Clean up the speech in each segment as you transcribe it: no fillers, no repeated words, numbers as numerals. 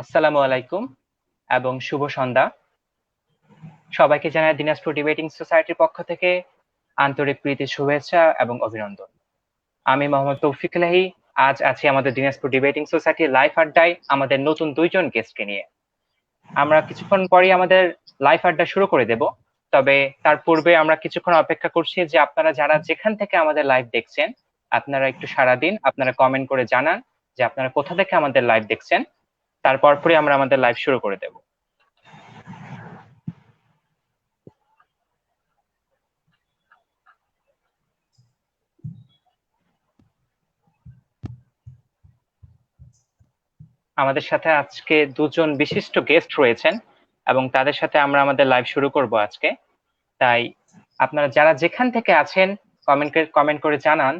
আসসালামু আলাইকুম এবং শুভ সন্ধ্যা। সবাইকে জানাই দিনাজপুর ডিবেটিং সোসাইটির পক্ষ থেকে আন্তরিক প্রীতির শুভেচ্ছা এবং অভিনন্দন। আমি মোহাম্মদ তৌফিক ইলাহি। আজ আছি আমাদের দিনাজপুর ডিবেটিং সোসাইটির লাইভ আড্ডায় আমাদের নতুন দুইজন গেস্টকে নিয়ে। আমরা কিছুক্ষণ পরেই আমাদের লাইভ আড্ডা শুরু করে দেব। তবে তার পূর্বে আমরা কিছুক্ষণ অপেক্ষা করছি যে আপনারা যারা যেখান থেকে আমাদের লাইভ দেখছেন, আপনারা একটু সাড়া দিন, আপনারা কমেন্ট করে জানান যে আপনারা কোথা থেকে আমাদের লাইভ দেখছেন। তারপর পরে আমরা আমাদের লাইভ শুরু করে দেব। আমাদের সাথে আজকে দুজন বিশিষ্ট গেস্ট রয়েছেন এবং তাদের সাথে আমরা আমাদের লাইভ শুরু করব আজকে। তাই আপনারা যারা যেখান থেকে আছেন কমেন্ট করে জানান।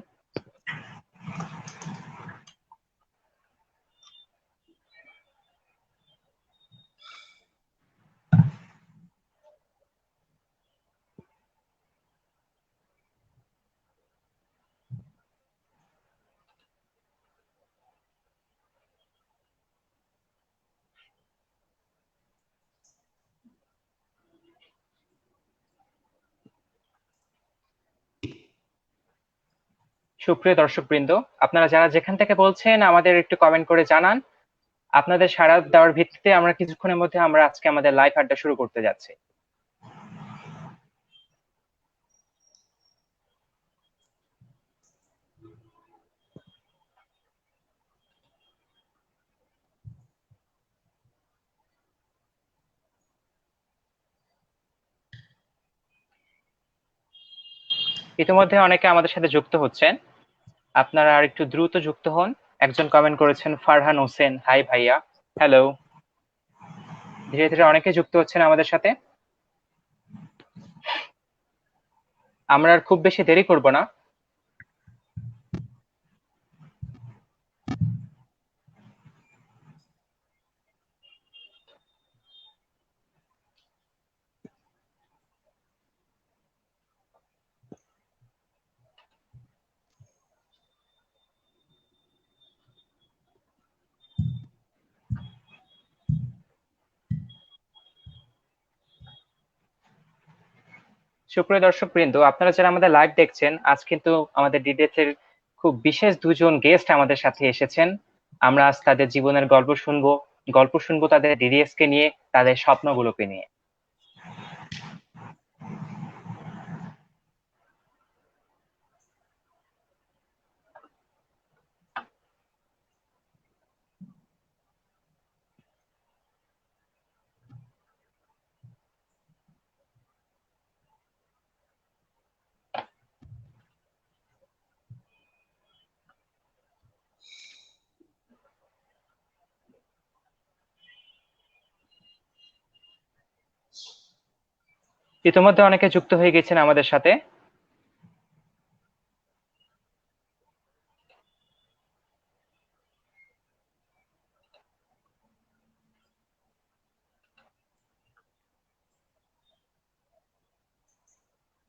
সুপ্রিয় দর্শকবৃন্দ, আপনারা যারা যেখান থেকে বলছেন আমাদের একটু কমেন্ট করে জানান। আপনাদের সাড়া দেওয়ার ভিত্তিতে আমরা কিছুক্ষণের মধ্যে আমরা আজকে আমাদের লাইভ আড্ডা শুরু করতে যাচ্ছি। ইতিমধ্যে অনেকে আমাদের সাথে যুক্ত হচ্ছেন, আপনারা আর একটু দ্রুত যুক্ত হন। একজন কমেন্ট করেছেন ফারহান হোসেন, হাই ভাইয়া, হ্যালো। ধীরে ধীরে অনেকে যুক্ত হচ্ছেন আমাদের সাথে। আমরা আর খুব বেশি দেরি করব না। সুপ্রিয় দর্শকবৃন্দ, আপনারা যারা আমাদের লাইভ দেখছেন, আজ কিন্তু আমাদের ডিডেট এর খুব বিশেষ দুজন গেস্ট আমাদের সাথে এসেছেন। আমরা আজ তাদের জীবনের গল্প শুনবো তাদের ডিডিএস কে নিয়ে, তাদের স্বপ্নগুলোকে নিয়ে। ইতিমধ্যে অনেকে যুক্ত হয়ে গেছেন আমাদের সাথে।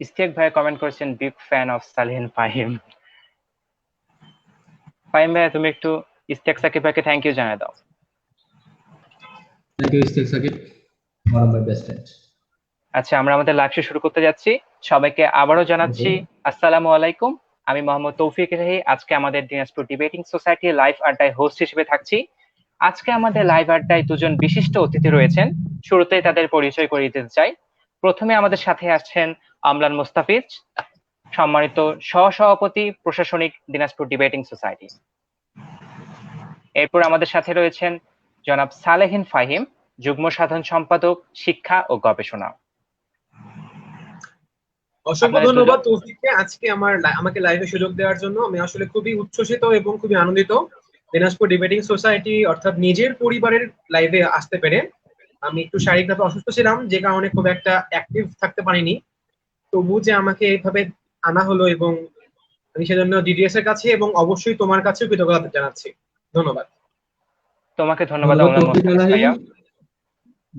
ইস্তিয়াক ভাই কমেন্ট করেছেন big fan of Salehin Fahim. Fahim ভাই, তুমি একটু ইস্তিয়াক সাকিব ভাইকে থ্যাংক ইউ জানিয়ে দাও। Thank you Istiaque Sakib, one of my best friend. আচ্ছা, আমরা আমাদের লাইভ শুরু করতে যাচ্ছি। সবাইকে আবারও জানাচ্ছি আসসালামু আলাইকুম। আমি মোহাম্মদ তৌফিক ইলাহি আজকে আমাদের দিনাজপুর ডিবেটিং সোসাইটি লাইভ আড্ডায় হোস্ট হিসেবে থাকছি। আজকে আমাদের লাইভ আড্ডায় দুজন বিশিষ্ট অতিথি রয়েছেন। শুরুতেই তাদের পরিচয় করিয়ে দিতে চাই। প্রথমে আমাদের সাথে আসছেন আমলান মুস্তাফিজ, সম্মানিত সহসভাপতি প্রশাসনিক দিনাজপুর ডিবেটিং সোসাইটি। এরপর আমাদের সাথে রয়েছেন জনাব সালেহিন ফাহিম, যুগ্ম সাধারণ সম্পাদক শিক্ষা ও গবেষণা। অসংখ্য ধন্যবাদ তৌফিককে আজকে আমাকে লাইভে সুযোগ দেওয়ার জন্য। আমি আসলে খুবই উচ্ছ্বসিত এবং খুবই আনন্দিত দিনাজপুর ডিবেটিং সোসাইটি অর্থাৎ নিজের পরিবারের লাইভে আসতে পেরে। আমি একটু শারীরিকভাবে অসুস্থ ছিলাম, যে কারণে খুব একটা অ্যাক্টিভ থাকতে পারিনি। তবু যে আমাকে এইভাবে আনা হলো, এবং আমি সেজন্য ডিডিএস এর কাছে এবং অবশ্যই তোমার কাছেও কৃতজ্ঞতা জানাচ্ছি। ধন্যবাদ। তোমাকে ধন্যবাদ আমলান মুস্তাফিজ ভাইয়া।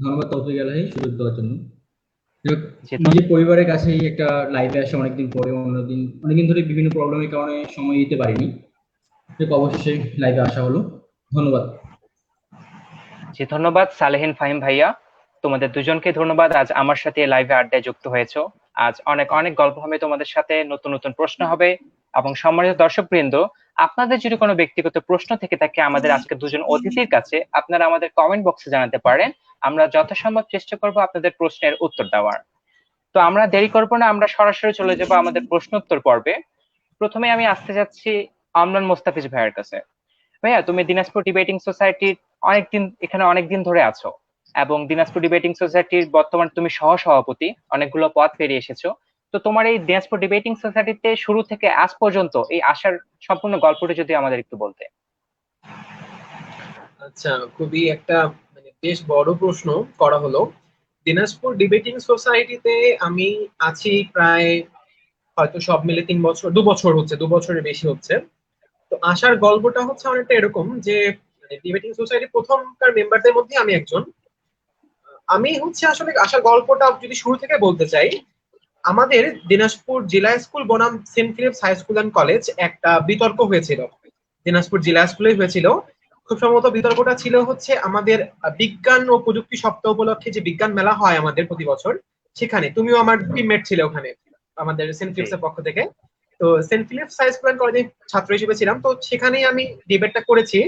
ধন্যবাদ তৌফিক ইলাহি সুযোগ দেওয়ার জন্য। নিজের পরিবারের কাছেই একটা লাইভে আসে অনেকদিন পরে, অনেকদিন ধরে বিভিন্ন প্রবলেমের কারণে সময় দিতে পারিনি, অবশ্যই লাইভে আসা হলো। ধন্যবাদ। জি, ধন্যবাদ সালেহিন ফাহিম ভাইয়া। তোমাদের দুজনকে ধন্যবাদ আজ আমার সাথে লাইভে আড্ডায় যুক্ত হয়েছো। আজ অনেক অনেক গল্প হবে তোমাদের সাথে, নতুন নতুন প্রশ্ন হবে। এবং সম্মানিত দর্শকবৃন্দ, আপনাদের যদি কোনো ব্যক্তিগত প্রশ্ন থেকে থাকে আমাদের আজকে দুজন অতিথির কাছে, আপনারা আমাদের কমেন্ট বক্সে জানাতে পারেন। আমরা যথাসম্ভব চেষ্টা করব আপনাদের প্রশ্নের উত্তর দেওয়ার। তো আমরা দেরি করব না, আমরা সরাসরি চলে যাব আমাদের প্রশ্নোত্তর পর্বে। প্রথমে আমি আসতে যাচ্ছি আমরান মোস্তাফিজ ভাইয়ের কাছে। ভাইয়া, তুমি দিনাজপুর ডিবেটিং সোসাইটির অনেকদিন ধরে আছো, এবং দিনাজপুর ডিবেটিং সোসাইটির বর্তমানে তুমি সহ সভাপতি, অনেকগুলো পদ পেরিয়ে এসেছো। তো তোমার এই দিনাজপুর ডিবেটিং সোসাইটিতে শুরু থেকে আজ পর্যন্ত এই আসার সম্পূর্ণ গল্পটা যদি আমাদের একটু বলতে। আচ্ছা, খুবই একটা বেশ বড় প্রশ্ন করা হলো। দিনাজপুর ডিবেটিং সোসাইটিতে আমি আছি প্রায় হয়তো সব মিলে 3 বছর, 2 বছর হচ্ছে, 2 বছরের বেশি হচ্ছে। তো আসার গল্পটা হচ্ছে অনেকটা এরকম যে ডিবেটিং সোসাইটির প্রথমকার মেম্বারদের মধ্যে আমি একজন। আমি হচ্ছে আসলে আসার গল্পটা যদি শুরু থেকে বলতে চাই, আমাদের দিনাজপুর জেলা স্কুল বনাম saint Philips high school and college একটা বিতর্ক হয়েছিল, দিনাজপুর জেলা স্কুলে হয়েছিল। খুব সম্ভবত বিতর্কটা ছিল হচ্ছে আমাদের বিজ্ঞান ও প্রযুক্তি সপ্তাহ উপলক্ষে যে বিজ্ঞান মেলা হয় আমাদের প্রতি বছর, সেখানে তুমিও আমার টিমমেট ছিলে ওখানে আমাদের সেন্ট ফিলিপস এর পক্ষ থেকে। তো saint Philips high school and কলেজে ছাত্র হিসেবে ছিলাম, তো সেখানেই আমি ডিবেটটা করেছি।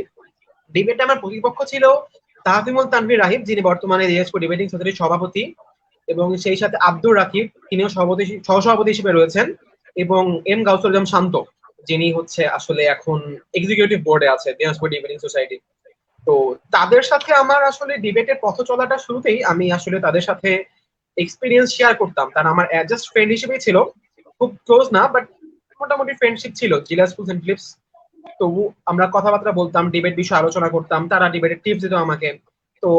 ডিবেটে আমার প্রতিপক্ষ ছিল তাহফিমুল তানভীর রাহিব, যিনি বর্তমানে দিনাজপুর ডিবেটিং সোসাইটির সভাপতি, এবং সেই সাথে আব্দুর রাকিব, তিনিও সহসভাপতি হিসেবে রয়েছেন, এবং এম গাউসুল আজম শান্ত, যিনি হচ্ছে আসলে এখন এক্সিকিউটিভ বোর্ডে আছে দিনাজপুর ডিবেটিং সোসাইটি। তো তাদের সাথে আমার আসলে ডিবেটের পথ চলাটা শুরুতেই আমি আসলে তাদের সাথে এক্সপিরিয়েন্স শেয়ার করতাম। তারা আমার জাস্ট ফ্রেন্ড হিসেবেই ছিল, খুব ক্লোজ না, বাট মোটামুটি ফ্রেন্ডশিপ ছিল জিলা স্কুল সেন্ট ফিলিপস। তবু আমরা কথাবার্তা বলতাম, ডিবেট বিষয়ে আলোচনা করতাম, তারা ডিবেটের টিপস দিত আমাকে। তো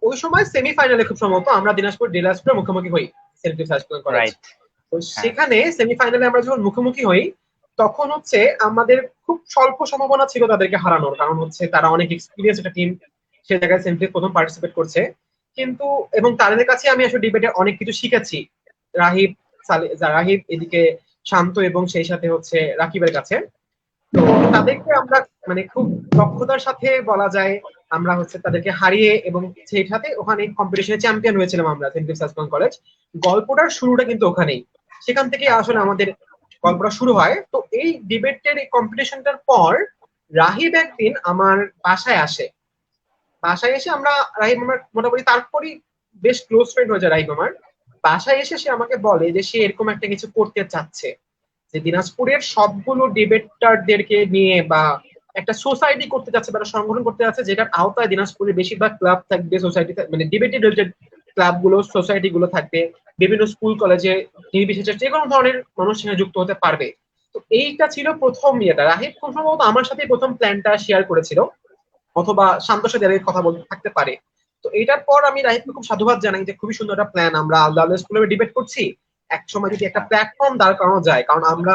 ওই সময় সেমিফাইনালে খুব সম্ভবত আমরা দিনাজপুর জেলা স্কুলের মুখোমুখি হই, saint Philips high school college. Right. তো হ্যাঁ। সেখানে সেমিফাইনালে আমরা যখন মুখোমুখি হই, তখন হচ্ছে আমাদের খুব স্বল্প সম্ভাবনা ছিল তাদেরকে হারানোর, কারণ হচ্ছে তারা অনেক এক্সপিরিয়েন্স একটা টিম, সে জায়গায় সেন্ট ফিলিপস প্রথম পার্টিসিপেট করছে। কিন্তু এবং তাদের কাছে আমি আসলে ডিবেটে অনেক কিছু শিখেছি, রাহিব, রাহিব এদিকে শান্ত, এবং সেই সাথে হচ্ছে রাকিবের কাছে। তো তাদেরকে আমরা খুব দক্ষতার সাথে বলা যায় আমরা হচ্ছে তাদেরকে হারিয়ে, এবং সেই সাথে ওখানে কম্পিটিশনে চ্যাম্পিয়ন হয়েছিলাম আমরা সেন্ট ফিলিপস কলেজ। গল্পটার শুরুটা কিন্তু ওখানেই, সেখান থেকে আসলে আমাদের গল্পটা শুরু হয়। তো এই ডিবেটের এই কম্পিটিশনটার পর রাহিব একদিন আমার বাসায় আসে। বাসায় এসে রাহিব আমার মোটামুটি তারপরই বেশ ক্লোজ ফ্রেন্ড হয়ে যায় রাহিব আমার। বাসায় এসে সে আমাকে বলে যে সে এরকম একটা কিছু করতে চাচ্ছে, যে দিনাজপুরের সবগুলো ডিবেটারদেরকে নিয়ে বা একটা সোসাইটি করতে যাচ্ছে বা একটা সংগঠন করতে যাচ্ছে, যেটার আওতায় দিনাজপুরের বেশিরভাগ ক্লাব থাকবে, সোসাইটি ডিবেটি রিলেটেড ক্লাব গুলো, সোসাইটি গুলো থাকবে, বিভিন্ন স্কুল কলেজে নির্বিশেষে যে কোনো ধরনের মানুষ সেখানে যুক্ত হতে পারবে। তো এইটা ছিল প্রথম ইয়েটা। রাহিব খুব সম্ভবত আমার সাথে প্রথম প্ল্যানটা শেয়ার করেছিল, অথবা শান্তর সাথে এর কথা বলতে থাকতে পারে। তো এটার পর আমি রাহিবকে খুব সাধুবাদ জানাই যে খুবই সুন্দর একটা প্ল্যান, আমরা আলাদা আলাদা স্কুলে ডিবেট করছি, এক সময় যদি একটা প্ল্যাটফর্ম দাঁড় করানো যায়, কারণ আমরা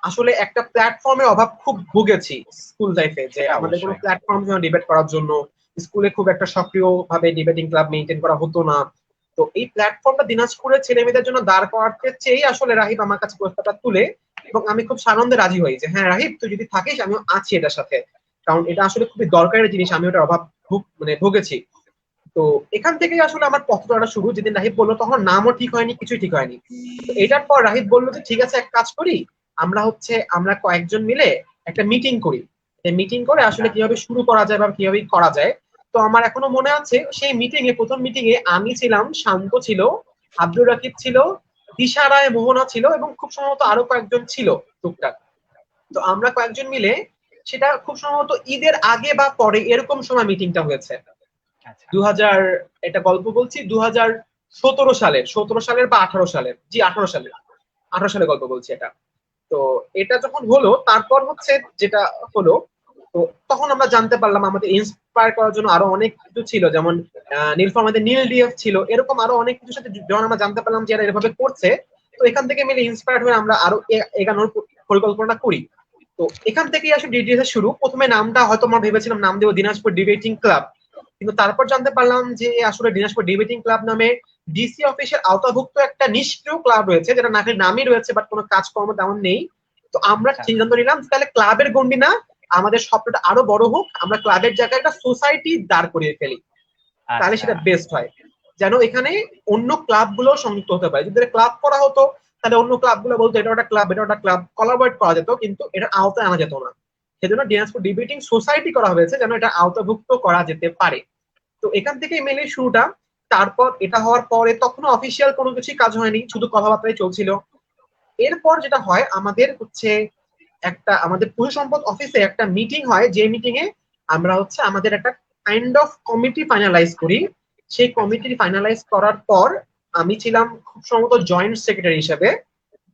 আসলে একটা প্ল্যাটফর্মের অভাব খুব ভুগেছি স্কুল লাইফে, যে আমাদের কোনো প্ল্যাটফর্ম ডিবেট করার জন্য স্কুলে খুব একটা সক্রিয় ভাবে ডিবেটিং ক্লাব মেইনটেইন করা হতো না। তো এই প্ল্যাটফর্মটা দিনাজপুরের ছেলে মেয়েদের জন্য দাঁড় করাতে চেয়ে আসলে রাহিব আমার কাছে প্রস্তাবটা তুলে, এবং আমি খুব সানন্দে রাজি হই যে হ্যাঁ রাহিব, তুই যদি থাকিস আমিও আছি এটার সাথে, কারণ এটা আসলে খুবই দরকারি জিনিস, আমি ওটার অভাব ভুগেছি। তো এখান থেকেই আসলে আমার পথ চলাটা শুরু। যেদিন রাহিব বললো তখন নামও ঠিক হয়নি, কিছুই ঠিক হয়নি। তো এটার পর রাহিব বললো যে ঠিক আছে, এক কাজ করি, আমরা কয়েকজন মিলে একটা মিটিং করি, মিটিং করে আসলে কিভাবে শুরু করা যায় বা কিভাবে করা যায়। তো আমার এখনো মনে আছে সেই প্রথম মিটিং এ আমি ছিলাম, শান্ত ছিল, আব্দুর রাকিব ছিল, দিশা রায় মোহনা ছিল, এবং খুব সম্ভবত আরো কয়েকজন ছিল টুকটাক। তো আমরা কয়েকজন মিলে, সেটা খুব সম্ভবত ঈদের আগে বা পরে এরকম সময় মিটিংটা হয়েছে। 2000, এটা গল্প বলছি 2017 সালের বা 18 সালের, জি 18 সালের গল্প বলছি এটা। তো এটা যখন হলো, তারপর হচ্ছে যেটা হলো, তো তখন আমরা জানতে পারলাম আমাদের ইন্সপায়ার করার জন্য আরো অনেক কিছু ছিল, যেমন আমাদের নীল ডিএফ ছিল, এরকম আরো অনেক কিছুর সাথে যখন আমরা জানতে পারলাম যে এরা এভাবে করছে, তো এখান থেকে মিলে ইন্সপায়ার্ড হয়ে আমরা আরো এগানোর পরিকল্পনা করি। তো এখান থেকেই আসলে ডিডিএস এর শুরু। প্রথমে নামটা হয়তো আমরা ভেবেছিলাম নাম দেবো দিনাজপুর ডিবেটিং ক্লাব, কিন্তু তারপর জানতে পারলাম যে আসলে দিনাজপুর ডিবেটিং ক্লাব নামে ডিসি অফিসের আওতাভুক্ত একটা নিষ্ক্রিয় ক্লাব রয়েছে, যেটা নামই রয়েছে বাট কোনো কাজকর্ম তেমন নেই। তো আমরা সিদ্ধান্ত নিলাম তাহলে ক্লাবের গন্ডি না, আমাদের স্বপ্নটা আরো বড় হোক, আমরা ক্লাবের জায়গায় একটা সোসাইটি দাঁড় করিয়ে ফেলি। তাহলে আচ্ছা সেটা বেস্ট হয়। যেন এখানে অন্য ক্লাবগুলো সংযুক্ত হতে পারে। যদি ক্লাব করা হতো তাহলে অন্য ক্লাবগুলো বলতো এটা একটা ক্লাব, এটা একটা ক্লাব, কোলাবরেট করা যেত, কিন্তু এটা আওতায় আনা যেত না। সেজন্য দিনাজপুর ডিবেটিং সোসাইটি করা হয়েছে যেন এটা আওতাভুক্ত করা যেতে পারে। তো এখান থেকেই মেনলি শুরুটা। তারপর এটা হওয়ার পরে তখনও অফিসিয়াল কোনো কিছুই কাজ হয়নি, শুধু কথাবার্তাই চলছিল। এরপর যেটা হয় আমাদের হচ্ছে একটা আমাদের পশু সম্পদ অফিসে একটা মিটিং হয়, যে মিটিং এ আমরা হচ্ছে আমাদের একটা কাইন্ড অফ কমিটি ফাইনালাইজ করি। সেই কমিটি ফাইনালাইজ করার পর আমি ছিলাম খুব সম্ভবত জয়েন্ট সেক্রেটারি হিসেবে।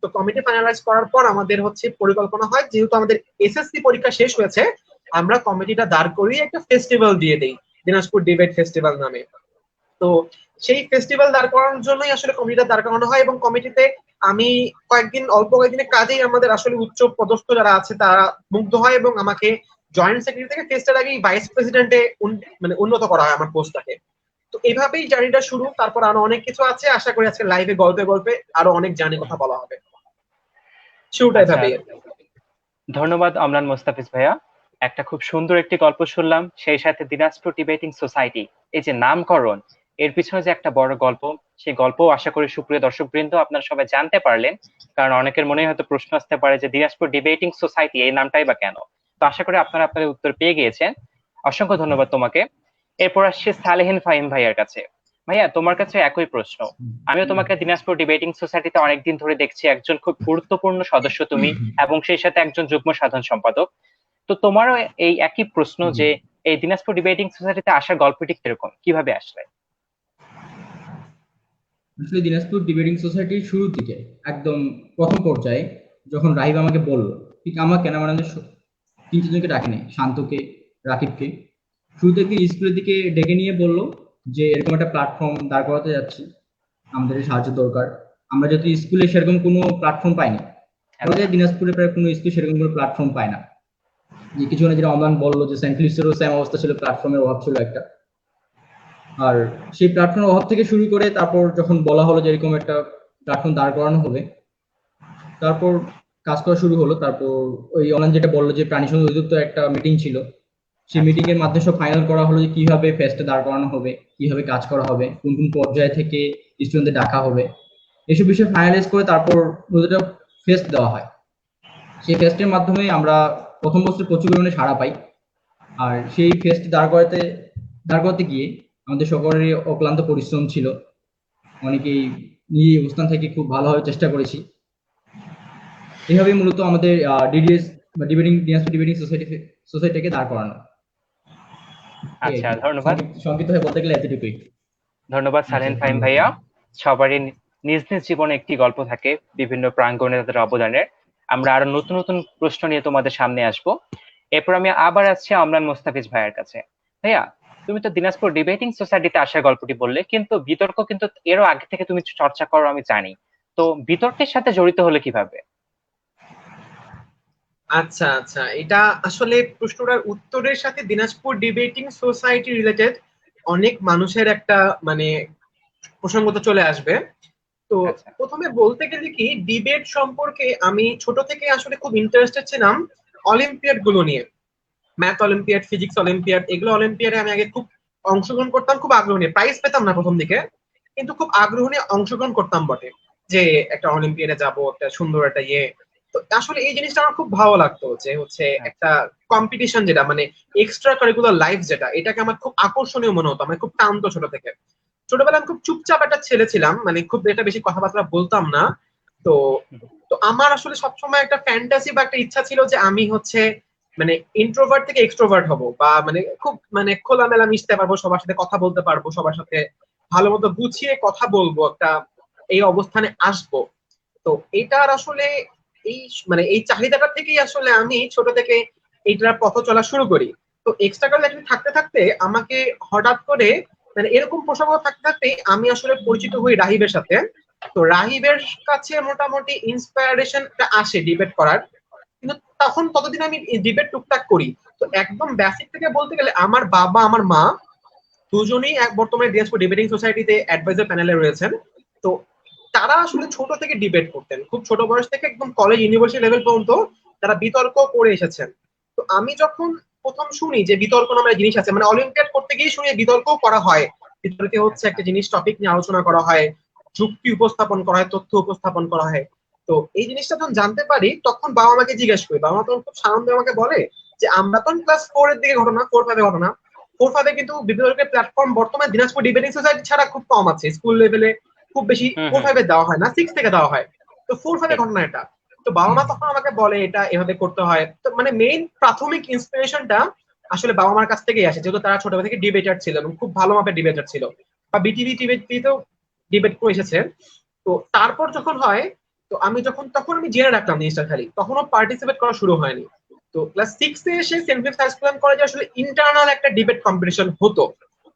তো কমিটি ফাইনালাইজ করার পর আমাদের হচ্ছে পরিকল্পনা হয়, যেহেতু আমাদের এসএসসি পরীক্ষা শেষ হয়েছে, আমরা কমিটিটা দাঁড় করিয়ে একটা ফেস্টিভ্যাল দিয়ে দিই, দিনাজপুর ডিবেট ফেস্টিভ্যাল নামে। তো সেই ফেস্টিভ্যাল দাঁড় করানোর জন্যই আসলে কমিটিটা দাঁড় করানো হয়। এবং কমিটিতে আমি অল্প কয়েকদিনের কাজেই আমাদের আসলে উচ্চ পদস্থ যারা আছে তারা মুগ্ধ হয় এবং আমাকে জয়েন্ট সেক্রেটারি থেকে ফেস্টের আগেই ভাইস প্রেসিডেন্টে মানে উন্নত করা হয় আমার পোস্টটাকে। তো এইভাবেই জার্নিটা শুরু। তারপর আরো অনেক কিছু আছে, আশা করি আজকে লাইভে গল্পে গল্পে আরো অনেক জার্নি কথা বলা হবে। শুরুটা আচ্ছা, এভাবেই। ধন্যবাদ অমলান মোস্তাফিজ ভাইয়া। একটা খুব সুন্দর একটি গল্প শুনলাম, সেই সাথে দিনাজপুর ডিবেটিং সোসাইটি এই যে নামকরণ, এর পিছনে যে একটা বড় গল্প, সেই গল্প আশা করি সুপ্রিয় দর্শক বৃন্দ আপনারা সবাই জানতে পারলেন। কারণ অনেকের মনে হয়তো প্রশ্ন আসতে পারে যে দিনাজপুর ডিবেটিং সোসাইটি এই নামটাই বা কেন। তো আশা করি আপনারা আপনাদের উত্তর পেয়ে গিয়েছেন। অসংখ্য ধন্যবাদ তোমাকে। এরপর আসছে সালেহিন ফাহিম ভাইয়ার কাছে। ভাইয়া, তোমার কাছে একই প্রশ্ন। আমিও তোমাকে দিনাজপুর ডিবেটিং সোসাইটিতে অনেকদিন ধরে দেখছি, একজন খুব গুরুত্বপূর্ণ সদস্য তুমি, এবং সেই সাথে একজন যুগ্ম সাধারণ সম্পাদক। তো তোমারও এই একই প্রশ্ন যে এই দিনাজপুর ডিবেটিং সোসাইটিতে আসার গল্পটি কিরকম, কিভাবে আসলে? আসলে দিনাজপুর ডিবেটিং সোসাইটির শুরুর দিকে একদম প্রথম পর্যায়ে যখন রাহিব আমাকে বলল, ঠিক আমার কেন মানে তিন চারজনকে ডাকেনি, শান্তকে, রাকিবকে, শুরুতে একদিন স্কুলের দিকে ডেকে নিয়ে বলল যে এরকম একটা প্ল্যাটফর্ম দাঁড় করাতে যাচ্ছি, আমাদের সাহায্য দরকার। আমরা যেহেতু স্কুলে সেরকম কোনো প্ল্যাটফর্ম পাইনি, আমাদের দিনাজপুরে প্রায় কোনো স্কুল সেরকম কোনো প্ল্যাটফর্ম পায় না। যে কিছু না, যেটা অমলান বললো যে সেন্ট লুইসেরও সেম অবস্থা ছিল, প্ল্যাটফর্মের অভাব ছিল একটা। আর সেই প্ল্যাটফর্মের অভাব থেকে শুরু করে তারপর যখন বলা হলো যে এরকম একটা প্ল্যাটফর্ম দাঁড় করানো হবে, তারপর কাজ করা শুরু হলো। তারপর ওই অনলাইন যেটা বললো যে প্রাণী সম্পদ অধিদপ্তর একটা মিটিং ছিল, সেই মিটিং এর মাধ্যমে সব ফাইনাল করা হলো যে কিভাবে ফেস্টে দাঁড় করানো হবে, কিভাবে কাজ করা হবে, কোন কোন পর্যায় থেকে স্টুডেন্টদের ডাকা হবে, এসব বিষয় ফাইনালাইজ করে তারপর প্রতিটা ফেস্ট দেওয়া হয়। সেই ফেস্টের মাধ্যমে আমরা প্রথম বছর প্রচুর পরিমাণে সাড়া পাই। আর সেই ফেস্ট দাঁড় করাতে গিয়ে আমাদের সকলেরই অক্লান্ত পরিশ্রম ছিল, অনেকেই নিজ অবস্থান থেকে খুব ভালোভাবে চেষ্টা করেছি। এইভাবে মূলত আমাদের ডিডিএস বা দিনাজপুর ডিবেটিং সোসাইটিকে দাঁড় করানো। আচ্ছা, ধন্যবাদ। সংক্ষিপ্ত হয়ে বলতে গেলে এতটুকুই। ধন্যবাদ সালেহিন ফাহিম ভাইয়া। সবারই নিজ নিজ জীবনে একটি গল্প থাকে, বিভিন্ন প্রাঙ্গণে তাদের অবদানের। আমরা আরো নতুন নতুন প্রশ্ন নিয়ে তোমাদের সামনে আসবো। এরপর আমি আবার আসছি অমলান মোস্তাফিজ ভাইয়ের কাছে। ভাইয়া, তুমি তো দিনাজপুর ডিবেটিং সোসাইটিতে আসার গল্পটি বললে, কিন্তু বিতর্ক কিন্তু এরও আগে থেকে তুমি চর্চা করো আমি জানি। তো বিতর্কের সাথে জড়িত হলে কিভাবে? আচ্ছা আচ্ছা, এটা আসলে প্রশ্নটার উত্তরের সাথে দিনাজপুর ডিবেটিং সোসাইটি রিলেটেড অনেক মানুষের একটা মানে প্রসঙ্গ তো চলে আসবে। তো আচ্ছা প্রথমে বলতে গেলে কি, ডিবেট সম্পর্কে আমি ছোট থেকে আসলে খুব ইন্টারেস্টেড ছিলাম অলিম্পিয়াড গুলো নিয়ে। ম্যাথ অলিম্পিয়াড, ফিজিক্স অলিম্পিয়াড, এগুলো অলিম্পিয়াডে আমি আগে খুব অংশগ্রহণ করতাম, খুব আগ্রহ নিয়ে। প্রাইজ পেতাম না প্রথম দিকে, কিন্তু খুব আগ্রহ নিয়ে অংশগ্রহণ করতাম বটে, যে একটা অলিম্পিয়াডে যাবো, একটা সুন্দর একটা ইয়ে। তো আসলে এই জিনিসটা আমার খুব ভালো লাগতো, যে হচ্ছে আচ্ছা একটা কম্পিটিশন যেটা মানে এক্সট্রা কারিকুলার লাইফ যেটা, এটাকে আমার খুব আকর্ষণীয় মনে হতো, আমার খুব টানতো ছোট থেকে। ছোটবেলায় আমি খুব চুপচাপ একটা ছেলে ছিলাম, মানে খুব একটা বেশি কথাবার্তা বলতাম না। তো তো আমার আসলে সবসময় একটা ফ্যান্টাসি বা একটা ইচ্ছা ছিল যে আমি হচ্ছে মানে ইন্ট্রোভার্ট থেকে এক্সট্রোভার্ট হব, বা মানে খুব মানে খোলামেলা মিশতে পারবো, সবার সাথে কথা বলতে পারবো, সবার সাথে ভালো মতো গুছিয়ে কথা বলবো, একটা এই অবস্থানে আসবো। তো এটার আসলে এই মানে এই চাহিদাটা থেকেই আসলে আমি ছোট থেকে এইটার পথ চলা শুরু করি। তো এক্সট্রা কারিকুলার থাকতে থাকতে আমাকে হঠাৎ করে মানে এরকম প্রসঙ্গ থাকতে থাকতে আমি আসলে পরিচিত হই রাহিবের সাথে। তো রাহিবের কাছে মোটামুটি ইন্সপায়ারেশনটা আসে ডিবেট করার, কিন্তু তখন ততদিন আমি ডিবেট টুকটাক করি। তো একদম বেসিক থেকে বলতে গেলে আমার বাবা আমার মা দুজনেই বর্তমানে দিনাজপুর ডিবেটিং সোসাইটিতে অ্যাডভাইজার প্যানেলে রয়েছেন। তো তারা আসলে ছোট থেকে ডিবেট করতেন, খুব ছোট বয়স থেকে একদম কলেজ ইউনিভার্সিটি লেভেল পর্যন্ত তারা বিতর্ক করে এসেছেন। তো আমি যখন প্রথম শুনি যে বিতর্ক নামে জিনিস আছে, মানে অলিম্পিয়াড করতে গিয়ে শুনি বিতর্ক করা হয়, ভিতরে হচ্ছে একটা জিনিস টপিক নিয়ে আলোচনা করা হয়, যুক্তি উপস্থাপন করা হয়, তথ্য উপস্থাপন করা হয়। তো এই জিনিসটা যখন জানতে পারি তখন বাবা মাকে জিজ্ঞেস করি, বাবা মা তখন খুব সানন্দে আমাকে বলে যে আমরা তখন ক্লাস 4 এর দিকে ঘটনা, 4-5 ঘটনা, 4-5 কিন্তু বিভিন্ন রকমের প্ল্যাটফর্ম বর্তমানে দিনাজপুর ডিবেটিং সোসাইটি ছাড়া খুব কম আছে, স্কুল লেভেলে খুব বেশি হুম 4-5 হুম এ দেওয়া হয় না, 6 থেকে দেওয়া হয়। তো 4-5 এর ঠিক। ঘটনা এটা। তো বাবা মা তখন আমাকে বলে এটা এভাবে করতে হয়। তো মানে মেইন প্রাথমিক ইন্সপিরেশনটা আসলে বাবা মার কাছ থেকেই আসে, যেহেতু তারা ছোটবেলা থেকে ডিবেটার ছিল এবং খুব ভালো মাপের ডিবেটার ছিল, বা বিটিভি টিভিতেও ডিবেট করে এসেছে। তো তারপর যখন হয়, তো আমি যখন তখন আমি জেনে রাখলাম জিনিসটা, খালি তখনও পার্টিসিপেট করা শুরু হয়নি। তো ক্লাস 6 এ এসে সেন্ট জেমস হাই স্কুল কলেজে আসলে ইন্টারনাল একটা ডিবেট কম্পিটিশন হতো,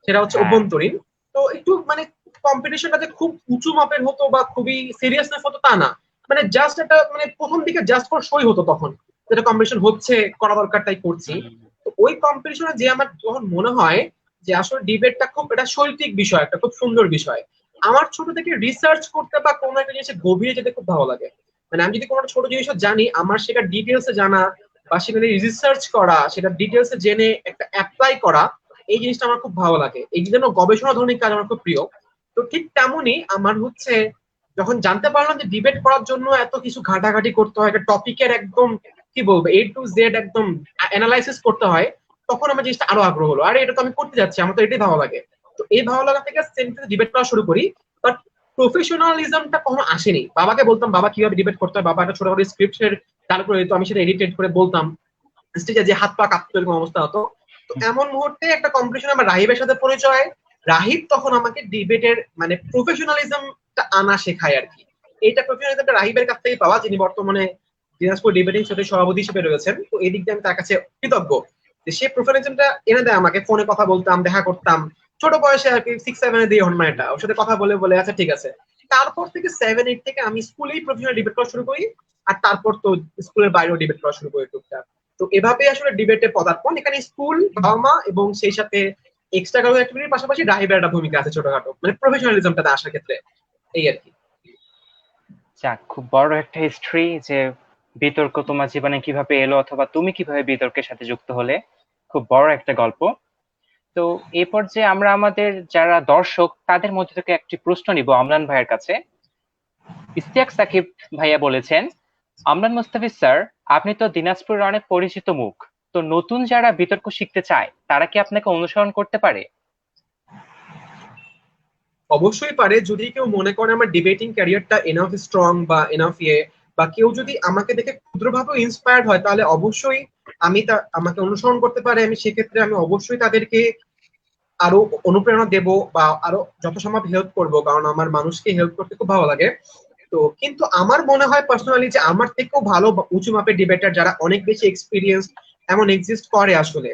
সেটা হচ্ছে হ্যাঁ। অভ্যন্তরীণ। তো একটু মানে কম্পিটিশনটা যে খুব উঁচু মাপের হতো বা খুবই সিরিয়াসনেস হতো তা না, মানে জাস্ট একটা মানে প্রথম দিকে জাস্ট ফর শোই হতো তখন, যেটা কম্পিটিশন হচ্ছে, করা দরকার তাই করছি। হুম, তো ওই কম্পিটিশনে যে আমার যখন মনে হয় যে আসলে ডিবেটটা খুব এটা শৈল্পিক বিষয়, একটা খুব সুন্দর বিষয়, আমার ছোট থেকে রিসার্চ করতে বা কোনো একটা জিনিসে গভীরে যেতে খুব ভালো লাগে। মানে আমি যদি কোনো একটা ছোট জিনিসও জানি, আমার সেটা ডিটেলসে জানা বা সেখানে রিসার্চ করা, সেটা ডিটেলসে জেনে একটা অ্যাপ্লাই করা, এই জিনিসটা আমার খুব ভালো লাগে। এই জন্য গবেষণা ধর্মী কাজ আমার খুব প্রিয়। তো ঠিক তেমনই আমার হচ্ছে যখন জানতে পারলাম যে ডিবেট করার জন্য এত কিছু ঘাটাঘাটি করতে হয়, একটা টপিকের একদম কি বলবো A to Z একদম অ্যানালাইসিস করতে হয়, তখন আমার জিনিসটা আরো আগ্রহ হলো, আরে এটা তো আমি করতে যাচ্ছি, আমার তো এটাই ভালো লাগে। তো এই ভালো লাগা থেকে সেন্টারে ডিবেট করা শুরু করি। বাট প্রফেশনালিজমটা কখনো আসেনি। বাবাকে বলতাম বাবা কিভাবে ডিবেট করতে হয়, বাবা একটা ছোটখাটো স্ক্রিপ্টের দাঁড় করে দিত, আমি সেটা এডিটেড করে বলতাম, স্টেজে যে হাত পা কাঁপতো এরকম অবস্থা হতো। তো এমন মুহূর্তে একটা কম্পিটিশন আমার রাহিবের সাথে পরিচয়। রাহিব তখন আমাকে ডিবেটের মানে প্রফেশনালিজমটা আনা শেখায় আর কি। এইটা প্রফেশনালিজমটা রাহিবের কাছ থেকে পাওয়া, যিনি বর্তমানে দিনাজপুর ডিবেটিং সোসাইটির সভাপতি হিসেবে রয়েছেন। তো এই দিক দিয়ে আমি তার কাছে কৃতজ্ঞ যে সে প্রফেশনালিজমটা এনে দেয় আমাকে। ফোনে কথা বলতাম, দেখা করতাম, ছোট বয়সে আর কি 6-7 দিয়ে হন এটা, ওর সাথে কথা বলে বলে আচ্ছা ঠিক আছে। তারপর থেকে 7-8 থেকে আমি স্কুলেই প্রফেশনাল ডিবেট করা শুরু করি। আর তারপর তো স্কুলের বাইরেও ডিবেট করা শুরু করি টুকটাক। তো এভাবে আসলে ডিবেটে পদার্পণ, এখানে স্কুল, বাবা মা এবং সেই সাথে এক্সট্রা কারিকুলার অ্যাক্টিভিটির পাশাপাশি রাহিবের একটা ভূমিকা আছে ছোটখাটো, মানে প্রফেশনালিজমটাতে আসার ক্ষেত্রে, এই আর কি। যাক, খুব বড় একটা হিস্ট্রি যে বিতর্ক তোমার জীবনে কিভাবে এলো অথবা তুমি কিভাবে বিতর্কের সাথে যুক্ত হলে, খুব বড় একটা গল্প। তো এই পর্যায়ে আমরা আমাদের যারা দর্শক তাদের মধ্যে থেকে একটি প্রশ্ন নিব আমরান ভাইয়ের কাছে। ইশতিয়াক সাকিব ভাইয়া বলেছেন, আমরান মুস্তাফিজ স্যার, আপনি তো দিনাজপুরের অনেক পরিচিত মুখ, তো নতুন যারা বিতর্ক শিখতে চায় তারা কি আপনাকে অনুসরণ করতে পারে? অবশ্যই পারে, যদি কেউ মনে করে আমার ডিবেটিং ক্যারিয়ারটা এনাফ স্ট্রং বা এনাফ বা কেউ যদি আমাকে দেখে ক্ষুদ্রভাবে ইন্সপায়ার্ড হয়, তাহলে অবশ্যই আমাকে অনুসরণ করতে পারে। আমি সেক্ষেত্রে আমি অবশ্যই তাদেরকে আরো অনুপ্রেরণা দেব বা আরো যত সম্ভব হেল্প করব, কারণ আমার মানুষকে হেল্প করতে খুব ভালো লাগে। তো কিন্তু আমার মনে হয় পার্সোনালি যে আমার থেকেও ভালো বা উঁচু মাপের ডিবেটার যারা অনেক বেশি এক্সপিরিয়েন্স এমন এক্সিস্ট করে আসলে।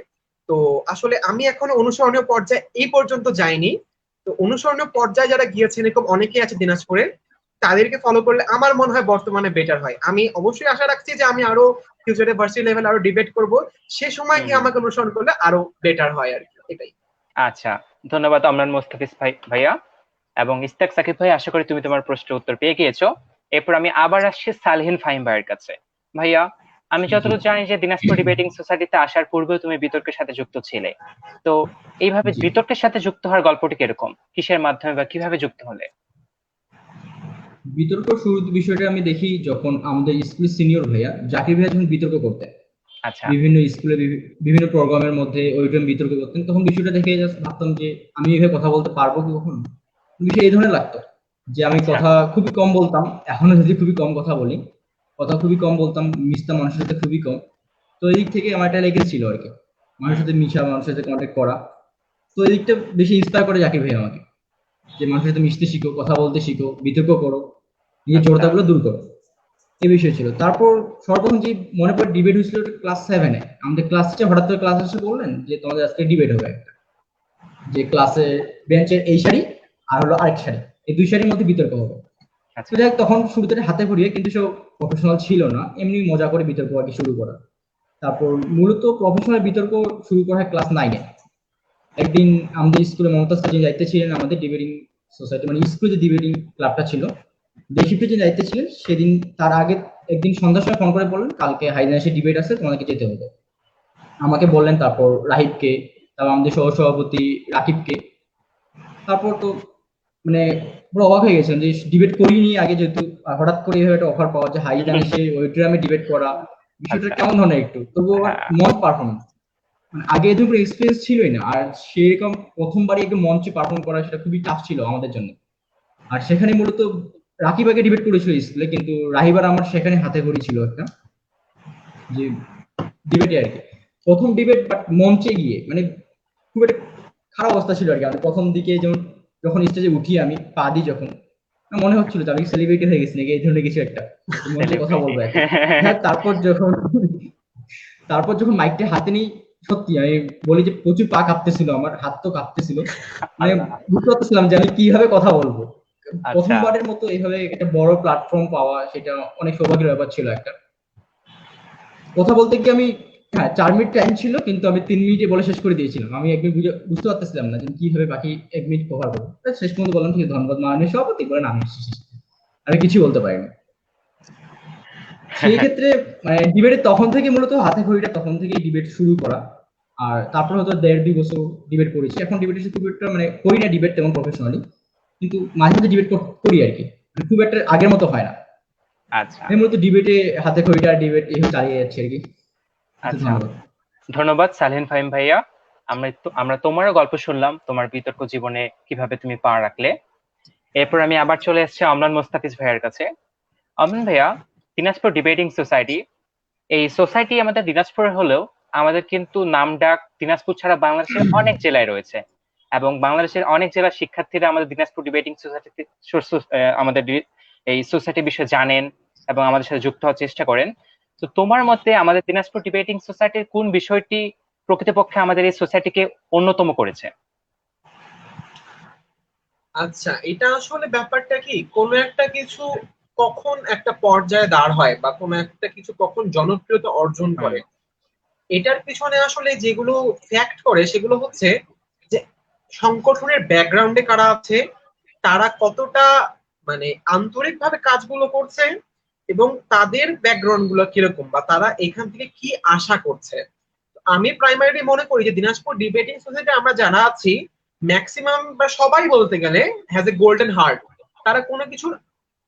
তো আসলে আমি এখনো অনুসরণীয় পর্যায়ে এই পর্যন্ত যাইনি। তো অনুসরণীয় পর্যায়ে যারা গিয়েছেন এরকম অনেকেই আছে দিনাজপুরে, তাদেরকে ফলো করলে আমার মনে হয় বর্তমানে বেটার হয়। আমি অবশ্যই আশা রাখছি যে আমি আরো ফিউচারে ভার্সিটি লেভেল আরো ডিবেট করব, সে সময় হুম গিয়ে হুম আমাকে অনুসরণ করলে আরো বেটার হয় আর কি, এটাই। আচ্ছা, ধন্যবাদ আমরান মুস্তাফিজ ভাইয়া এবং ইশতিয়াক সাকিব ভাই। আশা করি তুমি তোমার প্রশ্নের উত্তর পেয়ে গিয়েছো। এরপর আমি আবার আসছি সালহিন ফাহিম ভাইয়ের কাছে। ভাইয়া, আমি জি যতটুকু জানি যে দিনাজপুর ডিবেটিং সোসাইটিতে আসার পূর্বেও তুমি বিতর্কের সাথে যুক্ত ছিলে। তো এইভাবে জি বিতর্কের সাথে যুক্ত হওয়ার গল্পটি কিরকম, কিসের মাধ্যমে বা কিভাবে যুক্ত হলে? বিতর্ক শুরুর বিষয়টা আমি দেখি যখন আমাদের স্কুলের সিনিয়র ভাইয়া জাকির ভাইয়া যখন বিতর্ক করতেন আচ্ছা বিভিন্ন স্কুলে বিভিন্ন প্রোগ্রামের মধ্যে ওইরকম বিতর্ক করতেন, তখন বিষয়টা দেখে জাস্ট ভাবতাম যে আমি এইভাবে কথা বলতে পারবো কি কখনো। বিষয় এই ধরনের লাগতো যে আমি আচ্ছা কথা খুবই কম বলতাম, এখনো যদি খুবই কম কথা বলি, কথা খুবই কম বলতাম, মিশতাম মানুষের সাথে খুবই কম। তো এই দিক থেকে আমার একটা লেগেছিল আর কি, মানুষের হুম সাথে মিশা, মানুষের সাথে কন্ট্যাক্ট করা। তো এই দিকটা বেশি ইন্সপায়ার করে জাকির ভাই আমাকে, যে মানুষের সাথে মিশতে শিখো, কথা বলতে শিখো, বিতর্ক করো, নিজের আচ্ছা জড়তাগুলো দূর করো, এই বিষয় ছিল। তারপর সর্বপ্রথম যে মনে পড়ে ডিবেট হয়েছিল ক্লাস 7-এ, আমাদের ক্লাস টিচার হঠাৎ করে ক্লাস এসে বললেন যে তোমাদের আজকে ডিবেট হবে একটা, যে ক্লাসে বেঞ্চের এই সারি আর হলো আরেক সারি, এই দুই সারির মধ্যে বিতর্ক হবে। তো আচ্ছা যাই হোক, তখন শুরুতে হাতে ঘুরিয়ে, কিন্তু সব প্রফেশনাল ছিল না, এমনি মজা করে বিতর্ক আর কি শুরু করা। তারপর মূলত প্রফেশনাল বিতর্ক শুরু করা হয় ক্লাস 9-এ। একদিন আমাদের স্কুলে মমতাজ যিনি দায়িত্বে ছিলেন আমাদের ডিবেটিং সোসাইটি, মানে স্কুলে যে ডিবেটিং ক্লাবটা ছিল, বেশিরভাগ যে দায়িত্বে ছিলেন সেদিন, তার আগে একদিন সন্ধ্যার সময় ফোন করে বললেন কালকে হাইডেন্সি ডিবেট আছে, তোমাদেরকে যেতে হবে। আমাকে বললেন, তারপর রাহিবকে, তারপর আমাদের সহসভাপতি রাকিবকে। তারপর তো মানে পুরো অবাক হয়ে গেছিলাম যে ডিবেট করিনি আগে, যেহেতু হঠাৎ করে এভাবে একটা অফার পাওয়া, যে হাইলাম এসে ওয়েট্রামে ডিবেট করা, বিষয়টা আচ্ছা। কেমন ধরনের একটু, তবুও আমার হ্যাঁ। মন পারফরমেন্স মানে আগে এরকম এক্সপিরিয়েন্স ছিলই না, আর সেরকম প্রথমবারই একটু মঞ্চে পারফর্ম করা সেটা খুবই টাফ ছিল আমাদের জন্য। আর সেখানে মূলত রাকিব আগে ডিবেট করেছিল স্কুলে, কিন্তু রাহিব আর আমার সেখানে হাতে খড়ি ছিল একটা, যে ডিবেটে আর কি প্রথম ডিবেট, বাট মঞ্চে গিয়ে মানে খুব একটা খারাপ অবস্থা ছিল আর কি। আমি প্রথম দিকে যেমন যখন স্টেজে উঠি আমি পা দিই যখন, আমার মনে হচ্ছিল যে আমি সেলিব্রিটি হয়ে গেছি নাকি এই ধরনের কিছু একটা, মঞ্চে কথা সেলিব্রিটি। বলবো এখন। হ্যাঁ, তারপর যখন মাইকটা হাতে নিই, সত্যি আমি বলি যে প্রচুর পা কাঁপতেছিল, আমার হাত তো কাঁপতেছিল, মানে আল্লাহ। বুঝতে পারতেছিলাম যে আমি কিভাবে কথা বলবো। আচ্ছা। প্রথমবারের মতো এইভাবে একটা বড় প্ল্যাটফর্ম পাওয়া, সেটা অনেক সৌভাগ্যের ব্যাপার ছিল একটা। কথা বলতে গিয়ে আমি, হ্যাঁ 4 মিনিট টাইম ছিল, কিন্তু আমি 3 মিনিটে বলে শেষ করে দিয়েছিলাম। আমি একদিন বুঝতে পারতেছিলাম না যে কিভাবে বাকি 1 মিনিট কভার করবো। শেষ পর্যন্ত বললাম ঠিক আছে, ধন্যবাদ মাননীয় সভাপতি, বলে আমি আমি কিছু বলতে পারিনি। সেই ক্ষেত্রে মানে ডিবেটে তখন থেকে মূলত হাতে খড়িটা তখন থেকেই ডিবেট শুরু করা। আর তারপর হয়তো 1.5-2 বছর ডিবেট করেছি। এখন ডিবেটের খুব একটা মানে করি না ডিবেট তেমন প্রফেশনালি, কিন্তু মাঝে মাঝে ডিবেট করি আর কি, মানে খুব একটা আগের মতো হয় না। আচ্ছা। আমি মূলত ডিবেটে হাতে খড়িটা ডিবেট এইভাবে চালিয়ে যাচ্ছি আর কি। আচ্ছা, ধন্যবাদ। ধন্যবাদ সালেহিন ফাহিম ভাইয়া। আমরা তোমারও গল্প শুনলাম, তোমার বিতর্ক জীবনে কিভাবে তুমি পা রাখলে। এরপর আমি আবার চলে এসেছি অমলান মোস্তাফিজ ভাইয়ের কাছে। অমলান ভাইয়া, দিনাজপুর ডিবেটিং সোসাইটি, এই সোসাইটি আমাদের দিনাজপুরে হলেও আমাদের কিন্তু নামডাক দিনাজপুর ছাড়া বাংলাদেশের অনেক জেলায় রয়েছে, এবং বাংলাদেশের অনেক জেলার শিক্ষার্থীরা আমাদের দিনাজপুর ডিবেটিং সোসাইটিতে আমাদের এই সোসাইটি বিষয়ে জানেন এবং আমাদের সাথে যুক্ত হওয়ার চেষ্টা করেন। তো তোমার মতে আমাদের দিনাজপুর ডিবেটিং সোসাইটির কোন বিষয়টি প্রকৃতপক্ষে আমাদের এই সোসাইটিকে অন্যতম করেছে? আচ্ছা, এটা আসলে ব্যাপারটা কি, কোনো একটা কিছু কখন একটা পর্যায়ে দাঁড় হয় বা কোনো একটা কিছু কখন জনপ্রিয়তা অর্জন হুম। করে, এটার পিছনে আসলে যেগুলো ফ্যাক্ট করে সেগুলো হচ্ছে যে সংগঠনের ব্যাকগ্রাউন্ডে কারা আছে, তারা কতটা মানে আন্তরিকভাবে কাজগুলো করছে, এবং তাদের ব্যাকগ্রাউন্ড গুলো কিরকম বা তারা এখান থেকে কি আশা করছে। আমি প্রাইমারিলি মনে করি যে দিনাজপুর ডিবেটিং সোসাইটি আমরা যারা আছি ম্যাক্সিমাম বা সবাই বলতে গেলে হ্যাজ এ গোল্ডেন হার্ট। তারা কোনো কিছুর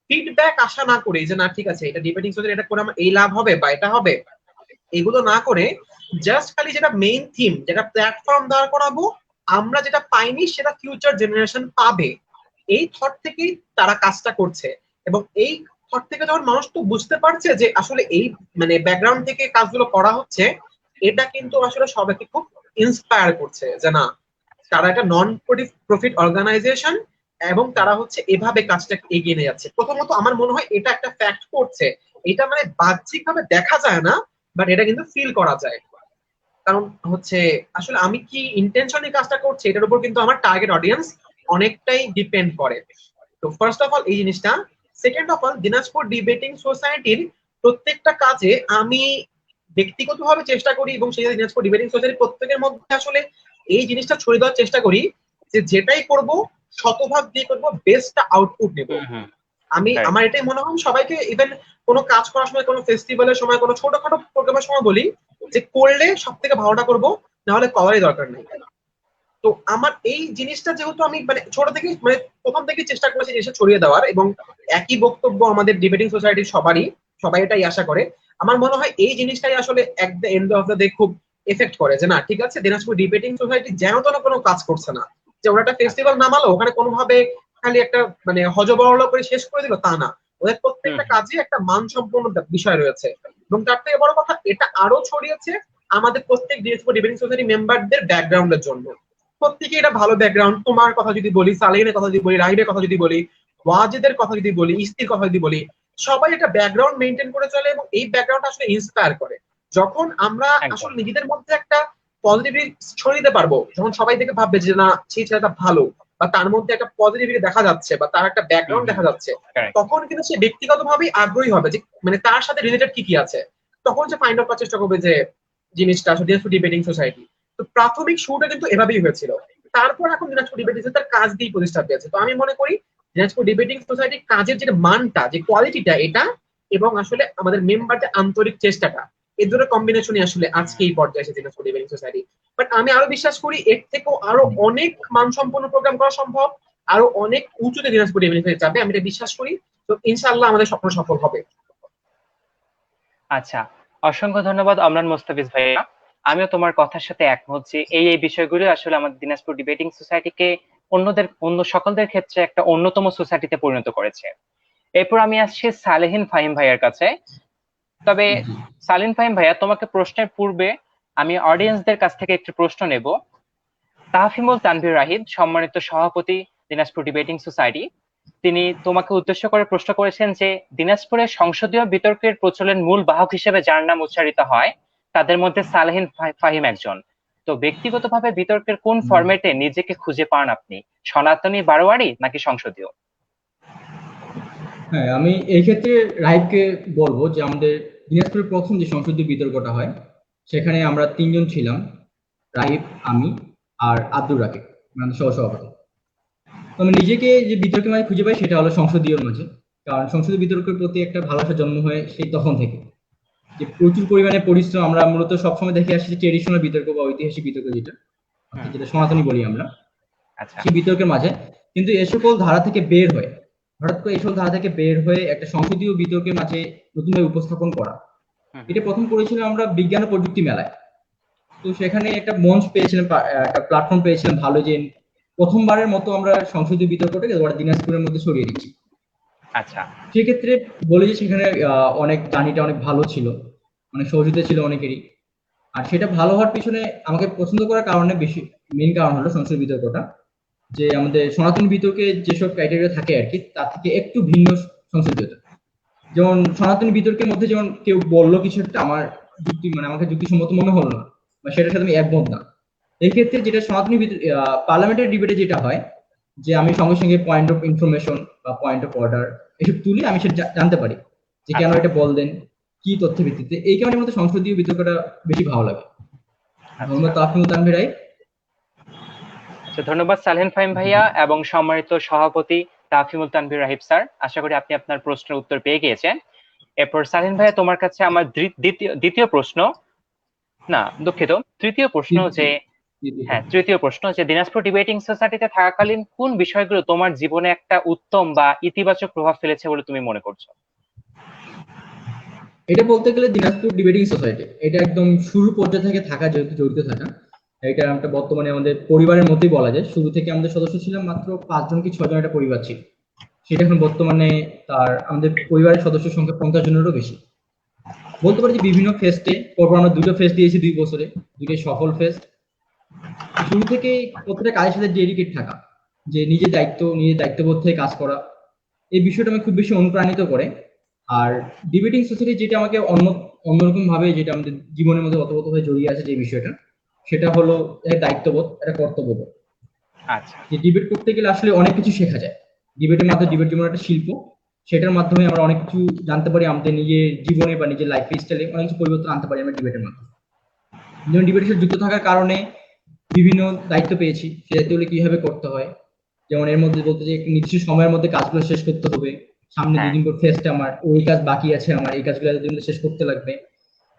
ফিডব্যাক আশা না করে যে না ঠিক আছে এটা ডিবেটিং সোসাইটি, এটা করে আমার এই লাভ হবে বা এটা হবে, এগুলো না করে জাস্ট খালি যেটা মেইন থিম, যেটা প্ল্যাটফর্ম দাঁড় করাবো, আমরা যেটা পাইনি সেটা ফিউচার জেনারেশন পাবে, এই থট থেকেই তারা কাজটা করছে। এবং এই থট থেকে যখন মানুষ তো বুঝতে পারছে যে আসলে এই মানে ব্যাকগ্রাউন্ড থেকে কাজগুলো করা হচ্ছে, এটা কিন্তু আসলে সবাইকে খুব ইন্সপায়ার করছে যে না, তারা একটা নন প্রফিট অর্গানাইজেশন এবং তারা হচ্ছে এভাবে কাজটা এগিয়ে নিয়ে যাচ্ছে। প্রথমত আমার মনে হয় এটা একটা ফ্যাক্ট করছে, এটা মানে বাহ্যিক ভাবে দেখা যায় না, বাট এটা কিন্তু ফিল করা যায়। কারণ হচ্ছে আসলে আমি কি ইন্টেনশনে কাজটা করছি এটার উপর কিন্তু আমার টার্গেট অডিয়েন্স অনেকটাই ডিপেন্ড করে। তো ফার্স্ট অফ অল এই জিনিসটা। Second of all, Dinajpur debating সোসাইটির প্রত্যেকটা কাজে আমি ব্যক্তিগতভাবে চেষ্টা করি, এবং সেই দিনাজপুর ডিবেটিং সোসাইটির প্রত্যেকের মধ্যে আসলে এই জিনিসটা ছড়িয়ে দেওয়ার চেষ্টা করি যে যেটাই করব শতভাগ দিয়ে করব, বেস্টটা আউটপুট নেব। হুম, হুম। আমি Right. আমার এটাই মনে হয় সবাইকে, ইভেন কোনো কাজ করার সময়, কোনো ফেস্টিভ্যালের সময়, কোনো ছোটখাটো প্রোগ্রামের সময় বলি যে করলে সব থেকে ভালোটা করবো, না হলে করারই দরকার নেই। তো আমার এই জিনিসটা যেহেতু আমি মানে ছোট থেকে মানে প্রথম থেকে চেষ্টা করেছি জিনিসটা ছড়িয়ে দেওয়ার, এবং একই বক্তব্য আমাদের ডিবেটিং সোসাইটির সবারই, সবাই এটাই আশা করে। আমার মনে হয় এই জিনিসটাই আসলে at the end of the day খুব এফেক্ট করে যে না ঠিক আছে, দিনাজপুর ডিবেটিং সোসাইটি যেন তেন কোনো কাজ করছে না, যে ওরা একটা ফেস্টিভ্যাল নামালো ওখানে কোনোভাবে খালি একটা মানে হজবরল করে শেষ করে দিল তা না, ওদের হুম, প্রত্যেকটা হুম। কাজে একটা মানসম্পন্ন বিষয় রয়েছে। এবং তার থেকে বড় কথা, এটা আরো ছড়িয়েছে আমাদের প্রত্যেক দিনাজপুর ডিবেটিং সোসাইটি মেম্বারদের ব্যাকগ্রাউন্ডের জন্য। প্রত্যেকে এটা ভালো ব্যাকগ্রাউন্ড, তোমার কথা যদি বলি, সালেহিনের কথা যদি বলি, রাহিবের কথা যদি বলি, ওয়াজেদের কথা যদি বলি, ইস্তির কথা যদি বলি, সবাই একটা ব্যাকগ্রাউন্ড মেনটেন করে চলে, এবং এই ব্যাকগ্রাউন্ড আসলে ইন্সপায়ার করে। যখন আমরা একদম। আসলে নিজেদের মধ্যে একটা পজিটিভিটি ছড়িয়ে দিতে পারবো, যখন সবাই থেকে ভাববে যে না সেই ছেলেটা ভালো, বা তার মধ্যে একটা পজিটিভিটি দেখা যাচ্ছে, বা তার একটা হুম, ব্যাকগ্রাউন্ড হুম। দেখা যাচ্ছে, Correct. তখন কিন্তু সে ব্যক্তিগতভাবেই আগ্রহী হবে যে মানে তার সাথে রিলেটেড কি কি আছে, তখন সে ফাইন্ড আউট করার চেষ্টা করবে যে জিনিসটা আসলে দিনাজপুর ডিবেটিং সোসাইটি। তো প্রাথমিক শুরুটা কিন্তু এভাবেই হয়েছিল। তারপর এখন দিনাজপুর ডিবেটিং সোসাইটি তার কাজ দিয়ে প্রতিষ্ঠা পেয়েছে। তো আমি মনে করি দিনাজপুর ডিবেটিং সোসাইটির কাজের যে মানটা, যে কোয়ালিটিটা এটা, এবং আসলে আমাদের মেম্বারদের আন্তরিক চেষ্টাটা, এই দুটো কম্বিনেশনই আসলে আজকে এই পর্যায়ে এসে দিনাজপুর ডিবেটিং সোসাইটি। বাট আমি আরো বিশ্বাস করি এর থেকেও আরো অনেক মানসম্পন্ন প্রোগ্রাম করা সম্ভব, আরো অনেক উঁচুতে দিনাজপুর ডিবেটিং সোসাইটি যাবে, আমি এটা বিশ্বাস করি। তো ইনশাআল্লাহ আমাদের স্বপ্ন সফল হবে। আচ্ছা, অসংখ্য ধন্যবাদ অমরান মোস্তাফিজ ভাইয়া। আমিও তোমার কথার সাথে একমত যে এই বিষয়গুলো আসলে আমাদের দিনাজপুর ডিবেটিং সোসাইটিকে অন্য সকলদের ক্ষেত্রে একটা অন্যতম সোসাইটিতে পরিণত করেছে। এরপর আমি আসছি সালেহিন ফাহিম ভাইয়ার কাছে। তবে জি সালিন ফাহিম ভাইয়া, তোমাকে প্রশ্নের পূর্বে আমি অডিয়েন্সদের কাছ থেকে একটি প্রশ্ন নেব। তাহফিমুল তানভীর রাহিদ, সম্মানিত সভাপতি দিনাজপুর ডিবেটিং সোসাইটি, তিনি তোমাকে উদ্দেশ্য করে প্রশ্ন করেছেন যে দিনাজপুরের সংসদীয় বিতর্কের প্রচলন মূল বাহক হিসেবে যার নাম উচ্চারিত হয় তাদের মধ্যে সালেহিন ফাহিম একজন। তো ব্যক্তিগতভাবে বিতর্কের কোন ফরম্যাটে নিজেকে খুঁজে পান আপনি, সনাতনী, বারোয়ারি নাকি সংসদীয়? হ্যাঁ, আমি এই ক্ষেত্রে রাহিবকে বলবো যে আমাদের দিনাজপুরের প্রথম যে সংসদীয় বিতর্কটা হয় সেখানে আমরা তিনজন ছিলাম, রাহিব, আমি আর আব্দুর রাকিব, মানে সহসভাপতি। তো আমি নিজেকে যে বিতর্কের মাঝে খুঁজে পাই সেটা হলো সংসদীয় মাঝে, কারণ সংসদীয় বিতর্কের প্রতি একটা ভালোবাসা জন্ম হয় সেই তখন থেকে, যে প্রচুর পরিমাণে পরিশ্রম আমরা মূলত সবসময় দেখে আসছি ট্রেডিশনাল বিতর্ক বা ঐতিহাসিক বিতর্ক যেটা, অর্থাৎ যেটা সনাতনী বলি আমরা, আচ্ছা। সেই বিতর্কের মাঝে কিন্তু এ সকল ধারা থেকে বের হয়ে, হঠাৎ করে এই সকল ধারা থেকে বের হয়ে একটা সংসদীয় বিতর্কের মাঝে নতুনভাবে উপস্থাপন করা, এটা প্রথম করেছিলাম আমরা বিজ্ঞান ও প্রযুক্তি মেলায়। তো সেখানে একটা মঞ্চ পেয়েছিলাম, একটা প্ল্যাটফর্ম পেয়েছিলাম ভালো, যে প্রথমবারের মতো আমরা সংসদীয় বিতর্কটাকে এবার দিনাজপুরের মধ্যে ছড়িয়ে দিচ্ছি। আচ্ছা। সেক্ষেত্রে বলে যে সেখানে অনেক জার্নিটা অনেক ভালো ছিল, অনেক সহযোগিতা ছিল অনেকেরই। আর সেটা ভালো হওয়ার পিছনে আমাকে পছন্দ করার কারণে বেশি মেইন কারণ হলো সংসদীয় বিতর্কটা, যে আমাদের সনাতন বিতর্কে যেসব ক্রাইটেরিয়া থাকে আর কি তার থেকে একটু ভিন্ন সংসদীয়তা। যেমন সনাতনী বিতর্কের মধ্যে যেমন কেউ বললো কিছু একটা, আমার যুক্তি মানে আমাকে যুক্তিসম্মত মনে হলো না বা সেটার সাথে আমি একমত না, এই ক্ষেত্রে যেটা সনাতনী পার্লামেন্টের ডিবেটে যেটা হয়, যে আমি সঙ্গে সঙ্গে পয়েন্ট অফ ইনফরমেশন বা পয়েন্ট অফ অর্ডার এসব তুলে আমি সেটা জানতে পারি যে কেন আচ্ছা। এটা বললেন, কি তথ্য ভিত্তিতে। এই কারণে মধ্যে সংসদীয় বিতর্কটা বেশি ভালো লাগে। আচ্ছা। ধন্যবাদ তাফিমুল তানভীর রায়। আচ্ছা, ধন্যবাদ সালেহিন ফাহিম ভাইয়া এবং সম্মানিত সভাপতি তাফিমুল তানভীর রাহিব স্যার। আশা করি আপনি আপনার প্রশ্নের উত্তর পেয়ে গিয়েছেন। এরপর সালেহিন ভাইয়া, তোমার কাছে আমার দ্বিতীয় প্রশ্ন, না দুঃখিত, তৃতীয় প্রশ্ন যে, হ্যাঁ তৃতীয় প্রশ্ন যে দিনাজপুর ডিবেটিং সোসাইটিতে থাকাকালীন কোন বিষয়গুলো তোমার জীবনে একটা উত্তম বা ইতিবাচক প্রভাব ফেলেছে বলে তুমি মনে করছো? এটা বলতে গেলে দিনাজপুর ডিবেটিং সোসাইটি এটা একদম শুরু পর্যায়ে থেকে থাকা, যেহেতু জড়িত থাকা, এটা একটা বর্তমানে আমাদের পরিবারের মধ্যেই বলা যায়। শুরু থেকে আমাদের সদস্য ছিলাম মাত্র 5 জন কি 6 জন, একটা পরিবার ছিল। সেটা এখন বর্তমানে আমাদের পরিবারের সদস্য সংখ্যা 50 জনেরও বেশি। বলতে পারি যে বিভিন্ন ফেস্টে, পরপর আমরা 2টো ফেস্ট দিয়েছি 2 বছরে, 2টাই সফল ফেস্ট। শুরু থেকেই প্রত্যেকটা কাজের সাথে ডেডিকেট থাকা, যে নিজের দায়িত্ববোধ থেকে কাজ করা, এই বিষয়টা আমাকে খুব বেশি অনুপ্রাণিত করে। আর ডিবেটিং সোসাইটি যেটা আমাকে অন্যরকম ভাবে, যেটা আমাদের জীবনের মধ্যে ওতপ্রোতভাবে জড়িয়ে আছে যে বিষয়টা, সেটা হলো একটা দায়িত্ববোধ, একটা কর্তব্যবোধ। আচ্ছা। যে ডিবেট করতে গেলে আসলে অনেক কিছু শেখা যায়। ডিবেটের মাধ্যমে, ডিবেট যেমন একটা শিল্প, সেটার মাধ্যমে আমরা অনেক কিছু জানতে পারি, আমাদের নিজের জীবনে বা নিজের লাইফ স্টাইলে অনেক কিছু পরিবর্তন আনতে পারি আমরা ডিবেটের মাধ্যমে। যেমন ডিবেটের সাথে যুক্ত থাকার কারণে বিভিন্ন দায়িত্ব পেয়েছি, সেই দায়িত্বগুলো কিভাবে করতে হয়। যেমন এর মধ্যে বলতে যে একটা নির্দিষ্ট সময়ের মধ্যে কাজগুলো শেষ করতে হবে, সামনে হ্যাঁ। 2 দিন পর ফেস্ট, আমার ওই কাজ বাকি আছে, আমার এই কাজগুলো এতদিন শেষ করতে লাগবে।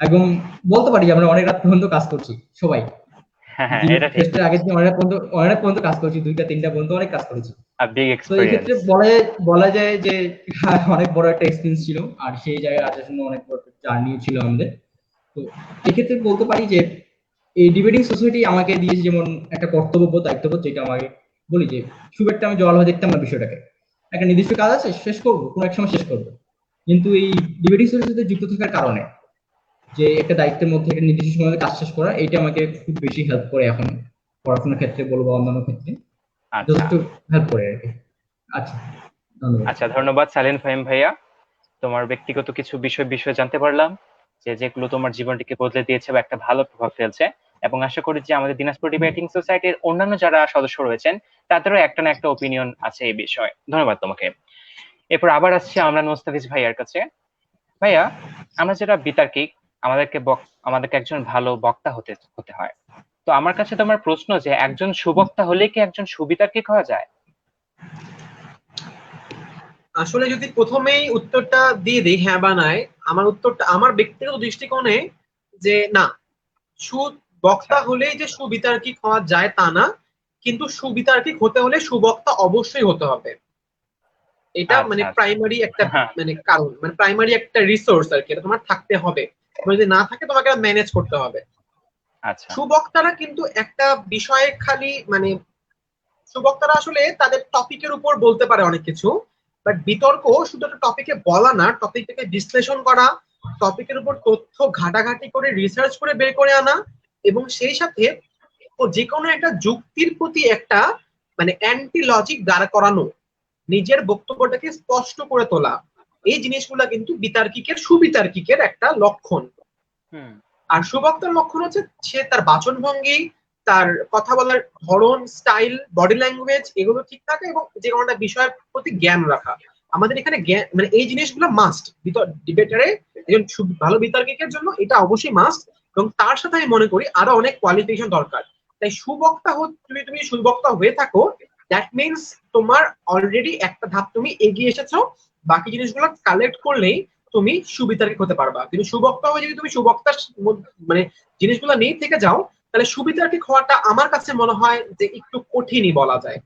এবং বলতে পারি যে আমরা অনেক রাত পর্যন্ত কাজ করছি সবাই। হ্যাঁ, হ্যাঁ, ডিবেট এটা ঠিক। ফেস্টের আগের দিন অনেক রাত পর্যন্ত কাজ করছি, 2টা 3টা পর্যন্ত অনেক কাজ করেছি। বিগ তো এই এক্সপিরিয়েন্স। ক্ষেত্রে বলা যায় যে অনেক বড় একটা এক্সপিরিয়েন্স ছিল, আর সেই জায়গায় আসার জন্য অনেক বড় জার্নি ছিল আমাদের। তো এক্ষেত্রে বলতে পারি যে এই ডিবেটিং সোসাইটি আমাকে দিয়েছে যেমন একটা কর্তব্যবোধ, দায়িত্ববোধ, যেটা আমাকে বলি যে খুব একটা আমি জলভাবে দেখতাম না বিষয়টাকে। একটা নির্দিষ্ট কাজ আছে, শেষ করবো, কোনো এক সময় শেষ করবো। কিন্তু এই ডিবেটিং সোসাইটিতে যুক্ত থাকার কারণে, যে একটা দায়িত্বের মধ্যে একটা নির্দিষ্ট সময়ে কাজ শেষ করা, এটা আমাকে খুব বেশি হেল্প করে এখন পড়াশোনার ক্ষেত্রে বলবো, অন্যান্য ক্ষেত্রে আচ্ছা। যথেষ্ট হেল্প করে আর কি। আচ্ছা, ধন্যবাদ। আচ্ছা, ধন্যবাদ সালেহিন ফাহিম ভাইয়া। তোমার ব্যক্তিগত কিছু বিষয় জানতে পারলাম যে যেগুলো তোমার জীবনটিকে বদলে দিয়েছে বা একটা ভালো প্রভাব ফেলছে, এবং আশা করি যে আমাদের দিনাজপুর ডিবেটিং সোসাইটির অন্যান্য যারা সদস্য রয়েছেন তাদেরও একটা না একটা ওপিনিয়ন আছে এই বিষয়ে। ধন্যবাদ তোমাকে। এরপর আবার আসছি আমরান মোস্তাফিজ ভাইয়ার কাছে। ভাইয়া, আমরা যারা বিতার্কিক, আমাদেরকে একজন ভালো বক্তা হতে হতে হয়। তো আমার কাছে তোমার প্রশ্ন যে একজন সুবক্তা হলে কি একজন সুবিতার্কিক হওয়া যায়? আসলে যদি প্রথমেই উত্তরটা দিয়ে দিই হ্যাঁ বা নাই, আমার উত্তরটা আমার ব্যক্তিগত দৃষ্টিকোণে যে না, সুবক্তা হলেই যে সুবিতার্কিক হওয়া যায় তা না, কিন্তু সুবিতার্কিক হতে হলে সুবক্তা অবশ্যই হতে হবে। এটা মানে আচ্ছা। প্রাইমারি একটা হ্যাঁ। মানে কারণ, মানে প্রাইমারি একটা রিসোর্স আর কি, এটা তোমার থাকতে হবে। তোমার যদি না থাকে তোমাকে ম্যানেজ করতে হবে। আচ্ছা। সুবক্তারা কিন্তু একটা বিষয়ে খালি মানে সুবক্তারা আসলে তাদের টপিকের উপর বলতে পারে অনেক কিছু, বাট বিতর্ক শুধু একটা টপিকে বলা না, টপিকটাকে বিশ্লেষণ করা, টপিকের উপর তথ্য ঘাটাঘাটি করে রিসার্চ করে বের করে আনা, এবং সেই সাথে ও যে কোনো একটা যুক্তির প্রতি একটা মানে অ্যান্টি লজিক দাঁড় করানো, নিজের বক্তব্যটাকে স্পষ্ট করে তোলা, এই জিনিসগুলা কিন্তু বিতার্কিকের সুবিতার্কিকের একটা লক্ষণ। হুম। আর সুবক্তার লক্ষণ হচ্ছে সে তার বাচনভঙ্গি, তার কথা বলার ধরন, স্টাইল, বডি ল্যাঙ্গুয়েজ এগুলো ঠিক থাকে, এবং যে কোনো একটা বিষয়ের প্রতি জ্ঞান রাখা। আমাদের এখানে জ্ঞান মানে এই জিনিসগুলো মাস্ট ডিবেটারে, একজন ভালো বিতর্কিকের জন্য এটা অবশ্যই মাস্ট। এবং তার সাথে আমি মনে করি আরো অনেক কোয়ালিফিকেশন দরকার। তাই সুবক্তা যদি তুমি সুবক্তা হয়ে থাকো, দ্যাট মিনস তোমার অলরেডি একটা ধাপ তুমি এগিয়ে এসেছো, বাকি জিনিসগুলো কালেক্ট করলেই তুমি সুবিতার্কিক হতে পারবা। কিন্তু সুবক্তা হয়ে যদি তুমি সুবক্তার মানে জিনিসগুলো নিয়ে থেকে যাও, তাহলে সুবিতার্কিক হওয়াটা আমার কাছে মনে হয় যে একটু কঠিনই বলা যায়।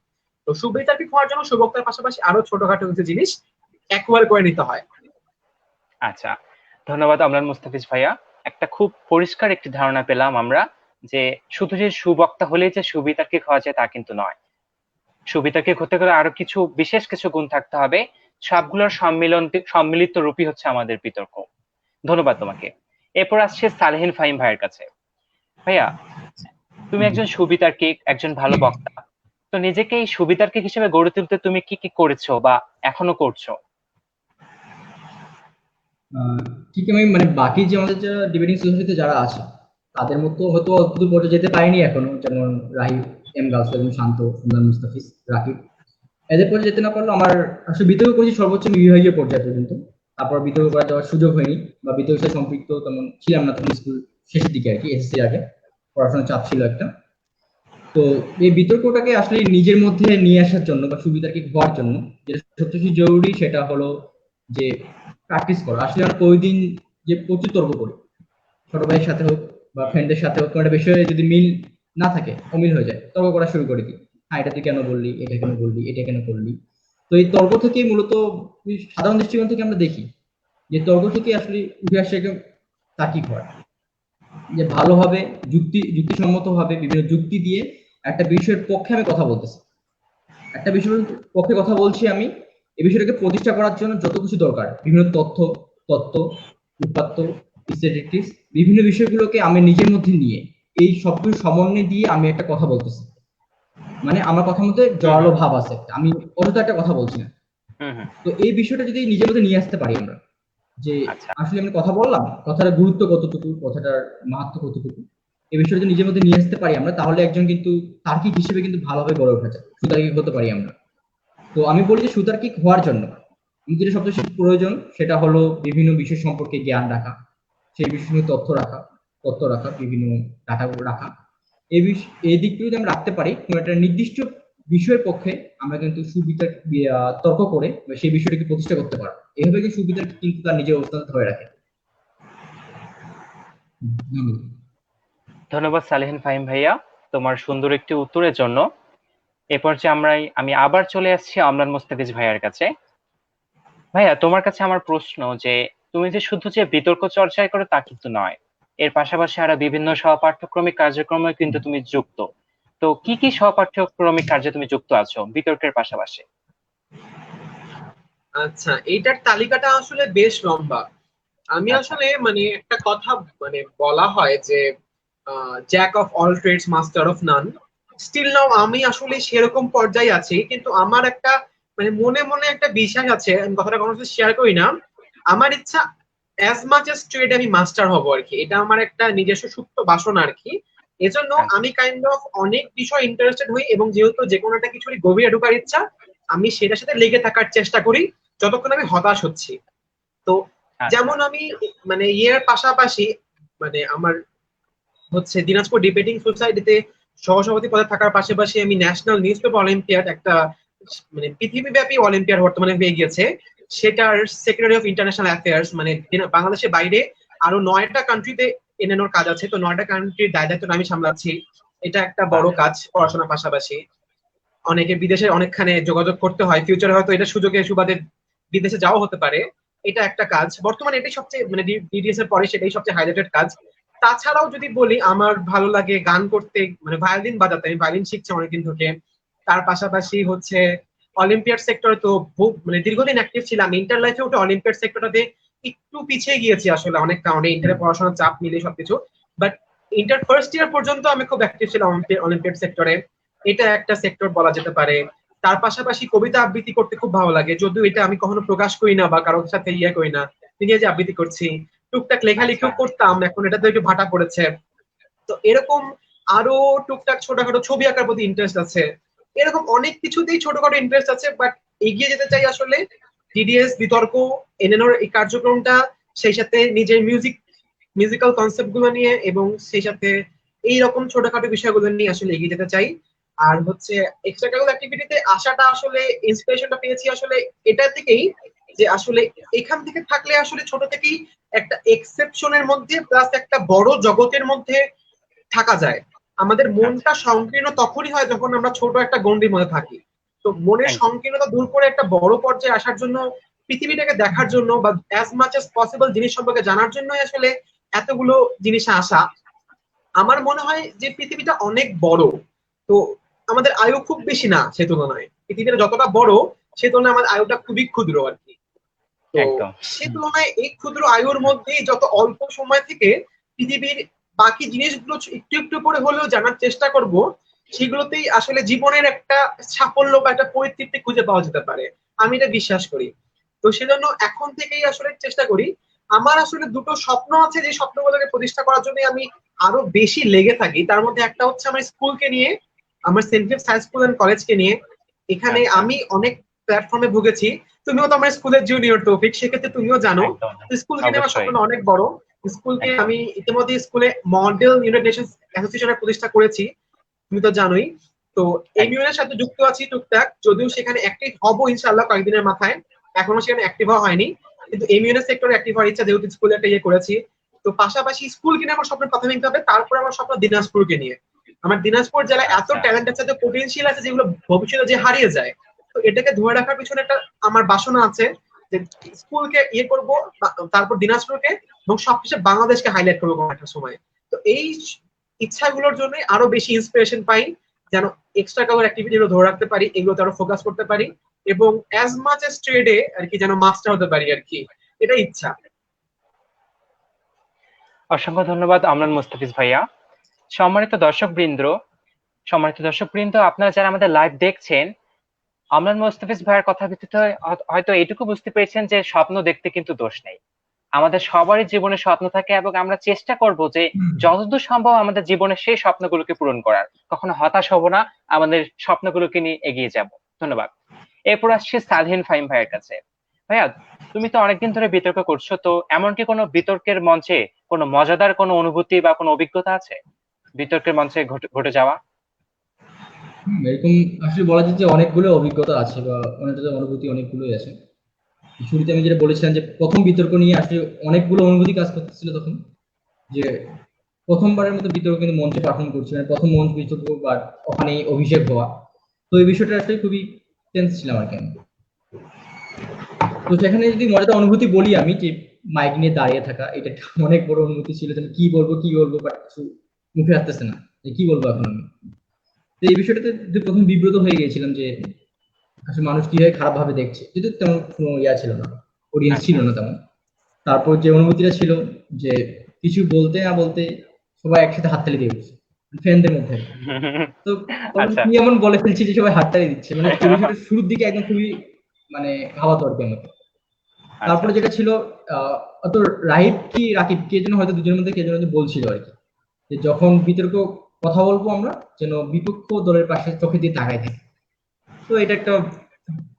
তো সুবিতার্কিক হওয়ার জন্য সুবক্তার পাশাপাশি আরো ছোটখাটো কিছু জিনিস অ্যাকোয়ার করে নিতে হয়। আচ্ছা, ধন্যবাদ অমলান মুস্তাফিজ ভাইয়া। একটা খুব পরিষ্কার একটি ধারণা পেলাম আমরা, যে শুধু যে সুবক্তা হলেই যে সুবিতার্কিক হওয়া যায় তা কিন্তু নয়। সুবিতার্কিক হতে গেলে আরো কিছু বিশেষ কিছু গুণ থাকতে হবে, সবগুলোর সম্মিলিত রূপই হচ্ছে আমাদের বিতর্ক। ধন্যবাদ তোমাকে। এরপর আসছে সালেহিন ফাহিম ভাইয়ের কাছে। ভাইয়া, তুমি একজন সুবিতার্কিক, একজন ভালো বক্তা, তো নিজেকে এই সুবিতার্কিক হিসেবে গড়ে তুলতে তুমি কি কি করেছো বা এখনো করছো? ঠিক আমি মানে বাকি যে আমাদের যারা ডিবেটিং সোসাইটিতে যারা আছে তাদের মতো হয়তো অতদূর পর্যায়ে যেতে পারিনি এখনো, যেমন রাহিব, এম গাউস এবং শান্ত, সুন্দর, মুস্তাফিজ, রাকিব, এদের পর্যায়ে যেতে না পারলেও আমার আসলে বিতর্ক করেছি সর্বোচ্চ বিভাগীয় পর্যায়ে পর্যন্ত। তারপর বিতর্ক করা যাওয়ার সুযোগ হয়নি, বা বিতর্কের সাথে সম্পৃক্ত তেমন ছিলাম না তখন, স্কুল শেষের দিকে আর কি, এসএসসির আগে পড়াশোনার চাপ ছিল একটা। তো এই বিতর্কটাকে আসলে নিজের মধ্যে নিয়ে আসার জন্য বা সুবিধার্কিক হওয়ার জন্য যেটা সবচেয়ে জরুরি সেটা হলো যে প্র্যাকটিস করা। আসলে আমরা প্রতিদিন যে প্রচুর তর্ক করি, ছোট ভাইয়ের সাথে হোক বা ফ্রেন্ডের সাথে হোক, কোনো একটা বিষয়ে যদি মিল না থাকে, অমিল হয়ে যায়, তর্ক করা শুরু করে দিই। হ্যাঁ, এটা তুই কেন বললি, এটা কেন বললি, এটা কেন করলি। তো এই তর্ক থেকে মূলত সাধারণ দৃষ্টিকোণ থেকে আমরা দেখি যে তর্ক থেকে আসলে উঠে আসে তার্কিক হয়, যে ভালোভাবে যুক্তিসম্মত ভাবে বিভিন্ন যুক্তি দিয়ে একটা বিষয়ের পক্ষে আমি কথা বলতেছি, একটা বিষয়ের পক্ষে কথা বলছি আমি, এই বিষয়টাকে প্রতিষ্ঠা করার জন্য যত কিছু দরকার, বিভিন্ন তত্ত্ব, উপাত্ত, স্ট্যাটিস্টিক্স, বিভিন্ন বিষয়গুলোকে আমি নিজের মধ্যে নিয়ে এই সবগুলো সমন্বয় দিয়ে আমি একটা কথা বলতেছি। মানে আমার কথার মধ্যে জড়ালো ভাব আছে, আমি অযথা একটা কথা বলছি না। তো এই বিষয়টা যদি নিজের মধ্যে নিয়ে আসতে পারি আমরা, যে আচ্ছা। আসলে আমি কথা বললাম, কথাটার গুরুত্ব কতটুকু, কথাটার মাহাত্ম্য কতটুকু, এই বিষয়টা যদি নিজের মধ্যে নিয়ে আসতে পারি আমরা, তাহলে একজন কিন্তু তার্কিক হিসেবে কিন্তু ভালোভাবে গড়ে ওঠা যায়, সুতার্কিক হতে পারি আমরা। তো আমি বলি যে সুতার্কিক হওয়ার জন্য যেটা সবচেয়ে প্রয়োজন সেটা হলো বিভিন্ন বিষয় সম্পর্কে জ্ঞান রাখা, সেই বিষয় নিয়ে তথ্য রাখা, বিভিন্ন ডাটাগুলো রাখা। এই দিকগুলো যদি আমরা রাখতে পারি, কোনো একটা নির্দিষ্ট বিষয়ের পক্ষে আমরা কিন্তু তর্ক করে সেই বিষয়টাকে প্রতিষ্ঠা করতে পারবো। এভাবে কিন্তু সুবিধার কিন্তু তার নিজের অবস্থান ধরে রাখে। ধন্যবাদ সালেহিন ফাহিম ভাইয়া, তোমার সুন্দর একটি উত্তরের জন্য। এ পর্যায়ে আমি আবার চলে আসছি অমলান মুস্তাফিজ ভাইয়ার কাছে। ভাইয়া, তোমার কাছে আমার প্রশ্ন, যে তুমি যে শুধু যে বিতর্ক চর্চাই করো তা কিন্তু নয়, এর পাশাপাশি আরো বিভিন্ন সহপাঠ্যক্রমিক কার্যক্রমে কিন্তু তুমি যুক্ত। তো কি কি সহপাঠ্যক্রমিক কার্যে তুমি যুক্ত আছো বিতর্কের পাশাপাশি? আচ্ছা, এইটার তালিকাটা আসলে বেশ লম্বা। আমি আচ্ছা। আসলে মানে একটা কথা মানে বলা হয় যে jack of all trades master of none. Still now আমি আসলে সেরকম পর্যায়ে আছি, কিন্তু আমার একটা মানে মনে মনে একটা বিশ্বাস আছে, আমি কথাটা কোনো সাথে শেয়ার করি না। আমার ইচ্ছা অ্যাজ মাচ এস ট্রেড আমি মাস্টার হব আর কি, এটা আমার একটা নিজস্ব সুপ্ত বাসনা আর কি। এজন্য আচ্ছা। আমি কাইন্ড অফ অনেক বিষয় ইন্টারেস্টেড হই, এবং যেহেতু যে কোনো একটা কিছুরই গভীরে ঢোকার ইচ্ছা, আমি সেটার সাথে লেগে থাকার চেষ্টা করি যতক্ষণ আমি হতাশ হচ্ছি। তো আচ্ছা। যেমন আমি মানে ইয়ের পাশাপাশি মানে আমার হচ্ছে দিনাজপুর ডিবেটিং সোসাইটিতে সহসভাপতি পদে থাকার পাশাপাশি আমি ন্যাশনাল নিউজ পেপার অলিম্পিয়াড, একটা মানে পৃথিবীব্যাপী অলিম্পিয়াড বর্তমানে হয়ে গিয়েছে, সেটার সেক্রেটারি অফ ইন্টারন্যাশনাল অ্যাফেয়ার্স, মানে বাংলাদেশের বাইরে আরো 9টা কান্ট্রিতে এনএনওর কাজ আছে, তো 9টা কান্ট্রির দায়িত্ব আমি সামলাচ্ছি। এটা একটা বড় কাজ পড়াশোনার পাশাপাশি। অনেকে বিদেশে অনেকখানে যোগাযোগ করতে হয়, ফিউচারে হয়তো এটা সুযোগে সুবাদে বিদেশে যাওয়া হতে পারে। এটা একটা কাজ, বর্তমানে এটাই সবচেয়ে মানে ডিডিএস এর পরে সেটাই সবচেয়ে হাইলাইটেড কাজ। তাছাড়াও যদি বলি, আমার ভালো লাগে গান করতে, মানে ভায়োলিন বাজাতে। আমি ভায়োলিন শিখছি অনেকদিন থেকে। তার পাশাপাশি হচ্ছে অলিম্পিয়াড সেক্টরে তো মানে দীর্ঘদিন অ্যাক্টিভ ছিলাম। ইন্টার লাইফে উঠে অলিম্পিয়াড সেক্টরটাতে একটু পিছিয়ে গিয়েছি আসলে অনেক কারণে, ইন্টারে পড়াশোনার চাপ মিলে সবকিছু। বাট ইন্টার ফার্স্ট ইয়ার পর্যন্ত আমি খুব অ্যাক্টিভ ছিলাম অলিম্পিয়াড সেক্টরে। এটা একটা সেক্টর বলা যেতে পারে। তার পাশাপাশি কবিতা আবৃত্তি করতে খুব ভালো লাগে, যদিও এটা আমি কখনো প্রকাশ করি না বা কারোর সাথে করি না, নিজে যে আবৃত্তি করছি। টুকটাক লেখালেখিও করতাম, এখন এটা তো একটু ভাটা পড়েছে। তো এরকম আরো টুকটাক ছোটখাটো ছবি আঁকার প্রতি ইন্টারেস্ট আছে। এরকম অনেক কিছুতেই ছোটখাটো ইন্টারেস্ট আছে, বাট এগিয়ে যেতে চাই আসলে ডিডিএস বিতর্ক এনএনওর এই কার্যক্রমটা, সেই সাথে নিজের মিউজিক্যাল কনসেপ্ট গুলো নিয়ে, এবং সেই সাথে এইরকম ছোটখাটো বিষয়গুলো নিয়ে আসলে এগিয়ে যেতে চাই। আর হচ্ছে এক্সট্রা কারিকুলার অ্যাক্টিভিটিতে আসাটা আসলে ইন্সপিরেশনটা পেয়েছি আসলে এটা থেকেই, যে আসলে এখান থেকে থাকলে আসলে ছোট থেকেই একটা এক্সেপশনের মধ্যে প্লাস একটা বড় জগতের মধ্যে থাকা যায়। আমাদের মনটা সংকীর্ণ তখনই হয় যখন আমরা ছোট একটা গণ্ডির মধ্যে থাকি। তো মনের সংকীর্ণতা দূর করে একটা বড় পর্যায়ে আসার জন্য, পৃথিবীটাকে দেখার জন্য, বা অ্যাজ মাচ অ্যাজ পসিবল জিনিস সম্পর্কে জানার জন্যই আসলে এতগুলো জিনিসে আসা। আমার মনে হয় যে পৃথিবীটা অনেক বড়, তো আমাদের আয়ু খুব বেশি না সে তুলনায়। পৃথিবীটা যতটা বড় সে তুলনায় আমাদের আয়ুটা খুবই ক্ষুদ্র আর কি। তো সে তুলনায় এই ক্ষুদ্র আয়ুর মধ্যেই যত অল্প সময় থেকে পৃথিবীর বাকি জিনিসগুলো একটু একটু করে হলেও জানার চেষ্টা করব, সেগুলোতেই আসলে জীবনের একটা সাফল্য বা একটা পরিতৃপ্তি খুঁজে পাওয়া যেতে পারে, আমি এটা বিশ্বাস করি। তো সেজন্য এখন থেকেই আসলে চেষ্টা করি। আমার আসলে দুটো স্বপ্ন আছে, যে স্বপ্নগুলোকে প্রতিষ্ঠা করার জন্য আমি আরো বেশি লেগে থাকি। তার মধ্যে একটা হচ্ছে আমার স্কুলকে নিয়ে, আমার saint James high school and কলেজকে নিয়ে। এখানে আমি অনেক প্ল্যাটফর্মে ভুগেছি। তুমিও তো আমার স্কুলের জুনিয়র তৌফিক, সেক্ষেত্রে তুমিও জানো স্কুলকে নিয়ে আমার স্বপ্ন অনেক বড়। স্কুলকে আমি ইতিমধ্যে স্কুলে মডেল ইউনাইটেড নেশনস অ্যাসোসিয়েশনের প্রতিষ্ঠা করেছি, তুমি তো জানোই। তো এই ইউনিয়নের সাথে যুক্ত আছি টুকটাক, যদিও সেখানে অ্যাক্টিভ হবো ইনশাআল্লাহ কয়েকদিনের মাথায়, এখনো সেখানে অ্যাক্টিভ হওয়া হয়নি, কিন্তু এই ইউনিয়নের সেক্টরে অ্যাক্টিভ হওয়ার ইচ্ছা, যেহেতু স্কুলে একটা করেছি। তো পাশাপাশি স্কুল কিনে আমার স্বপ্ন প্রাথমিকভাবে, তারপরে আমার স্বপ্ন দিনাজপুরকে নিয়ে। আমার দিনাজপুর জেলায় এত ট্যালেন্ট আছে, এত পটেনশিয়াল আছে, যেগুলো ভবিষ্যতে যে হারিয়ে যায়। তো এটাকে ধরে রাখার পিছনে একটা আমার বাসনা আছে, যে স্কুলকে করব, তারপর দিনাজপুরকে, এবং সবশেষে বাংলাদেশকে হাইলাইট করবো কোনো একটা সময়। তো এই ইচ্ছাগুলোর জন্য আরো বেশি ইন্সপিরেশন পাই, যেন এক্সট্রা কারিকুলার অ্যাক্টিভিটি গুলো ধরে রাখতে পারি, এগুলোতে আরো ফোকাস করতে পারি, এবং অ্যাজ মাচ এস ট্রেডে আর কি যেন মাস্টার হতে পারি আর কি, এটা ইচ্ছা। অসংখ্য ধন্যবাদ আমরান মুস্তাফিজ ভাইয়া। সম্মানিত দর্শকবৃন্দ, আপনারা যারা আমাদের লাইভ দেখছেন, আমরান মুস্তাফিজ ভাইয়ের কথা ভিত্তিতে হয়তো এইটুকু বুঝতে পেরেছেন যে স্বপ্ন দেখতে কিন্তু দোষ নেই। আমাদের সবারই জীবনে স্বপ্ন থাকে, এবং আমরা চেষ্টা করব যে যতদূর সম্ভব আমাদের জীবনে সেই স্বপ্নগুলোকে পূরণ করার। কখনো হতাশ হব না, আমাদের স্বপ্নগুলোকে নিয়ে এগিয়ে যাব। ধন্যবাদ। এরপর আসছে স্বাধীন ফাহিম ভাইয়ের কাছে। ভাইয়া, তুমি তো অনেকদিন ধরে বিতর্ক করছো, তো এমনকি কোনো বিতর্কের মঞ্চে কোনো মজাদার কোনো অনুভূতি বা কোনো অভিজ্ঞতা আছে বিতর্কের মঞ্চে ঘটে যাওয়া? এরকম আসলে বলা যায় যে অনেকগুলো অভিজ্ঞতা আছে, বা অনেকগুলো অনুভূতি অনেকগুলোই আছে। শুরুতে আমি যেটা বলেছিলাম যে প্রথম বিতর্ক নিয়ে আসলে অনেকগুলো অনুভূতি কাজ করতেছিল তখন, যে প্রথমবারের মতো বিতর্ক কিন্তু মঞ্চে পারফর্ম করছিলাম, প্রথম মঞ্চ বিতর্ক বা ওখানে অভিষেক হওয়া। তো এই বিষয়টা আসলে খুবই টেন্স ছিলাম আর কি। তো সেখানে যদি মজাদার অনুভূতি বলি আমি, যে মাইক নিয়ে দাঁড়িয়ে থাকা, এটা অনেক বড় অনুভূতি ছিল, যে কি বলবো বাট কিছু মুখে আসতেছে না, যে কি বলবো এখন আমি। তো এই বিষয়টাতে প্রথম বিব্রত হয়ে গিয়েছিলাম, যে আসলে মানুষ কিভাবে খারাপ ভাবে দেখছে, যদি তেমন কোনো ছিল না, অডিয়েন্স ছিল না তেমন। তারপর যে অনুভূতিটা ছিল, যে কিছু বলতে না বলতে সবাই একসাথে হাততালি দিয়ে দিচ্ছে ফ্রেন্ডদের মধ্যে। তো কি এমন বলে ফেলছি যে সবাই হাততালি দিচ্ছে, মানে বিষয়টা শুরুর দিকে একদম খুবই মানে ভাবাতো আর কি আমাকে। তারপরে যেটা ছিল, অত রাহিব কি রাকিব কে যেন হয়তো দুজনের মধ্যে কে যেন বলছিল আর কি, যে যখন বিতর্ক কথা বলবো আমরা যেন বিপক্ষ দলের পাশে চোখে দিয়ে তাকাই থাকি। তো এটা একটা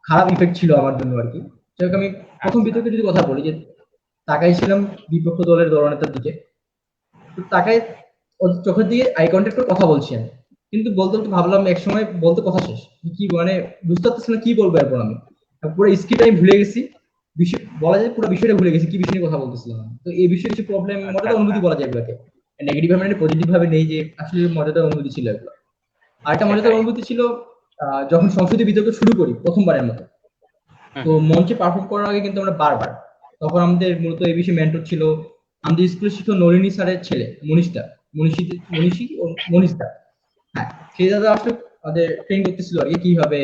খারাপ ইফেক্ট ছিল আমার জন্য আর কি। যাই হোক, আমি প্রথম বিতর্কে যদি কথা বলি, যে তাকাইছিলাম বিপক্ষ দলের দলনেতার দিকে, তো তাকাই চোখের দিকে আই কন্ট্যাক্ট করে কথা বলছি আমি, কিন্তু বলতে বলতে ভাবলাম এক সময় বলতে কথা শেষ, কি মানে বুঝতে পারতেছি না কি বলবো। এরপর আমি পুরো স্কিপ আমি ভুলে গেছি, বিষয় বলা যায় পুরো বিষয়টা ভুলে গেছি কি বিষয় নিয়ে কথা বলতেছিলাম আমি। তো এই বিষয়ে কিছু প্রবলেম আচ্ছা মজাদার আচ্ছা, অনুভূতি বলা যায় এগুলোকে, নেগেটিভ ভাবে মানে পজিটিভ ভাবে নেই, যে আসলে মজাদার অনুভূতি ছিল এগুলো। আরেকটা মজাদার সেটাই। অনুভূতি ছিল যখন সংস্কৃতি বিতর্ক শুরু করি প্রথমবারের মতো। হুম তো হুম। মঞ্চে পারফর্ম করার আগে কিন্তু আমরা বারবার, তখন আমাদের মূলত এই বিষয়ে মেন্টর ছিল আমাদের স্কুলের শিক্ষক নলিনী স্যারের ছেলে মনীষদা, মনীষী ও মনীষদা। হ্যাঁ, সেই দাদা আসলে আমাদের ট্রেন করতেছিল আর কি কিভাবে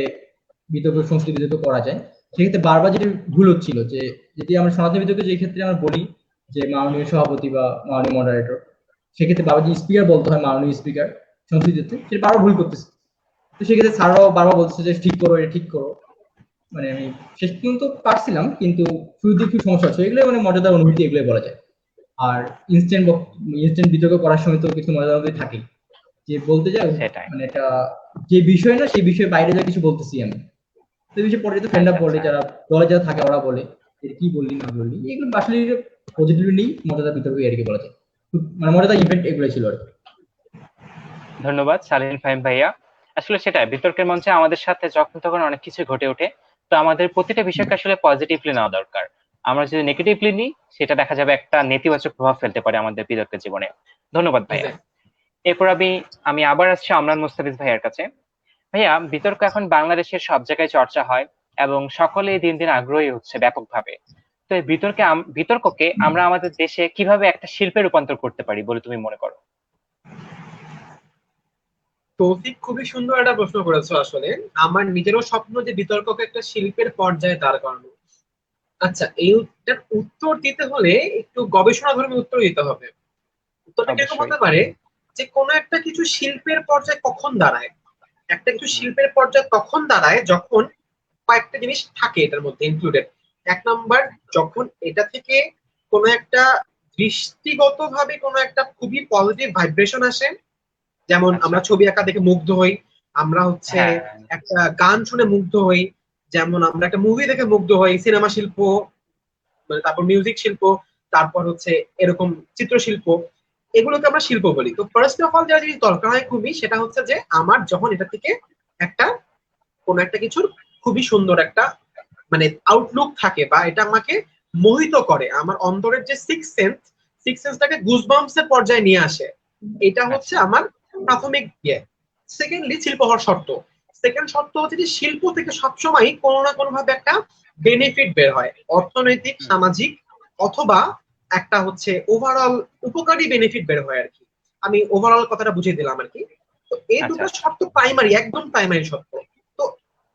সংস্কৃতি বিতর্ক করা যায়। সেক্ষেত্রে বারবার যেটা ভুল হচ্ছিল যে যদি আমরা সনাতন বিতর্কে যে ক্ষেত্রে আমরা বলি যে মাননীয় সভাপতি বা মাননীয় মডারেটর, সেক্ষেত্রে বাবা যে স্পিকার বলতে হয় মাননীয় স্পিকার সংস্কৃতিতে, সেটা বারবার ভুল করতেছে। তো সেক্ষেত্রে স্যাররাও বারবার বলতেছে যে ঠিক করো, এটা ঠিক করো। মানে আমি শেষ পর্যন্ত পারছিলাম, কিন্তু শুরুর দিকে একটু সমস্যা হচ্ছে। এগুলো মানে মজাদার অনুভূতি, এগুলো বলা যায়। আর ইনস্ট্যান্ট বিতর্ক করার সময় তো কিছু মজাদার অনুভূতি থাকেই, যে বলতে যাও সেটাই। মানে এটা যে বিষয় না সেই বিষয়ে বাইরে যা কিছু বলতেছি আমি, তো এই বিষয়ে পরে তো ফ্রেন্ডরা আচ্ছা বলে, আচ্ছা। যারা দলে যারা থাকে ওরা বলে যে কি বললি না বললি, এগুলো আসলে পজিটিভলি নেই, মজাদার বিতর্ক আর কি বলা যায়। মানে মজাদার ইভেন্ট এগুলো ছিল আর কি। ধন্যবাদ সালিন ফাহিম ভাইয়া। আসলে সেটাই, বিতর্কের মঞ্চে আমাদের সাথে যখন তখন অনেক কিছু ঘটে ওঠে। তো আমাদের প্রতিটা বিষয়কে আসলে পজিটিভলি নেওয়া দরকার। আমরা যদি নেগেটিভলি নিই, সেটা দেখা যাবে একটা নেতিবাচক প্রভাব ফেলতে পারে আমাদের বিতর্কের জীবনে। ধন্যবাদ ভাইয়া। Exactly. এরপর আমি আবার আসছি অমরান মুস্তাফিজ ভাইয়ার কাছে। ভাইয়া, বিতর্ক এখন বাংলাদেশের সব জায়গায় চর্চা হয় এবং সকলেই দিন দিন আগ্রহী হচ্ছে ব্যাপকভাবে। তো এই বিতর্ককে আমরা আমাদের দেশে কিভাবে একটা শিল্পে রূপান্তর করতে পারি বলে তুমি মনে করো? তৌফিক, খুবই সুন্দর একটা প্রশ্ন করেছো। আসলে আমার নিজেরও স্বপ্ন যে বিতর্ককে একটা শিল্পের পর্যায়ে দাঁড় করানো। আচ্ছা, এইটার উত্তর দিতে হলে একটু গবেষণা ধর্মী উত্তর দিতে হবে। উত্তরটা কিরকম অবশ্যই। হতে পারে যে কোনো একটা কিছু শিল্পের পর্যায়ে কখন দাঁড়ায়। একটা কিছু হুম, শিল্পের পর্যায়ে তখন দাঁড়ায় যখন কয়েকটা জিনিস থাকে এটার মধ্যে ইনক্লুডেড। এক নাম্বার, যখন এটা থেকে কোনো একটা দৃষ্টিগত ভাবে কোনো একটা খুবই পজিটিভ ভাইব্রেশন আসে। যেমন আচ্ছা। আমরা ছবি আঁকা দেখে মুগ্ধ হই, আমরা হচ্ছে হ্যাঁ। একটা গান শুনে মুগ্ধ হই, যেমন আমরা একটা মুভি দেখে মুগ্ধ হই, সিনেমা শিল্প, মানে তারপর মিউজিক শিল্প, তারপর হচ্ছে এরকম চিত্রশিল্প, এগুলোকে আমরা শিল্প বলি। তো ফার্স্ট অফ অল যেটা জিনিস দরকার হয় খুবই, সেটা হচ্ছে যে আমার যখন এটা থেকে একটা কোন একটা কিছুর খুবই সুন্দর একটা মানে আউটলুক থাকে, বা এটা আমাকে মোহিত করে, আমার অন্তরের যে সিক্স সেন্সটাকে গুজবাম্পস এর পর্যায়ে নিয়ে আসে, এটা হচ্ছে আচ্ছা। আমার প্রাথমিক ইয়ে। সেকেন্ডলি, শিল্প হওয়ার শর্ত। সেকেন্ড শর্ত হচ্ছে যে শিল্প থেকে সবসময় কোনো না কোনো ভাবে একটা বেনিফিট বের হয়, অর্থনৈতিক, হুম, সামাজিক, অথবা একটা হচ্ছে ওভারঅল উপকারী বেনিফিট বের হয় আর কি। আমি ওভারঅল কথাটা বুঝিয়ে দিলাম আর কি। তো এই আচ্ছা দুটো আচ্ছা। শর্ত প্রাইমারি, একদম প্রাইমারি শর্ত। তো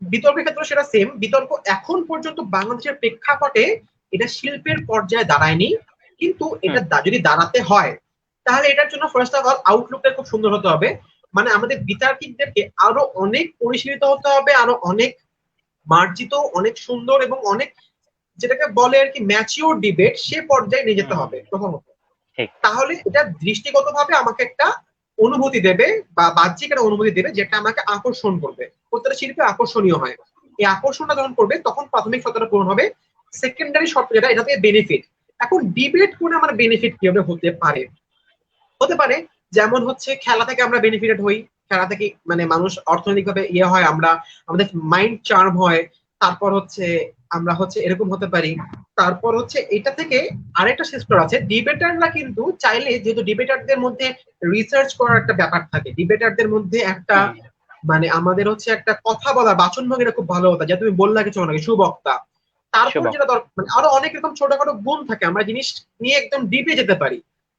বিতর্কের ক্ষেত্রে সেটা সেম। বিতর্ক এখন পর্যন্ত বাংলাদেশের প্রেক্ষাপটে এটা শিল্পের পর্যায়ে দাঁড়ায়নি, কিন্তু এটা হুম, যদি দাঁড়াতে হয়, তাহলে এটার জন্য ফার্স্ট অফ অল আউটলুকটা খুব সুন্দর হতে হবে। মানে আমাদের বিতার্কিকদেরকে আরো অনেক পরিশীলিত হতে হবে, আরো অনেক মার্জিত, অনেক সুন্দর এবং অনেক, যেটাকে বলে আর কি ম্যাচিওর ডিবেট, সে পর্যায়ে নিয়ে যেতে হুম, হবে প্রথমত। ঠিক। তাহলে এটা দৃষ্টিগতভাবে আমাকে একটা অনুভূতি দেবে, বা বাহ্যিক একটা অনুভূতি দেবে, যেটা আমাকে আকর্ষণ করবে। প্রত্যেকটা শিল্পে আকর্ষণীয় হয়। এই আকর্ষণটা যখন করবে তখন প্রাথমিক শর্তটা পূরণ হবে। সেকেন্ডারি শর্ত যেটা, এটা থেকে বেনিফিট। এখন ডিবেট করে আমার বেনিফিট কিভাবে হতে পারে? হতে পারে যেমন হচ্ছে খেলা থেকে আমরা বেনিফিটেড হই, খেলা থেকে মানে মানুষ অর্থনৈতিকভাবে ইয়ে হয়, আমরা আমাদের মাইন্ড চার্ম হয়। তারপর হচ্ছে আমরা হচ্ছে এরকম হতে পারি। তারপর হচ্ছে এটা থেকে আরেকটা সেক্টর আছে, ডিবেটাররা কিন্তু চাইলে, যেহেতু ডিবেটারদের মধ্যে রিসার্চ করার একটা ব্যাপার থাকে, ডিবেটারদের মধ্যে একটা হুম, মানে আমাদের হচ্ছে একটা কথা বলা বাচন ভঙ্গিটা খুব ভালো হতো, যা তুমি বললা কিছু আগে, সুবক্তা। তারপর যেটা শুভক্তা। দরকার, মানে আরো অনেক রকম ছোটখাটো গুণ থাকে, আমরা জিনিস নিয়ে একদম ডিপে যেতে পারি।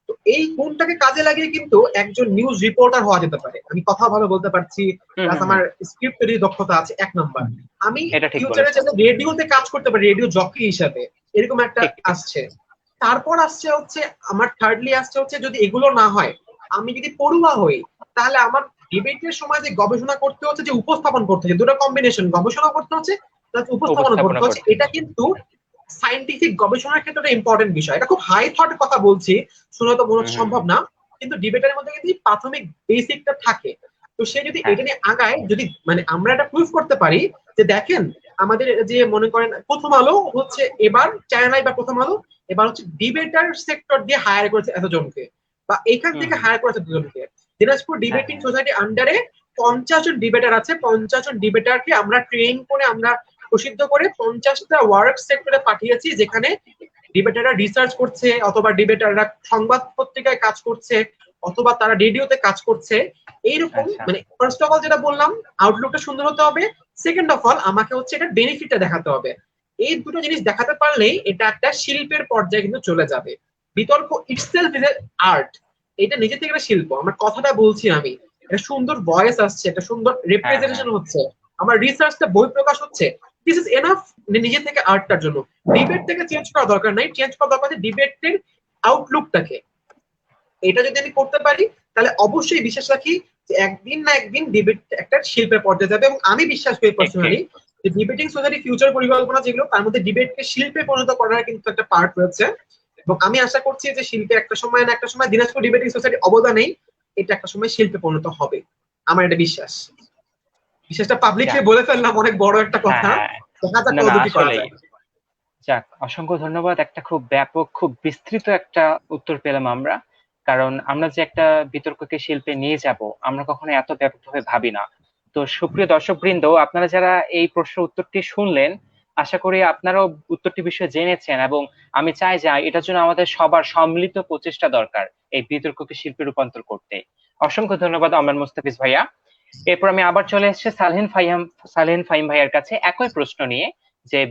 তো এই গুণটাকে কাজে লাগিয়ে কিন্তু একজন নিউজ রিপোর্টার হওয়া যেতে পারে। আমি কথা ভালো বলতে পারছি, হুম প্লাস হুম হুম। আমার স্ক্রিপ্ট তৈরির দক্ষতা আছে, এক নাম্বার। আমি এটা ঠিক ফিউচারে বলেছো। চাইলে রেডিওতে কাজ করতে পারি, রেডিও জকি হিসাবে, এরকম একটা ঠিক ঠিক। আসছে। তারপর আসছে হচ্ছে আমার থার্ডলি আসছে হচ্ছে, যদি এগুলো না হয়, আমি যদি পড়ুয়া হই, তাহলে আমার ডিবেটের সময় যে গবেষণা করতে হচ্ছে, যে উপস্থাপন করতে হচ্ছে, দুটো কম্বিনেশন, গবেষণা করতে হচ্ছে প্লাস উপস্থাপন উপস্থাপনা করতে হচ্ছে, করতে এটা হচ্ছে। কিন্তু সায়েন্টিফিক গবেষণার ক্ষেত্রে একটা ইম্পর্টেন্ট বিষয়। এটা খুব হাই থট কথা বলছি, শুনে তো মনে হুম হচ্ছে হুম সম্ভব হুম। না, কিন্তু ডিবেটের মধ্যে কিন্তু এই প্রাথমিক বেসিকটা থাকে। তো সে যদি হ্যাঁ। এটা নিয়ে আগায়, যদি মানে আমরা এটা প্রুফ করতে পারি যে দেখেন, আমাদের যে মনে করেন প্রথম আলো হচ্ছে এবার চ্যানেল, বা প্রথম আলো এবার হচ্ছে ডিবেটার সেক্টর দিয়ে হায়ার করেছে এতজনকে, বা এখান হুম থেকে হুম। হায়ার করেছে দুজনকে। দিনাজপুর হ্যাঁ ডিবেটিং হ্যাঁ। সোসাইটি আন্ডারে 50 জন ডিবেটার আছে, 50 জন ডিবেটারকে আমরা ট্রেন করে আমরা প্রসিদ্ধ করে 50টা ওয়ার্ক সেক্টরে পাঠিয়েছি, যেখানে ডিবেটাররা রিসার্চ করছে, অথবা ডিবেটাররা সংবাদ পত্রিকায় কাজ করছে, অথবা তারা রেডিওতে কাজ করছে। এইরকম আচ্ছা। মানে ফার্স্ট অফ অল যেটা বললাম, আউটলুকটা সুন্দর হতে হবে। সেকেন্ড অফ অল আমাকে হচ্ছে এটা বেনিফিটটা দেখাতে হবে। এই দুটো জিনিস দেখাতে পারলেই এটা একটা শিল্পের পর্যায়ে কিন্তু চলে যাবে। বিতর্ক ইটসেলফ ইজ আর্ট, এটা নিজে থেকে একটা শিল্প। আমার কথাটা বলছি আমি, একটা সুন্দর ভয়েস আসছে, একটা সুন্দর হ্যাঁ, রিপ্রেজেন্টেশন হচ্ছে, আমার রিসার্চটা বই প্রকাশ হচ্ছে, দিস ইজ এনাফ নিজে থেকে আর্টটার জন্য। ডিবেট থেকে চেঞ্জ করা দরকার নাই, চেঞ্জ করা দরকার আছে ডিবেটের আউটলুকটাকে। এটা যদি আমি করতে পারি তাহলে অবশ্যই বিশ্বাস রাখি যে একদিন না একদিন ডিবেট একটা শিল্পের পর্যায়ে যাবে। এবং আমি বিশ্বাস করি পার্সোনালি যে ডিবেটিং সোসাইটি ফিউচার পরিকল্পনা যেগুলো, তার মধ্যে ডিবেটকে শিল্পে পরিণত করার কিন্তু একটা পার্ট রয়েছে। এবং আমি আশা করছি যে শিল্পে একটা সময় না একটা সময় দিনাজপুর ডিবেটিং সোসাইটির অবদানেই এটা একটা সময় শিল্পে পরিণত হবে। আমার এটা বিশ্বাস। বিশ্বাসটা পাবলিকলি বলে ফেললাম, অনেক বড় একটা কথা। হ্যাঁ, দেখা যাক না না কতটুকু করা আসলেই। যায়। যাক, অসংখ্য ধন্যবাদ। একটা খুব ব্যাপক, খুব বিস্তৃত একটা উত্তর পেলাম আমরা। কারণ আমরা যে একটা বিতর্ককে শিল্পে নিয়ে যাব, আমরা কখনো এত ব্যাপকভাবে ভাবি না। তো সুপ্রিয় দর্শকবৃন্দ, আপনারা যারা এই প্রশ্নের উত্তরটি শুনলেন, আশা করি আপনারাও উত্তরটি বিষয়ে জেনেছেন, এবং আমি চাই যে এটার জন্য আমাদের সবার সম্মিলিত প্রচেষ্টা দরকার এই বিতর্ককে শিল্পে রূপান্তর করতে। অসংখ্য ধন্যবাদ অমর মুস্তাফিজ ভাইয়া। এরপর আমি আবার চলে এসেছি সালেহিন ফাহিম ভাইয়ার কাছে একই প্রশ্ন নিয়ে, যে এই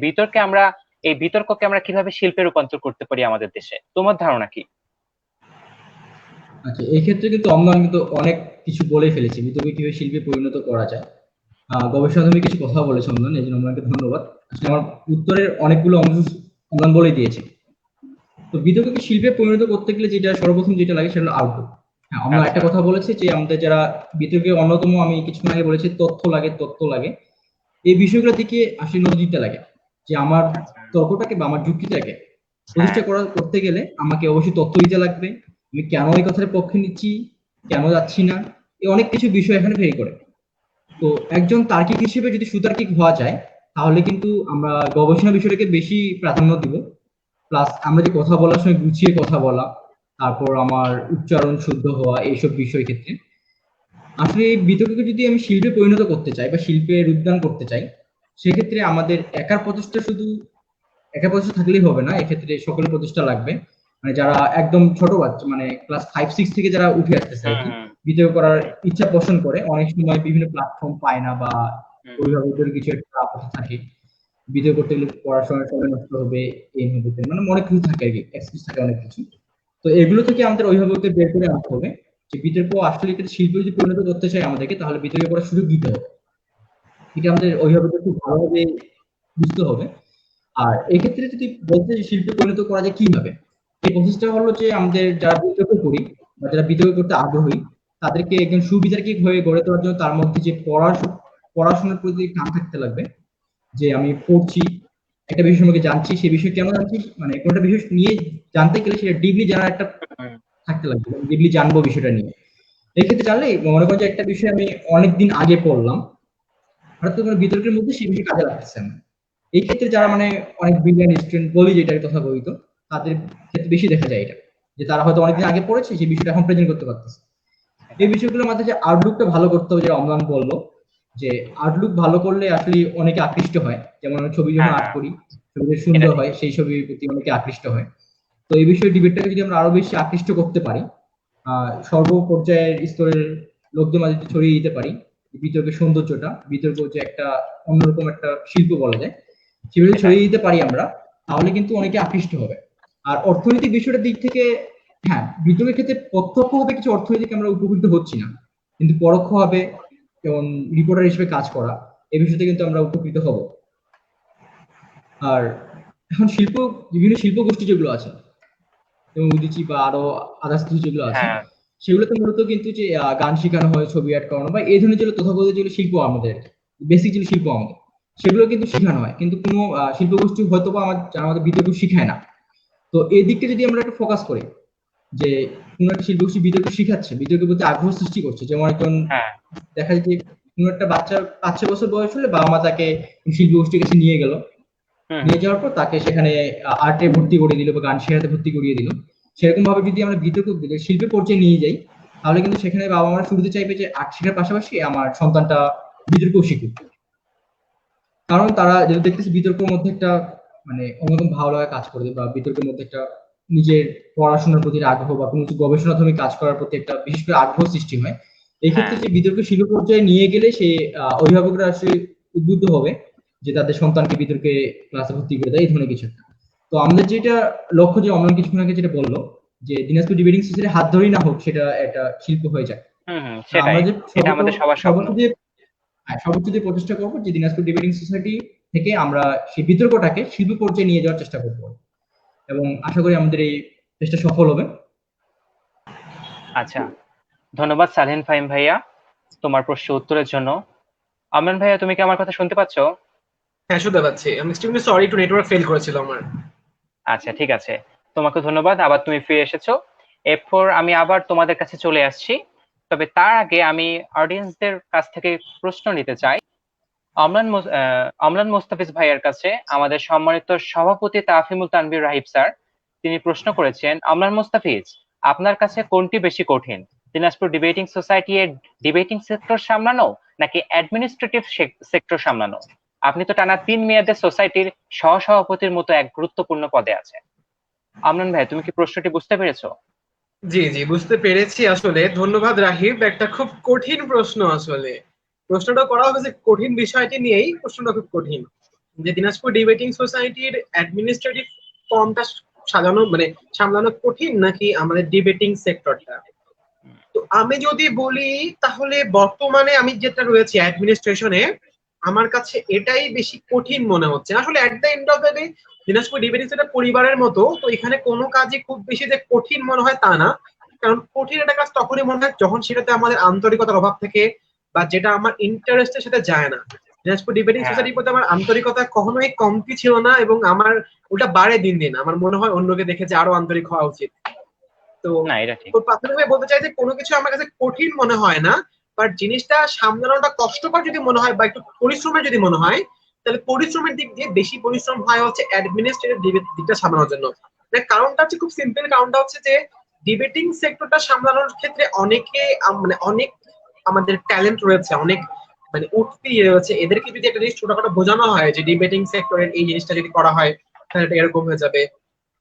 বিতর্ককে আমরা কিভাবে শিল্পে রূপান্তর করতে পারি আমাদের দেশে। তোমার ধারণা কি? আচ্ছা, এই ক্ষেত্রে কিন্তু অম্লান কিন্তু অনেক কিছু বলে ফেলেছি বিতর্ক কিভাবে শিল্পে পরিণত করা যায়। গবেষণা তুমি কিছু কথা বলেছো অম্লান, এই জন্য অম্লানকে ধন্যবাদ। আসলে আমার উত্তরের অনেকগুলো অংশ অম্লান বলে দিয়েছে। তো বিতর্ককে শিল্পে পরিণত করতে গেলে যেটা সর্বপ্রথম যেটা লাগে সেটা হলো আউটপুট। হ্যাঁ, আমরা আচ্ছা। একটা কথা বলেছি যে আমাদের যারা বিতর্কের অন্যতম, আমি কিছুক্ষণ আগে বলেছি তথ্য লাগে। এই বিষয়গুলো থেকে আসলে নজর দিতে লাগে যে আমার আচ্ছা। তর্কটাকে বা আমার যুক্তিটাকে হ্যাঁ। প্রতিষ্ঠা করতে গেলে আমাকে অবশ্যই তথ্য দিতে লাগবে। আমি কেন এই কথার পক্ষে নিচ্ছি, কেন যাচ্ছি না, এই অনেক কিছু বিষয় এখানে ভেরি করে। তো একজন তার্কিক হিসেবে যদি সুতার্কিক হওয়া যায়, তাহলে কিন্তু আমরা গবেষণা বিষয়টাকে বেশি প্রাধান্য দিব। প্লাস আমরা যে কথা বলার সময় গুছিয়ে কথা বলা, তারপর আমার উচ্চারণ শুদ্ধ হওয়া, এইসব বিষয় ক্ষেত্রে আসলে এই বিতর্ককে যদি আমি শিল্পে পরিণত করতে চাই বা শিল্পে রূপদান করতে চাই, সেক্ষেত্রে আমাদের একা প্রচেষ্টা থাকলেই হবে না, এক্ষেত্রে সকলের প্রচেষ্টা লাগবে। মানে যারা একদম ছোট বাচ্চা, মানে ক্লাস 5-6 থেকে যারা উঠে আসতেছে আর কি, হুম। বিতর্ক করার ইচ্ছা পোষণ করে, অনেক সময় বিভিন্ন প্ল্যাটফর্ম পায় না বা হুম। ওইভাবে ওদের কিছু একটা আপত্তি থাকে, বিতর্ক করতে গেলে পড়াশোনার সময় নষ্ট হবে, এই হবে, মানে অনেক কিছু থাকে আর কি, এক্সকিউজ থাকে অনেক কিছু। তো এগুলো থেকে আমাদের ওইভাবে ওকে বের করে আনতে হবে যে বিতর্ক আসলে এটা শিল্পে যদি পরিণত করতে চাই আমাদেরকে, তাহলে বিতর্ক করার সুযোগ দিতে হবে। এটা আমাদের ওইভাবে একটু ভালোভাবে বুঝতে হবে। আর এক্ষেত্রে যদি বলতে যে শিল্পে পরিণত করা যায় কিভাবে, এই প্রসেসটা হলো যে আমাদের যারা বিতর্ক করি বা যারা বিতর্ক করতে আগ্রহী, তাদেরকে একজন সুবিচারকিক হয়ে গড়ে তোলার জন্য তার মধ্যে যে পড়াশোনার প্রতি টান থাকতে লাগবে। যে আমি পড়ছি, একটা বিষয় সম্পর্কে জানছি, সেই বিষয় কেন জানছি, মানে কোনটা বিষয় নিয়ে জানতে গেলে সেটা ডিপলি জানার একটা হুম। থাকতে লাগবে, ডিপলি জানবো বিষয়টা নিয়ে। এক্ষেত্রে জানলে মনে করেন যে একটা বিষয় আমি অনেকদিন আগে পড়লাম, হঠাৎ করে কোনো বিতর্কের মধ্যে সেই বিষয় কাজে লাগতেছে না। এই ক্ষেত্রে যারা হ্যাঁ। মানে অনেক ব্রিলিয়ান্ট স্টুডেন্ট বলি, যেটার কথা বলি, তো তাদের ক্ষেত্রে বেশি দেখা যায় এটা, যে তারা হয়তো অনেকদিন আগে পড়েছে, সেই বিষয়টা এখন প্রেজেন্ট করতে পারতেছে। এই বিষয়গুলোর মাঝে যে আউটলুকটা ভালো করতে হবে, যে অম্লান বললো যে আউটলুক ভালো করলে আসলে অনেকে আকৃষ্ট হয়। যেমন আমি ছবি যখন হ্যাঁ। আর্ট হ্যাঁ, করি, ছবিটা এটা সুন্দর ঠিক। হয়, সেই ছবির প্রতি অনেকে আকৃষ্ট হয়। তো এই বিষয়ে ডিবেটটাকে যদি আমরা আরো বেশি আকৃষ্ট করতে পারি, সর্বপর্যায়ের স্তরের লোকদের মাঝে যদি ছড়িয়ে দিতে পারি, বিতর্কের সৌন্দর্যটা, বিতর্ক যে একটা অন্যরকম একটা শিল্প বলা যায়, সেভাবে সেটাই। ছড়িয়ে দিতে পারি আমরা, তাহলে কিন্তু অনেকে আকৃষ্ট হবে। আর অর্থনৈতিক বিষয়টার দিক থেকে, হ্যাঁ, বিতর্কের ক্ষেত্রে প্রত্যক্ষভাবে কিছু অর্থনৈতিক আমরা উপকৃত হচ্ছি না, কিন্তু পরোক্ষভাবে, যেমন রিপোর্টার হিসেবে কাজ করা, এই বিষয়তে কিন্তু আমরা উপকৃত হব। আর এখন বিভিন্ন শিল্প গোষ্ঠী যেগুলো আছে, এবং উদীচী বা আরো আদার্স কিছু যেগুলো আছে, হ্যাঁ। সেগুলোতে মূলত কিন্তু যে গান শেখানো হয়, ছবি আর্ট করানো, বা এই ধরনের যেগুলো তথাকথিত যেগুলো শিল্প আমাদের, বেসিক যেগুলো শিল্প আমাদের, সেগুলো কিন্তু শেখানো হয়, কিন্তু কোনো শিল্প গোষ্ঠী হয়তো বা আমাদের বিতর্ক শিখায় না। তো এই দিকটা যদি আমরা একটু ফোকাস করি, যে কোনো একটা শিল্প গোষ্ঠী বিতর্ক শিখাচ্ছে, বিতর্কের প্রতি আগ্রহ সৃষ্টি করছে, যেমন একজন হ্যাঁ। দেখা যায় যে কোনো একটা বাচ্চা 5-6 বছর বয়স হলে বাবা মা তাকে শিল্প গোষ্ঠীর কাছে নিয়ে গেল, হুম। নিয়ে যাওয়ার পর তাকে সেখানে আর্টে ভর্তি করে দিল বা গান শেখাতে ভর্তি করিয়ে দিল। সেরকম ভাবে যদি আমরা বিতর্ক শিল্পের পর্যায়ে নিয়ে যাই, তাহলে কিন্তু সেখানে বাবা মারা শুরুতে চাইবে যে আর্ট শেখার পাশাপাশি আমার সন্তানটা বিতর্কও শিখুক। কারণ তারা যদি দেখতেছে বিতর্কের মধ্যে একটা মানে অন্যরকম ভালো লাগা কাজ করে, বা বিতর্কের মধ্যে একটা নিজের পড়াশোনার প্রতি আগ্রহ বা কোনো কিছু গবেষণাধর্মী কাজ করার প্রতি একটা বিশেষ করে আগ্রহ সৃষ্টি হয়। এই হ্যাঁ। ক্ষেত্রে যে বিতর্ক শিল্প পর্যায়ে নিয়ে গেলে সে অভিভাবকরা আসলে উদ্বুদ্ধ হবে যে তাদের সন্তানকে বিতর্কে ক্লাসে ভর্তি করে দেয়, এই ধরনের কিছু একটা। তো আমাদের যেটা লক্ষ্য, যে অমন কিছুক্ষণ আগে যেটা বললো, যে দিনাজপুর ডিবেটিং সোসাইটি হাত ধরেই না হোক সেটা একটা শিল্প হয়ে যায়। সেটাই। আমরা যে এটা আমাদের সবার স্বপ্ন। সর্বোচ্চ দিয়ে প্রচেষ্টা করবো যে দিনাজপুর ডিবেটিং সোসাইটি থেকে আমরা সেই বিতর্কটাকে শিল্প পর্যায়ে নিয়ে যাওয়ার চেষ্টা করবো, এবং আশা করি আমাদের এই চেষ্টা সফল হবে। আচ্ছা, ধন্যবাদ সালেহিন ফাহিম ভাইয়া তোমার প্রশ্ন উত্তরের জন্য। আমান ভাইয়া, তুমি কি আমার কথা শুনতে পাচ্ছ? হ্যাঁ, শুনতে পাচ্ছি। আমি এক্সট্রিমলি সরি, একটু নেটওয়ার্ক ফেল করেছিল আমার। আচ্ছা, ঠিক আছে। তোমাকে ধন্যবাদ, আবার তুমি ফিরে এসেছো। এরপর আমি আবার তোমাদের কাছে চলে আসছি। তবে তার আগে আমি অডিয়েন্সদের কাছ থেকে প্রশ্ন নিতে চাই। অমলান মোস্তাফিজ ভাইয়ের কাছে আমাদের সম্মানিত সভাপতি তাফিমুল তানভীর রাহিব স্যার, তিনি প্রশ্ন করেছেন, অমলান মোস্তাফিজ, আপনার কাছে কোনটি বেশি কঠিন, দিনাজপুর ডিবেটিং সোসাইটি এর ডিবেটিং সেক্টর সামলানো নাকি অ্যাডমিনিস্ট্রেটিভ সেক্টর সামলানো? আপনি তো টানা 3 মেয়াদে সোসাইটির সহসভাপতির মতো এক গুরুত্বপূর্ণ পদে আছেন। অমলান ভাই, তুমি কি প্রশ্নটি বুঝতে পেরেছো? জি জি, বুঝতে পেরেছি। আসলে ধন্যবাদ রাহিব, একটা খুব কঠিন প্রশ্ন। আসলে প্রশ্নটা করা হয়েছে কঠিন বিষয়টি নিয়েই, প্রশ্নটা খুব কঠিন, যে দিনাজপুর ডিবেটিং সোসাইটির অ্যাডমিনিস্ট্রেটিভ ফর্মটা সাজানো মানে সামলানো কঠিন নাকি আমাদের ডিবেটিং সেক্টরটা। তো আমি যদি বলি, তাহলে বর্তমানে আমি যেটা রয়েছে অ্যাডমিনিস্ট্রেশনে, আমার কাছে এটাই বেশি কঠিন মনে হচ্ছে। আসলে at the end of the day Dinajpur debating sector পরিবারের মতো, তো এখানে কোনো কাজই খুব বেশি যে কঠিন মনে হয় তা না। কারণ কঠিন একটা কাজ তখনই মনে হয় যখন সেটাতে আমাদের আন্তরিকতার অভাব থেকে, বা যেটা আমার ইন্টারেস্টের সাথে যায় না। দিনাজপুর ডিবেটিং হ্যাঁ। সোসাইটির প্রতি আমার আন্তরিকতা কখনোই কমতি ছিল না, এবং আমার ওটা বাড়ে দিন দিন। আমার মনে হয় অন্যকে দেখে যে আরো আন্তরিক হওয়া উচিত। তো না, এটা ঠিক। প্রাথমিকভাবে বলতে চাই যে কোনো কিছু আমার কাছে কঠিন মনে হয় না, বাট জিনিসটা সামলানোটা কষ্টকর যদি মনে হয় বা একটু পরিশ্রমের যদি মনে হয়, তাহলে পরিশ্রমের দিক দিয়ে বেশি পরিশ্রম হয় হচ্ছে অ্যাডমিনিস্ট্রেটিভ দিকটা সামলানোর জন্য। কারণটা হচ্ছে খুব সিম্পল, কারণটা হচ্ছে যে ডিবেটিং সেক্টরটা সামলানোর ক্ষেত্রে অনেকে মানে অনেক আমাদের ট্যালেন্ট রয়েছে, অনেক মানে উঠতি রয়েছে। এদেরকে যদি একটা জিনিস ছোটখাটো বোঝানো হয় যে ডিবেটিং সেক্টরের এই জিনিসটা যদি করা হয় তাহলে এটা এরকম হয়ে যাবে,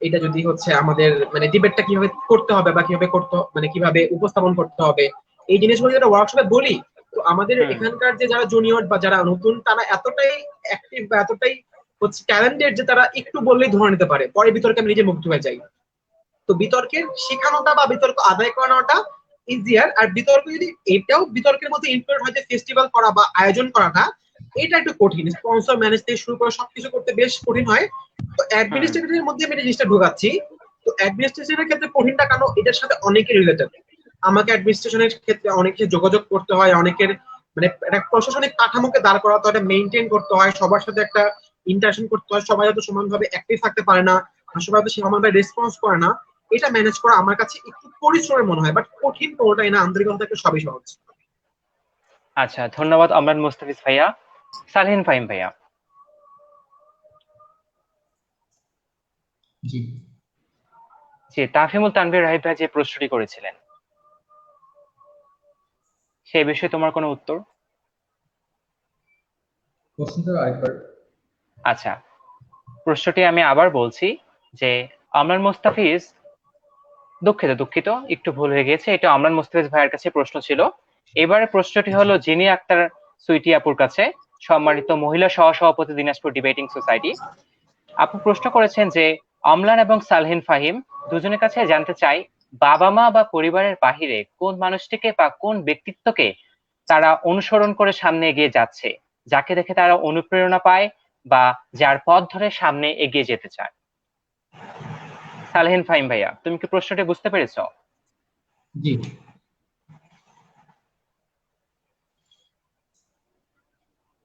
এটা যদি হচ্ছে আমাদের মানে ডিবেটটা কিভাবে করতে হবে বা কিভাবে করতে মানে কিভাবে উপস্থাপন করতে হবে, এই জিনিসগুলো যেটা ওয়ার্কশপে বলি, তো আমাদের এখানকার যে যারা জুনিয়র বা যারা নতুন, তারা এতটাই অ্যাক্টিভ বা এতটাই হচ্ছে ট্যালেন্টেড যে তারা একটু বললেই ধরে নিতে পারে, পরে বিতর্কে আমি নিজে মুগ্ধ হয়ে যাই। তো বিতর্কের শেখানোটা বা বিতর্ক আদায় করানোটা ইজিয়ার। আর বিতর্ক যদি এটাও বিতর্কের মধ্যে ইনক্লুড হয় যে ফেস্টিভ্যাল করা বা আয়োজন করাটা, এটা একটু কঠিন। স্পন্সর ম্যানেজ থেকে শুরু করে সবকিছু করতে বেশ কঠিন হয়। তো অ্যাডমিনিস্ট্রেটিভের মধ্যে আমি এই জিনিসটা ঢোকাচ্ছি। তো অ্যাডমিনিস্ট্রেশনের ক্ষেত্রে কঠিনটা কেন, এটার সাথে অনেকে রিলেটেড। আমাকে অ্যাডমিনিস্ট্রেশনের ক্ষেত্রে অনেকের যোগাযোগ করতে হয়, অনেকের মানে একটা প্রশাসনিক কাঠামোকে দাঁড় করাতে হয়, মেনটেন করতে হয়, সবার সাথে একটা ইন্টারঅ্যাকশন করতে হয়, সবাই হয়তো সমানভাবে অ্যাক্টিভ থাকতে পারে না, সবাই হয়তো সমানভাবে রেসপন্স করে না। এটা ম্যানেজ করা আমার কাছে একটু পরিশ্রমের মনে হয়, বাট কঠিন কোনোটাই না, আন্তরিকতা থেকে সবই সহজ। আচ্ছা, ধন্যবাদ অমলান মোস্তাফিজ ভাইয়া। সালেহিন ফাহিম ভাইয়া, জি, যে তাফিমুল তানভীর রাহিব ভাই যে প্রশ্নটি করেছিলেন, সেই বিষয়ে তোমার কোনো উত্তর? প্রশ্নটা আরেকবার। আচ্ছা, প্রশ্নটি আমি আবার বলছি যে অমলান মোস্তাফিজ, দুঃখিত, একটু ভুল হয়ে গেছে, এটা অমলান মোস্তাফিজ ভাইয়ের কাছে প্রশ্ন ছিল। এবারে প্রশ্নটি হলো জিনি আক্তার সুইটি আপুর কাছে, সম্মানিত মহিলা সহসভাপতি দিনাজপুর ডিবেটিং সোসাইটি। আপু প্রশ্ন করেছেন যে অমলান এবং সালহিন ফাহিম দুজনের কাছে জানতে চাই, বাবা মা বা পরিবারের বাহিরে কোন মানুষটিকে বা কোন ব্যক্তিত্বকে তারা অনুসরণ করে সামনে এগিয়ে যাচ্ছে, যাকে দেখে তারা অনুপ্রেরণা পায় বা যার পথ ধরে সামনে এগিয়ে যেতে চায়। সালেহিন ফাহিম ভাইয়া, তুমি কি প্রশ্নটি বুঝতে পেরেছো? জি,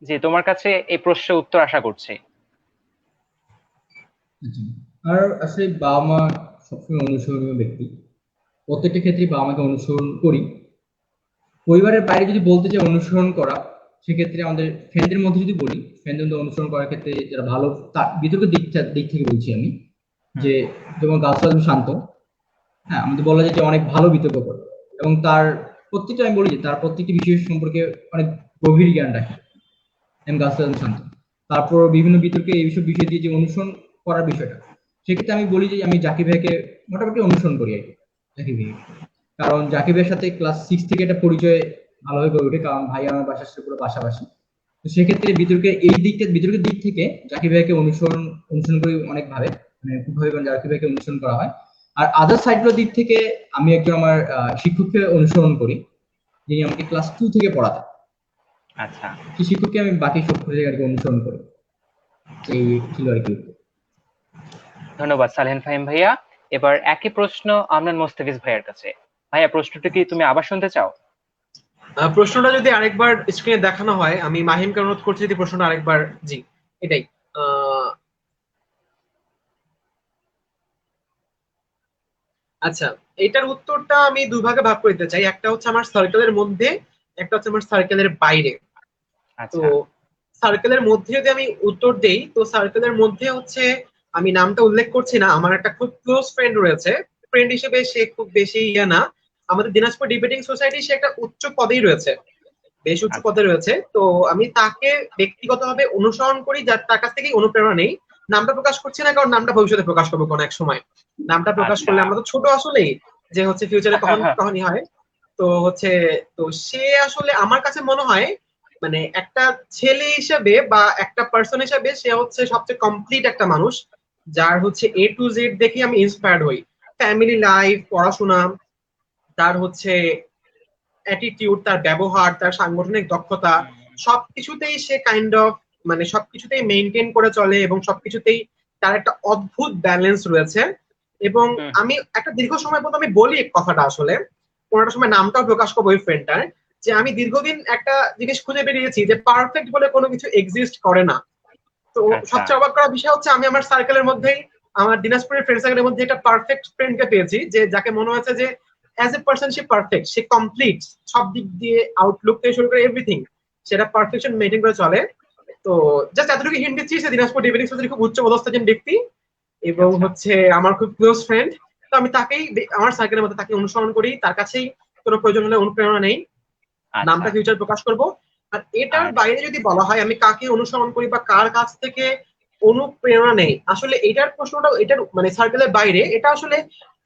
জি, তোমার কাছে এই প্রশ্নের উত্তর আশা করছি। জি। আর আসলে বাবা মা সবসময় অনুসরণীয় ব্যক্তি, প্রত্যেকটা ক্ষেত্রে বাবা মাকে অনুসরণ করি। পরিবারের বাইরে যদি বলতে চাই অনুসরণ করা, সেক্ষেত্রে আমাদের ফ্রেন্ডদের মধ্যে যদি বলি, ফ্রেন্ডদের মধ্যে অনুসরণ করার ক্ষেত্রে যারা ভালো, তার বিতর্কের দিক থেকে বলছি আমি, যে যেমন গাছপালা শান্ত, হ্যাঁ আমাদের বলা যায় যে অনেক ভালো বিতর্ক করে, এবং তার প্রত্যেকটা আমি বলি যে তার প্রত্যেকটি বিষয় সম্পর্কে অনেক গভীর জ্ঞান রাখে। এম গাছপালা শান্ত। তারপর বিভিন্ন বিতর্কে এইসব বিষয় দিয়ে যে অনুসরণ করার বিষয়টা, সেক্ষেত্রে আমি বলি যে আমি জাকির ভাইকে মোটামুটি অনুসরণ করি আর কি, জাকির ভাই। কারণ জাকির ভাইয়ের সাথে ক্লাস 6 থেকে একটা পরিচয় ভালোভাবে গড়ে ওঠে, কারণ ভাই আমার বাসার সাথে পুরো পাশাপাশি। তো সেক্ষেত্রে বিতর্কের দিক থেকে জাকির ভাইকে অনুসরণ করি অনেক ভাবে, মানে খুবভাবে জাকির ভাইকে অনুসরণ করা হয়। আর আদার সাইডগুলোর দিক থেকে আমি একজন আমার শিক্ষককে অনুসরণ করি, যিনি আমাকে ক্লাস 2 থেকে পড়াতেন। আচ্ছা, সেই শিক্ষককে আমি বাকি সব জায়গাকে অনুসরণ করি। এই ছিল আর কি। ধন্যবাদ সালেহন ফাহিম ভাইয়া। এবার একই প্রশ্ন আমরান মোস্তাফিজ ভাইয়ার কাছে। ভাইয়া, প্রশ্নটা কি তুমি আবার শুনতে চাও? প্রশ্নটা যদি আরেকবার স্ক্রিনে দেখানো হয়, আমি মাহিমকে অনুরোধ করছি যদি প্রশ্নটা আরেকবার। জি, এটাই। আচ্ছা, এটার উত্তরটা আমি দুই ভাগে ভাগ করে দিতে চাই। একটা হচ্ছে আমার সার্কেলের মধ্যে, একটা হচ্ছে আমার সার্কেলের বাইরে। তো আচ্ছা, সার্কেলের মধ্যে যদি আমি উত্তর দেই, তো সার্কেলের মধ্যে হচ্ছে, আমি নামটা উল্লেখ করছি না, আমার একটা খুব ক্লোজ ফ্রেন্ড রয়েছে। ফ্রেন্ড হিসেবে সে খুব বেশি ইয়ে না, আমাদের দিনাজপুর ডিবেটিং সোসাইটি সে একটা উচ্চ পদেই রয়েছে, বেশ উচ্চ আচ্ছা, পদে রয়েছে। তো আমি তাকে ব্যক্তিগতভাবে অনুসরণ করি, যার তার কাছ থেকেই অনুপ্রেরণা নেই। নামটা প্রকাশ করছি না, কারণ নামটা ভবিষ্যতে প্রকাশ করবো কোনো এক সময়। নামটা প্রকাশ আচ্ছা। করলে আমরা তো ছোট আসলেই, যে হচ্ছে ফিউচারে কখন কখনই হয়। তো হচ্ছে, তো সে আসলে আমার কাছে মনে হয়, মানে একটা ছেলে হিসেবে বা একটা পার্সন হিসেবে সে হচ্ছে সবচেয়ে কমপ্লিট একটা মানুষ, যার হচ্ছে A to Z দেখে আমি ইন্সপায়ার্ড হই। ফ্যামিলি লাইফ, পড়াশোনা, তার হচ্ছে অ্যাটিটিউড, তার ব্যবহার, তার সাংগঠনিক দক্ষতা, সবকিছুতেই সে কাইন্ড অফ, মানে সবকিছুতেই মেনটেন করে চলে এবং সবকিছুতেই তার একটা অদ্ভুত ব্যালেন্স রয়েছে। এবং হুম, আমি একটা দীর্ঘ সময় পর্যন্ত আমি বলি এই কথাটা, আসলে কোনোটা সময় নামটাও প্রকাশ করবো ওই ফ্রেন্ডটার, যে আমি দীর্ঘদিন একটা জিনিস খুঁজে বেরিয়েছি যে পারফেক্ট বলে কোনো কিছু এক্সিস্ট করে না। তো আচ্ছা, সবচেয়ে অবাক করার বিষয় হচ্ছে, আমি আমার সার্কেলের মধ্যেই, আমার দিনাজপুরের ফ্রেন্ড সার্কেলের মধ্যে একটা পারফেক্ট ফ্রেন্ডকে পেয়েছি, যে যাকে মনে হচ্ছে যে as a person say perfect, say complete সব দিক দিয়ে, আউটলুক থেকে শুরু করে এভরিথিং, সেটা পারফেকশন মেনটেন করে চলে। তো জাস্ট এতটুকু হিন্ট দিচ্ছি, সে দিনাজপুর ডিবেটিং সোসাইটির খুব উচ্চ পদস্থ একজন ব্যক্তি এবং আচ্ছা, হচ্ছে আমার খুব ক্লোজ ফ্রেন্ড। তো আমি তাকেই আমার সার্কেলের মধ্যে তাকে অনুসরণ করি, তার কাছেই কোনো প্রয়োজন হলে অনুপ্রেরণা নেই, আচ্ছা, নামটা ফিউচার প্রকাশ করব। আর এটার আচ্ছা, বাইরে যদি বলা হয় আমি কাকে অনুসরণ করি বা কার কাছ থেকে অনুপ্রেরণা নেই, আসলে এটার প্রশ্নটা, এটার মানে সার্কেলের বাইরে, এটা আসলে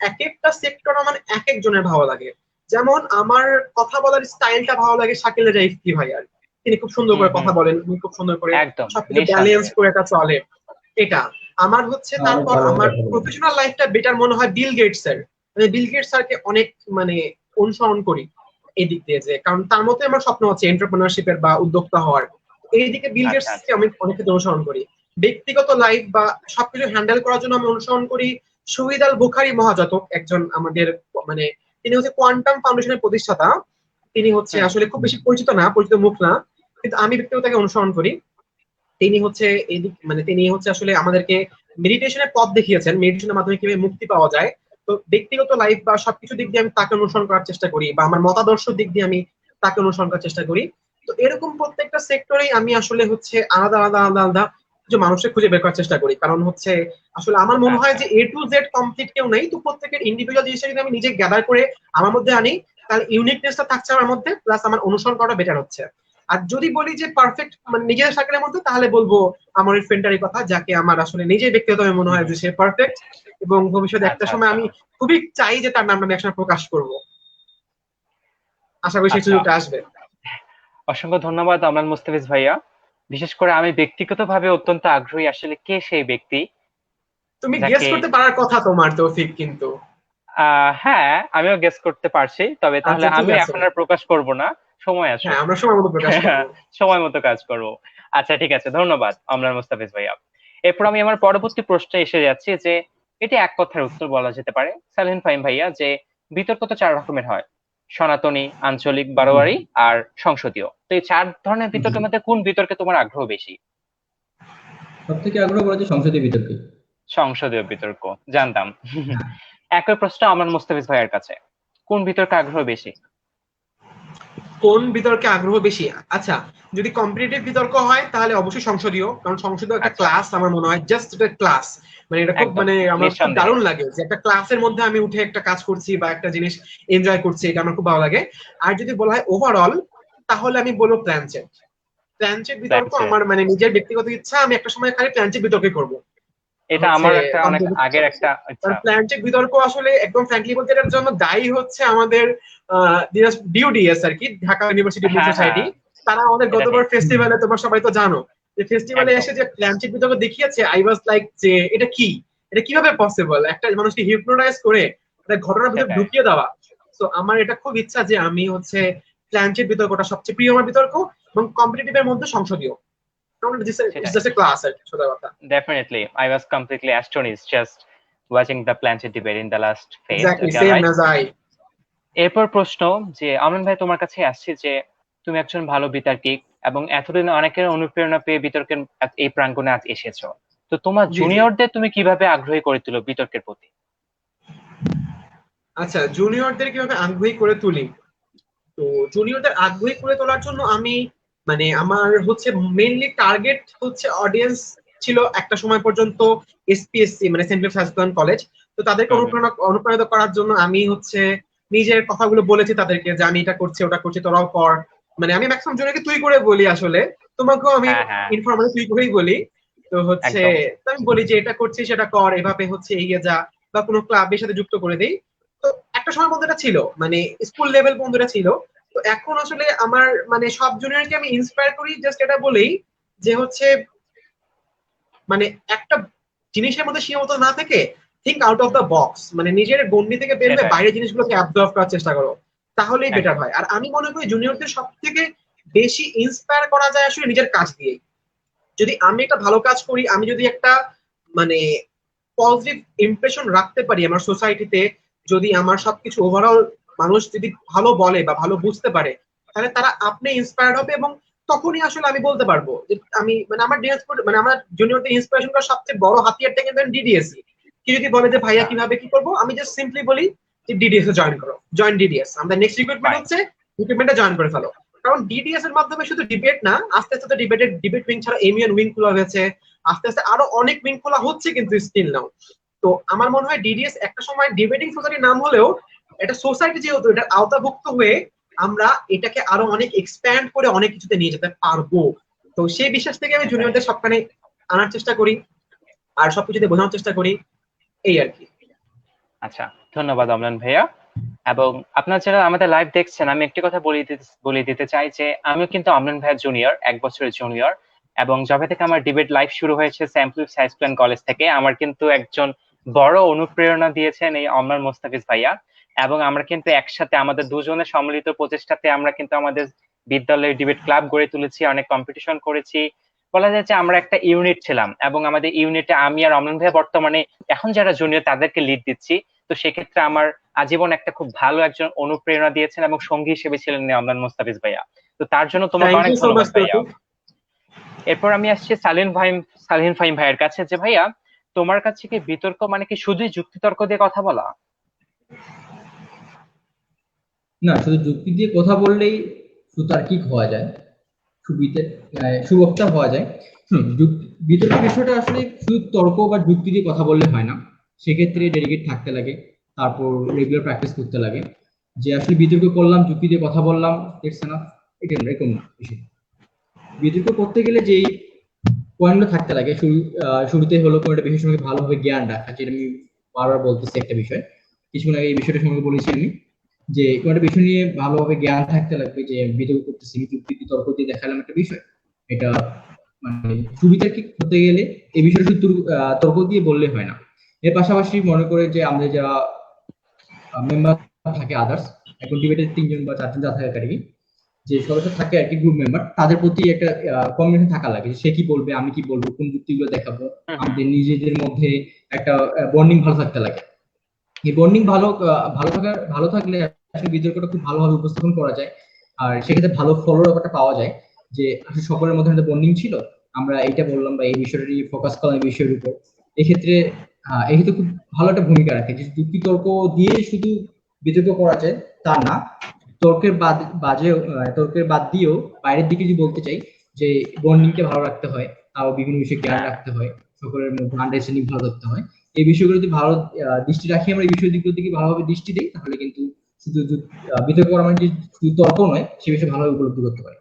এক একটা সেক্টর আমার এক একজনের ভালো লাগে। যেমন আমার কথা বলার স্টাইলটা ভালো লাগে শাকিল রাইফকি ভাইয়ার, তিনি খুব সুন্দর হুম, করে হুম, কথা বলেন, তিনি খুব সুন্দর করে একদম সবকিছু ব্যালেন্স নিঃসন্দেহে। করে এটা চলে। এটা আমার হচ্ছে। অনেক তারপর ভালো আমার কথা বলেন। প্রফেশনাল লাইফটা বেটার মনে হয় বিল গেটস এর। আমি বিল গেটস স্যারকে অনেক মানে অনুসরণ করি এই দিক দিয়ে, যে কারণ তার মধ্যে আমার স্বপ্ন আছে এন্টারপ্রেনারশিপের বা উদ্যোক্তা হওয়ার। এইদিকে বিল আচ্ছা, গেটস কে আচ্ছা, আমি অনেক ক্ষেত্রে অনুসরণ করি। ব্যক্তিগত লাইফ বা সবকিছু হ্যান্ডেল করার জন্য আমি অনুসরণ করি শহীদ আল বুখারী মহাজাতক, একজন আমাদের, মানে তিনি হচ্ছে কোয়ান্টাম ফাউন্ডেশনের প্রতিষ্ঠাতা। তিনি হচ্ছে হুম, আসলে খুব বেশি পরিচিত না, পরিচিত মুখ না, কিন্তু আমি ব্যক্তিগত তাকে অনুসরণ করি। তিনি হচ্ছে এদিক, মানে তিনি হচ্ছে আসলে আমাদেরকে মেডিটেশনের পথ দেখিয়েছেন, মেডিটেশনের মাধ্যমে কিভাবে মুক্তি পাওয়া যায়। তো ব্যক্তিগত লাইফ বা সবকিছু দিক দিয়ে আমি তাকে অনুসরণ করার চেষ্টা করি, বা আমার মতাদর্শ দিক দিয়ে আমি তাকে অনুসরণ করার চেষ্টা করি। তো এরকম প্রত্যেকটা সেক্টরেই আমি আসলে হচ্ছে আলাদা আলাদা আলাদা আলাদা কিছু মানুষকে খুঁজে বের করার চেষ্টা করি, কারণ হচ্ছে আসলে আমার মনে হয় আচ্ছা, যে A to Z কমপ্লিট কেউ নেই। তো প্রত্যেকের ইন্ডিভিজুয়াল জিনিসটা যদি আমি নিজে গ্যাদার করে আমার মধ্যে আনি, তাহলে ইউনিকনেসটা থাকছে আমার মধ্যে, প্লাস আমার অনুসরণ করাটা বেটার হচ্ছে। আর যদি বলি যে পারফেক্ট মানে নিজের সার্কেলের মধ্যে, তাহলে বলবো আমার ওই ফ্রেন্ডটারই কথা, যাকে আমার আসলে নিজেই ব্যক্তিগতভাবে মনে হুম, হয় হুম, যে সে পারফেক্ট, এবং ভবিষ্যতে একটা আচ্ছা, সময় আচ্ছা, আমি খুবই চাই যে তার নামটা আমি একসময় প্রকাশ করব। আশা করি সেই আচ্ছা। সুযোগটা আসবে। অসংখ্য ধন্যবাদ আমরান মুস্তাফিজ ভাইয়া। বিশেষ করে আমি ব্যক্তিগতভাবে অত্যন্ত আগ্রহী আসলে কে সেই ব্যক্তি তুমি গেস যাকে করতে পারার কথা তোমার, তৌফিক, কিন্তু। হ্যাঁ, আমিও গেস করতে পারছি, তবে তাহলে আচ্ছা, ঠিক আমি আছে। এখন আর প্রকাশ করব না, সময় হ্যাঁ, আসুক। আমরা সময় মতো প্রকাশ করব। সময় মতো কাজ করব। আচ্ছা, ঠিক আছে, ধন্যবাদ আমরান মুস্তাফিজ ভাইয়া। এরপর আমি আমার পরবর্তী প্রশ্নে এসে যাচ্ছি, যে এটি এক কথার উত্তর বলা যেতে পারে সালেহিন ফাহিম ভাইয়া, যে বিতর্ক তো চার রকমের হয়: সনাতনী, আঞ্চলিক, জি, বারোয়ারি আর সংসদীয়। তো এই চার ধরনের জি। বিতর্কের মধ্যে কোন বিতর্কে তোমার আগ্রহ বেশি? সব থেকে আগ্রহ করা যে সংসদীয় বিতর্কে। সংসদীয় বিতর্ক, জানতাম। একই প্রশ্ন আমার মুস্তাফিজ ভাইয়ের কাছে, কোন বিতর্কে আগ্রহ বেশি? কোন বিতর্কে আগ্রহ বেশি? আচ্ছা, যদি কম্পিটিটিভ বিতর্ক হয় তাহলে অবশ্যই সংসদীয়, কারণ সংসদীয় একটা আচ্ছা, ক্লাস, আমার মনে হয় জাস্ট একটা ক্লাস। মানে এটা খুব, একদম মানে আমার খুব নিঃসন্দেহে। দারুণ লাগে যে একটা ক্লাসের মধ্যে আমি উঠে একটা কাজ করছি বা একটা জিনিস এনজয় করছি, এটা আমার খুব ভালো লাগে। আর যদি বলা হয় ওভারঅল, তাহলে আমি বলবো প্ল্যান চেট। প্ল্যানচেট বিতর্ক প্ল্যানচেট, আমার মানে নিজের ব্যক্তিগত ইচ্ছা, আমি একটা সময় খালি প্ল্যানচেট বিতর্কে করবো এটা হচ্ছে আমার একটা অনেক কম্পিটিটিভ আগের সাবজেক্ট। একটা ইচ্ছা। কারণ প্ল্যানচেট বিতর্ক আসলে একদম ফ্র্যাঙ্কলি বলতে এটার জন্য দায়ী হচ্ছে আমাদের ডিউডিএস আর কি, ঢাকা ইউনিভার্সিটি ডিবেটিং হ্যাঁ হ্যাঁ, সোসাইটি। তারা আমাদের এটা গতবার ঠিক, ফেস্টিভ্যালে, তোমার সবাই তো জানো যে ফেস্টিভ্যালে একদম। এসে যে প্ল্যানচেট বিতর্ক দেখিয়েছে, আই ওয়াজ লাইক যে এটা কি, এটা কিভাবে পসিবল একটা মানুষকে হিপনোটাইজ করে একটা ঘটনার ভিতরে সেটাই, ঢুকিয়ে দেওয়া। তো আমার এটা খুব ইচ্ছা যে আমি হচ্ছে প্ল্যানচেট বিতর্কটা সবচেয়ে প্রিয় আমার বিতর্ক, এবং কম্পিটিটিভ এর মধ্যে সংসদীয়, সেটাই। জাস্ট ক্লাস আর কি, সোজা কথা। Definitely, I was completely astonished just watching the Planchet debate in the last phase. Exactly Okay, same alright. As I. এরপর প্রশ্ন যে আমরান ভাই তোমার কাছে আসছে যে তুমি একজন ভালো বিতার্কিক এবং এতদিন অনেকের অনুপ্রেরণা পেয়ে বিতর্কের এই প্রাঙ্গণে আজ এসেছো। তো তোমার জি জি। জুনিয়রদের তুমি কিভাবে আগ্রহী করে তুলো বিতর্কের প্রতি? আচ্ছা, জুনিয়রদের কিভাবে আগ্রহী করে তুলি? তো জুনিয়রদের আগ্রহী করে তোলার জন্য আমি মানে আমার হচ্ছে মেইনলি টার্গেট হচ্ছে অডিয়েন্স ছিল একটা সময় পর্যন্ত এসপিএসসি মানে সেন্ট্রাল সায়েন্স কলেজ। তো তাদেরকে হুম হুম, অনুপ্রাণিত করার জন্য আমি হচ্ছে নিজের কথাগুলো বলেছি তাদেরকে যে আমি এটা করছি ওটা করছি তোরাও কর। মানে আমি ম্যাক্সিমাম জনকে তুই করে বলি আসলে, তোমাকেও আমি হ্যাঁ হ্যাঁ, ইনফরমালি তুই করেই বলি। তো হচ্ছে একদম। তো আমি বলি যে এটা করছি সেটা কর, এভাবে হচ্ছে এগিয়ে যা, বা কোনো ক্লাবের সাথে যুক্ত করে দিই। তো একটা সময় বন্ধুরা ছিল, মানে স্কুল লেভেল বন্ধুরা ছিল। তো এখন আসলে আমার মানে সব জুনিয়রকে আমি ইন্সপায়ার করি জাস্ট এটা বলেই যে হচ্ছে মানে একটা জিনিসের মধ্যে সীমাবদ্ধ না থেকে think out of the box, মানে নিজের গণ্ডি থেকে বের হয়ে সেটাই, বাইরের জিনিসগুলোকে অ্যাবজর্ব করার চেষ্টা করো, তাহলেই বেটার একদম। হয়। আর আমি মনে করি জুনিয়রদের সব থেকে বেশি ইন্সপায়ার করা যায় আসলে নিজের কাজ দিয়ে। যদি আমি একটা ভালো কাজ করি, আমি যদি একটা মানে পজিটিভ ইমপ্রেশন রাখতে পারি আমার সোসাইটিতে, যদি আমার সবকিছু ওভারঅল মানুষ যদি ভালো বলে বা ভালো বুঝতে পারে, তাহলে তারা আপনি ইন্সপায়ার্ড হবে। এবং তখনই আসলে আমি বলতে পারবো যে আমি মানে আমার মানে আমার জুনিয়রদের ইন্সপিরেশন করার সবচেয়ে বড় হাতিয়ারটা কিন্তু ডিডিএসই। কি যদি বলে যে ভাইয়া কিভাবে কি করবো, আমি জাস্ট সিম্পলি বলি যে ডিডিএস এ জয়েন করো, জয়েন ডিডিএস, আমাদের নেক্সট রিক্রুটমেন্ট ফাইন। হচ্ছে, রিক্রুটমেন্টে জয়েন করে ফেলো। কারণ ডিডিএস এর মাধ্যমে শুধু ডিবেট না, আস্তে আস্তে তো ডিবেট উইং ছাড়া এমিয়ান উইং খোলা হয়েছে, আস্তে আস্তে আরো অনেক উইং খোলা হচ্ছে কিন্তু স্টিল নাও। তো আমার মনে হয় ডিডিএস একটা সময় ডিবেটিং সোসাইটির নাম হলেও এটা সোসাইটি যেহেতু এটার আওতাভুক্ত হয়ে আমরা এটাকে আরো অনেক এক্সপ্যান্ড করে অনেক কিছুতে নিয়ে যেতে পারবো। তো সেই বিশ্বাস থেকে আমি সেটাই। জুনিয়রদের সবখানে আনার চেষ্টা করি আর সবকিছুতে বোঝানোর চেষ্টা করি, এই আর কি। আচ্ছা, ধন্যবাদ অমলান ভাইয়া। এবং আপনারা যারা আমাদের লাইভ দেখছেন, আমি একটি কথা বলে দিতে চাই যে আমিও কিন্তু অমলান ভাইয়ের জুনিয়র, 1 বছরের জুনিয়র। এবং যবে থেকে আমার ডিবেট লাইভ শুরু হয়েছে স্যাম্পল সায়েন্স প্ল্যান কলেজ থেকে, আমার কিন্তু একজন বড় অনুপ্রেরণা দিয়েছেন এই অমলান মোস্তাফিজ ভাইয়া। এবং আমরা কিন্তু একসাথে আমাদের দুজনের সম্মিলিত প্রচেষ্টাতে আমরা কিন্তু আমাদের বিদ্যালয়ের ডিবেট ক্লাব গড়ে তুলেছি, অনেক কম্পিটিশন করেছি। বলা যায় যে আমরা একটা ইউনিট ছিলাম, এবং আমাদের ইউনিটে আমি আর অমলান ভাইয়া বর্তমানে এখন যারা জুনিয়র তাদেরকে লিড দিচ্ছি। তো সেক্ষেত্রে আমার আজীবন একটা খুব ভালো একজন অনুপ্রেরণা দিয়েছেন এবং সঙ্গী হিসেবে ছিলেন অমলান মোস্তাফিজ ভাইয়া। তো তার জন্য তোমাকে থ্যাংক অনেক ইউ সো ধন্যবাদ মাচ ভাইয়া। তৌফিক। এরপর আমি আসছি সালিন ফাহিম ভাইয়ের কাছে, যে ভাইয়া তোমার কাছে কি বিতর্ক মানে কি শুধুই যুক্তিতর্ক দিয়ে কথা বলা? না, শুধু যুক্তি দিয়ে কথা বললেই সুতার্কিক হওয়া যায়, সুবক্তা হওয়া যায়। বিতর্ক বিষয়টা আসলে শুধু তর্ক বা যুক্তি দিয়ে কথা বললে হয় না, সেক্ষেত্রে ডেডিকেট থাকতে লাগে, তারপর রেগুলার প্র্যাকটিস করতে লাগে। যে আসলে বিতর্ক করলাম, যুক্তি দিয়ে কথা বললাম, ইটস এনাফ, এটা এরকম না বিষয়। বিতর্ক করতে গেলে যেই পয়েন্টগুলো থাকতে লাগে, শুরুতে হলো কোনো একটা বিষয় সম্পর্কে ভালোভাবে জ্ঞান রাখা, যেটা আমি বারবার বলতেছি একটা বিষয়, কিছুক্ষণ আগে এই বিষয়টা সম্পর্কে বলেছি আমি, যে কোনো একটা বিষয় নিয়ে ভালোভাবে জ্ঞান থাকতে লাগবে, যে বিতর্ক করতেছি, যুক্তি তর্ক দিয়ে দেখালাম একটা বিষয়, এটা মানে সুবিধার্কিক হতে গেলে এই বিষয়টা শুধু তর্ক দিয়ে বললে হয় না। এর পাশাপাশি মনে করে যে আমাদের যারা মেম্বার থাকে আদার্স, এখন ডিবেটের 3 জন বা 4 জন যা থাকে আর কি, যে সদস্য থাকে আর কি, গ্রুপ মেম্বার, তাদের প্রতি একটা কমিউনিকেশন থাকা লাগে, সে কি বলবে, আমি কি বলবো, কোন যুক্তিগুলো দেখাবো, হুম হুম, আমাদের নিজেদের মধ্যে একটা বন্ডিং ভালো থাকতে লাগে। এই বন্ডিং ভালো থাকলে আসলে বিতর্কটা খুব ভালোভাবে উপস্থাপন করা যায়, আর সেক্ষেত্রে ভালো ফলোর ব্যাপারটা পাওয়া যায়, যে আসলে সকলের মধ্যে একটা বন্ডিং ছিল, আমরা এইটা বললাম বা এই বিষয়টা নিয়ে ফোকাস করলাম এই বিষয়ের উপর। এক্ষেত্রে এক্ষেত্রে খুব ভালো একটা ভূমিকা রাখে, যে যুক্তি তর্ক দিয়ে শুধু বিতর্ক করা যায় তা না, তর্কের বাদ দিয়েও বাইরের দিকে যদি বলতে চাই, যে বন্ডিংকে ভালো রাখতে হয়, তাও বিভিন্ন বিষয়ে জ্ঞান হ্যাঁ রাখতে হয়, সকলের মধ্যে আন্ডারস্ট্যান্ডিং ভালো রাখতে হয়। এই বিষয়গুলো যদি ভালো দৃষ্টি রাখি, আমরা এই বিষয়গুলোর দিকে ভালোভাবে দৃষ্টি দিই, তাহলে কিন্তু শুধু বিতর্ক করা মানে যে শুধু তর্ক নয়, সে বিষয়ে ভালোভাবে উপলব্ধি করতে পারি।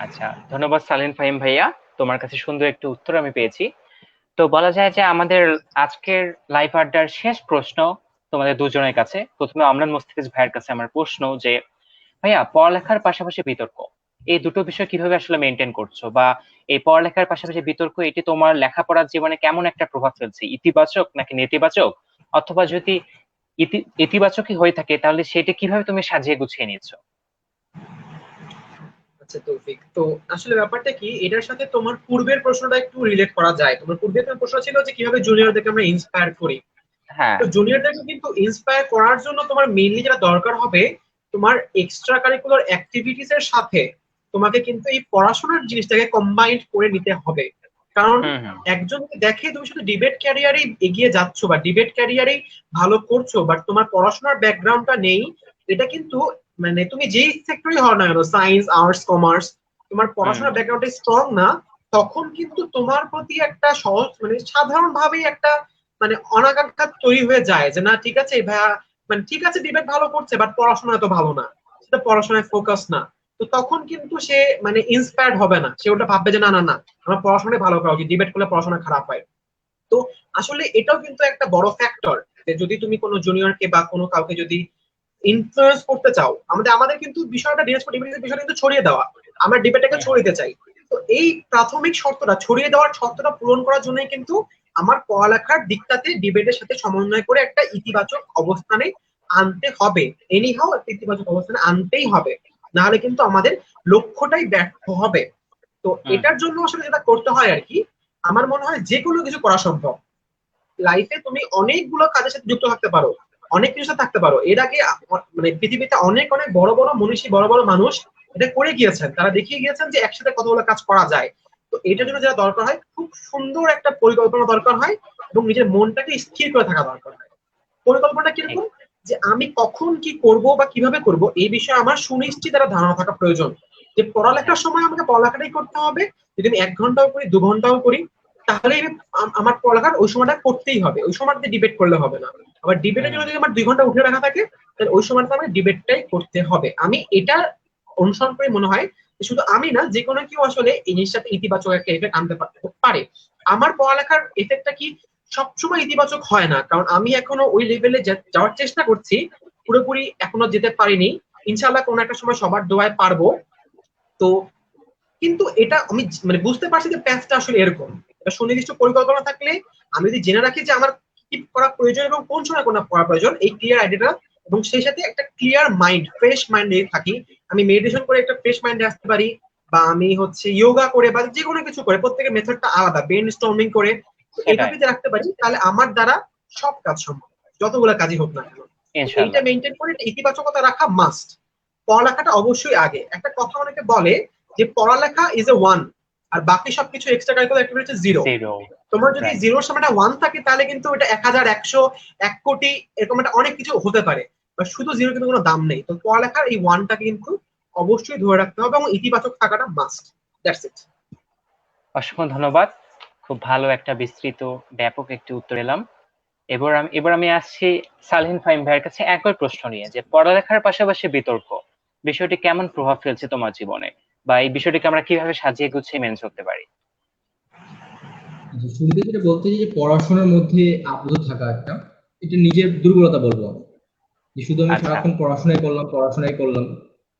আচ্ছা, ধন্যবাদ সালিন ফাহিম ভাইয়া, তোমার কাছে সুন্দর একটি উত্তর আমি পেয়েছি। তো বলা যায় যে আমাদের আজকের লাইভ আড্ডার শেষ প্রশ্ন তোমাদের দুজনের কাছে। প্রথমে অমলান মোস্তাফিজ ভাইয়ের কাছে আমার প্রশ্ন যে ভাইয়া, পড়ালেখার পাশাপাশি বিতর্ক, এই দুটো বিষয় কিভাবে আসলে মেনটেন করছো, বা এই পড়ালেখার পাশাপাশি বিতর্ক এটি তোমার লেখাপড়ার জীবনে কেমন একটা প্রভাব ফেলছে, ইতিবাচক নাকি নেতিবাচক? অথবা যদি ইতিবাচকই হয়ে থাকে তাহলে সেটা কিভাবে তুমি সাজিয়ে গুছিয়ে নিয়েছো? আচ্ছা তৌফিক, তো আসলে ব্যাপারটা কি, এটার সাথে তোমার পূর্বের প্রশ্নটা একটু রিলেট করা যায়। তোমার পূর্বের তোমার প্রশ্ন ছিল যে কিভাবে জুনিয়রদেরকে আমরা ইন্সপায়ার করি। হ্যাঁ। তো জুনিয়রদেরকে কিন্তু ইন্সপায়ার করার জন্য তোমার মেইনলি যেটা দরকার হবে, তোমার এক্সট্রা কারিকুলার অ্যাক্টিভিটিস এর সাথে তোমাকে কিন্তু এই পড়াশোনার জিনিসটাকে কম্বাইন্ড করে নিতে হবে। কারণ হুম হুম। একজনকে দেখে তুমি শুধু ডিবেট ক্যারিয়ারেই এগিয়ে যাচ্ছ বা ডিবেট ক্যারিয়ারেই ভালো করছো, বাট তোমার পড়াশোনার ব্যাকগ্রাউন্ডটা নেই, এটা কিন্তু মানে তুমি যেই সেক্টরই হও না কেন, সায়েন্স, আর্টস, কমার্স, তোমার হুম। পড়াশোনার ব্যাকগ্রাউন্ডে স্ট্রং না, তখন কিন্তু তোমার প্রতি একটা সহজ মানে সাধারণভাবেই একটা মানে অনাকাঙ্ক্ষা তৈরি হয়ে যায় যে না ঠিক আছে এই ভাইয়া, মানে ঠিক আছে ডিবেট ভালো করছে বাট পড়াশোনা এত ভালো না, সেটা পড়াশোনায় ফোকাস না। তো তখন কিন্তু সে মানে ইন্সপায়ার্ড হবে না, সে ওটা ভাববে যে না না না আমার পড়াশোনায় ভালো করা উচিত, ডিবেট করলে পড়াশোনা খারাপ হয়। তো আসলে এটাও কিন্তু একটা বড় ফ্যাক্টর, যে যদি তুমি কোনো জুনিয়রকে বা কোনো কাউকে যদি ইনফ্লুয়েন্স করতে চাও, আমাদের আমাদের কিন্তু বিষয়টা ডিএসপি ডিবেটের বিষয়টা কিন্তু ছড়িয়ে দেওয়া, আমরা ডিবেটটাকে হুম হুম। ছড়িয়ে দিতে চাই। তো এই প্রাথমিক শর্তটা, ছড়িয়ে দেওয়ার শর্তটা পূরণ করার জন্যই কিন্তু আমার পড়ালেখার দিকটাতে ডিবেটের সাথে সমন্বয় করে একটা ইতিবাচক অবস্থানে আনতে হবে। এনিহাও একটা ইতিবাচক অবস্থানে আনতেই হবে, না হলে কিন্তু আমাদের লক্ষ্যটাই ব্যর্থ হবে। তো হুম এটার হুম। জন্য আসলে যেটা করতে হয় আর কি, আমার মনে হয় যে কোনো কিছু করা সম্ভব। লাইফে তুমি অনেকগুলো কাজের সাথে যুক্ত থাকতে পারো, অনেক কিছুর সাথে থাকতে পারো। এর আগে মানে পৃথিবীতে অনেক অনেক বড় বড় মনীষী, বড় বড় মানুষ এটা করে গিয়েছেন, তারা দেখিয়ে গিয়েছেন যে একসাথে কতগুলো কাজ করা যায়। তো এটার হুম। জন্য যেটা দরকার হয়, খুব সুন্দর একটা পরিকল্পনা দরকার হয়, এবং নিজের মনটাকে স্থির করে থাকা দরকার হয়। পরিকল্পনা ঠিক। কিরকম, যে আমি কখন কি করব বা কিভাবে করব এই বিষয়ে আমার সুনিশ্চিত একটা ধারণা থাকা প্রয়োজন। যে হ্যাঁ। পড়ালেখার সময় আমাকে পড়ালেখাটাই করতে হবে, যদি আমি 1 ঘন্টাও করি 2 ঘন্টাও করি, তাহলে আমার পড়ালেখার ওই সময়টা করতেই হবে, ওই সময়টাতে ডিবেট করলে হবে না। আবার ডিবেটের জন্য হুম। যদি আমার 2 ঘন্টা উঠে রাখা থাকে, তাহলে ওই সময়টা আমার ডিবেটটাই করতে হবে। আমি এটা অনুসরণ করে মনে হয় যে শুধু আমি না, যে কোনো কেউ আসলে এই জিনিসটাতে ইতিবাচক একটা এফেক্ট আনতে পারে। আমার পড়ালেখার এফেক্টটা কি সবসময় ইতিবাচক হয় না, কারণ আমি এখনো ওই লেভেলে যাওয়ার চেষ্টা করছি, পুরোপুরি এখনো যেতে পারিনি। ইনশাল্লাহ কোনো একটা সময় সবার দোয়ায় পারবো। তো কিন্তু এটা আমি মানে বুঝতে পারছি যে প্যাচটা আসলে এরকম, একটা সুনির্দিষ্ট পরিকল্পনা থাকলে, আমি যদি জেনে রাখি যে আমার কি করা প্রয়োজন এবং কোন সময় কোনটা করা প্রয়োজন, এই ক্লিয়ার আইডিয়াটা, এবং সেই সাথে একটা ক্লিয়ার মাইন্ড, ফ্রেশ মাইন্ড নিয়ে থাকি, আমি মেডিটেশন করে একটা ফ্রেশ মাইন্ডে আসতে পারি, বা আমি হচ্ছে যোগা করে বা যে কোনো কিছু করে, প্রত্যেকের মেথডটা আলাদা, ব্রেন স্টর্মিং করে, তো সেটাই। এইভাবে যে রাখতে পারি, তাহলে আমার দ্বারা সব কাজ সম্ভব, যতগুলো কাজই হোক না কেন। তো এইটা ইনশাল্লাহ। মেনটেন করে একটা ইতিবাচকতা রাখা মাস্ট। পড়ালেখাটা অবশ্যই আগে। একটা কথা অনেকে বলে যে পড়ালেখা ইজ এ ওয়ান, আর বাকি সবকিছু এক্সট্রা কারিকুলার অ্যাক্টিভিটি হচ্ছে জিরো। জিরো। তোমার যদি রাইট। জিরোর সামনে একটা ওয়ান থাকে, তাহলে কিন্তু এটা 1000, 100, 1 কোটি এরকম একটা অনেক কিছু হতে পারে, বা শুধু জিরো কিন্তু কোনো দাম নেই। তো পড়ালেখার এই ওয়ানটাকে কিন্তু অবশ্যই ধরে রাখতে হবে, এবং ইতিবাচক থাকাটা মাস্ট। That's it. অসংখ্য ধন্যবাদ। খুব ভালো একটা বিস্তৃত ব্যাপক একটি উত্তর এলাম। এবার আমি আসছি সালহিন ফাহিম ভাইয়ের কাছে একই প্রশ্ন নিয়ে, যে পড়ালেখার পাশাপাশি বিতর্ক বিষয়টি কেমন প্রভাব ফেলছে তোমার জীবনে, বা এই বিষয়টিকে আমরা কিভাবে সাজিয়ে গুছিয়ে মেনে চলতে পারি? আচ্ছা, শুরুতে যেটা বলতে চাই যে পড়াশোনার মধ্যে আবদ্ধ থাকা একটা, এটা নিজের দুর্বলতা বলবো আমি। যে শুধু আমি আচ্ছা। সারাক্ষণ পড়াশোনাই করলাম,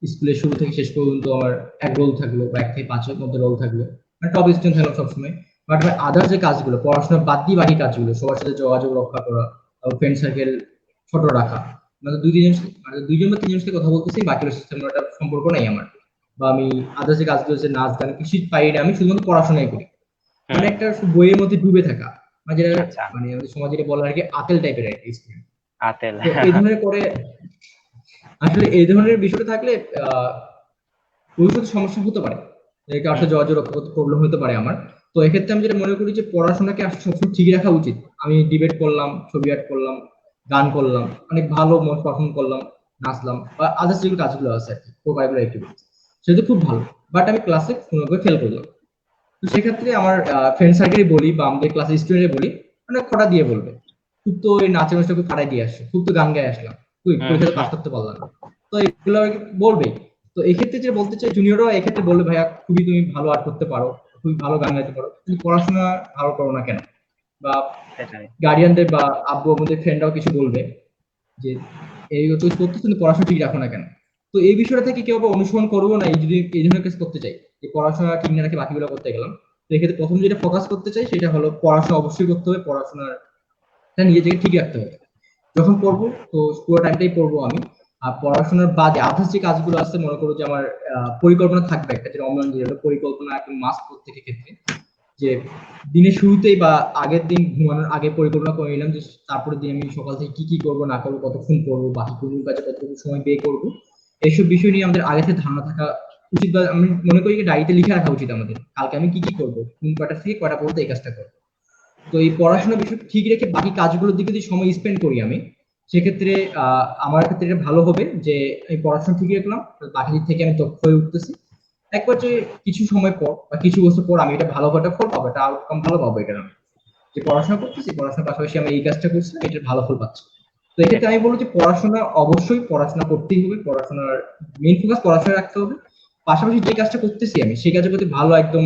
স্কুলের শুরু থেকে শেষ পর্যন্ত আমার এক রোল থাকলো বা 1 থেকে 5 এর মধ্যে রোল থাকলো, মানে টপ স্টুডেন্ট থাকলাম সবসময়। বাট আমার আদার যে কাজগুলো, পড়াশোনা বাদ দিয়ে বাকি কাজগুলো, সবার সাথে যোগাযোগ রক্ষা করা, ফ্রেন্ড সার্কেল ছোট রাখা, মানে দুইজন বা তিনজনের সাথে কথা বলতেছি, বাকির সাথে আমার একটা সম্পর্ক নাই আমার, বা আমি আদার যে কাজগুলো হচ্ছে নাচ গান কিছু পারি না, আমি শুধুমাত্র পড়াশোনাই করি। মানে হুম। একটা বইয়ের মধ্যে ডুবে থাকা, মানে যেটা আচ্ছা। মানে আমাদের সমাজে যেটা বলা হয় কি আতেল টাইপের একটা স্টুডেন্ট। আতেল। তো এই ধরনের করে আসলে এই ধরনের বিষয়টা থাকলে আহ ভবিষ্যতে সমস্যা হতে পারে, কারোর হুম সাথে যোগাযোগ রক্ষা করতে প্রবলেম হতে পারে আমার। তো এক্ষেত্রে আমি যেটা মনে করি যে পড়াশোনাকে আসলে সবসময় ঠিক রাখা উচিত। আমি ডিবেট করলাম, ছবি আর্ট করলাম, গান করলাম, অনেক ভালো মত পারফর্ম করলাম, নাচলাম, বা আদার্স যেগুলো কাজগুলো আছে আর কি, প্রোভাইডার অ্যাক্টিভিটি, সেটা খুব ভালো। বাট আমি ক্লাসে কোনো করে ফেল করলাম, তো সেক্ষেত্রে আমার ফ্রেন্ড সার্কেলে বলি বা আমাদের ক্লাসের স্টুডেন্টে বলি, মানে খোটা দিয়ে বলবে, খুব তো ওই নাচের অনুষ্ঠানকে ফাটাই দিয়ে আসছে, খুব তো গান গায়ে আসলাম, তুই হুম। পরীক্ষাতে পাস করতে পারলাম না। তো এগুলো আর কি বলবেই। তো এই ক্ষেত্রে যে বলতে চাই, জুনিয়ররা এক্ষেত্রে বললে ভাইয়া খুবই তুমি ভালো আর্ট করতে পারো, খুবই ভালো গান গাইতে পারো, কিন্তু পড়াশোনা ভালো করো না কেন? বা সেটাই। গার্ডিয়ানদের বা আব্বু আম্মুদের ফ্রেন্ডরাও কিছু বলবে যে এই তুই করতেছ কিন্তু পড়াশোনা ঠিক রাখো না কেন? তো এই বিষয়টা থেকে কেউ আবার অনুসরণ করবো না, এই যদি এই ধরনের কাজ করতে চাই, যে পড়াশোনা ঠিক না রাখে বাকিগুলো করতে গেলাম। তো এক্ষেত্রে প্রথম যেটা ফোকাস করতে চাই সেটা হলো পড়াশোনা অবশ্যই করতে হবে, পড়াশোনার নিজেকে ঠিক রাখতে হবে। যখন পড়বো তো পুরো টাইমটাই পড়বো আমি। আর পড়াশোনার বাদে আদার্স যে কাজগুলো আছে, মনে করো যে আমার পরিকল্পনা থাকবে একটা, যেটা অনলাইন যে পরিকল্পনা একদম মাস্ট প্রত্যেকের ক্ষেত্রে, যে দিনের শুরুতেই বা আগের দিন ঘুমানোর আগে পরিকল্পনা করে নিলাম যে তারপরে দিন আমি সকাল থেকে কি কি করবো না করবো, কতক্ষণ করবো, বাকি কোন কাজে কতটুকু সময় ব্যয় করবো, এইসব বিষয় নিয়ে আমাদের আগে থেকে ধারণা থাকা উচিত। বা আমি মনে করি যে ডায়েরিতে লিখে রাখা উচিত আমাদের, কালকে আমি কি কি করবো, কোন কয়টা থেকে কয়টা পর্যন্ত এই কাজটা করবো। তো এই পড়াশোনা বিষয় ঠিক রেখে বাকি কাজগুলোর দিকে যদি সময় স্পেন্ড করি আমি, সেক্ষেত্রে আমার ক্ষেত্রে এটা ভালো হবে যে এই পড়াশোনা ঠিক রাখলাম, বাকি দিক থেকে আমি দক্ষ হয়ে উঠতেছি। একবার যে কিছু সময় পর বা কিছু বছর পর আমি এটা ভালো একটা ফল পাবো, এটা আউটকাম ভালো পাবো, এটা আমি যে পড়াশোনা করতেছি, পড়াশোনার পাশাপাশি আমি এই কাজটা করছি, এটার ভালো ফল পাচ্ছি। তো এক্ষেত্রে আমি বলবো যে পড়াশোনা অবশ্যই পড়াশোনা করতেই হবে, পড়াশোনার মেইন ফোকাস পড়াশোনা রাখতে হবে। পাশাপাশি যে কাজটা করতেছি আমি সেই কাজের প্রতি ভালো একদম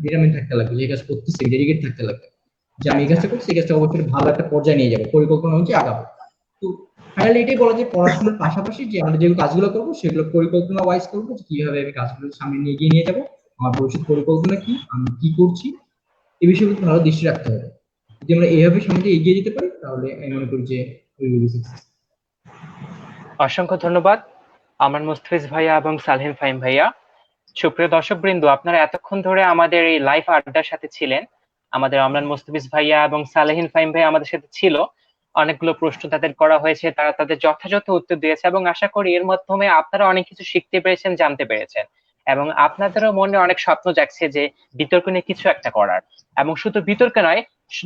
ডিটারমিন থাকতে লাগবে, যে কাজ করতেছি ডেডিকেট থাকতে লাগবে, যে আমি এই আচ্ছা। কাজটা করছি, এই কাজটা অবশ্যই ভালো একটা পর্যায়ে নিয়ে যাবো, পরিকল্পনা হচ্ছে আগাবো। তো ফাইনালি এটাই বলা যায়, পড়াশোনার পাশাপাশি যে আমরা যে কাজগুলো করবো সেগুলো পরিকল্পনা ওয়াইজ করবো, যে কিভাবে আমি কাজগুলো সামনে নিয়ে এগিয়ে নিয়ে যাবো, আমার ভবিষ্যৎ পরিকল্পনা কি, আমি কি করছি, এই বিষয়গুলো ভালো দৃষ্টি রাখতে হবে। যদি আমরা এইভাবে সামনে দিয়ে এগিয়ে যেতে পারি তাহলে আমি মনে করি যে we will be successful। অসংখ্য ধন্যবাদ আমার মুস্তাফিজ ভাইয়া এবং সালহিন ফাহিম ভাইয়া। সুপ্রিয় দর্শকবৃন্দ, আপনারা এতক্ষণ ধরে আমাদের এই লাইভ আড্ডার সাথে ছিলেন। আমাদের অমরান মুস্তাফিজ ভাইয়া এবং সালেহিন ফাহিম ভাইয়া আমাদের সাথে ছিল। অনেকগুলো প্রশ্ন তাদের করা হয়েছে, তারা তাদের যথাযথ উত্তর দিয়েছে এবং আশা করি এর মাধ্যমে আপনারা অনেক কিছু শিখতে পেরেছেন, জানতে পেরেছেন এবং আপনাদেরও মনে অনেক স্বপ্ন জাগছে যে বিতর্ক নিয়ে কিছু একটা করার। এবং শুধু বিতর্ক নয়,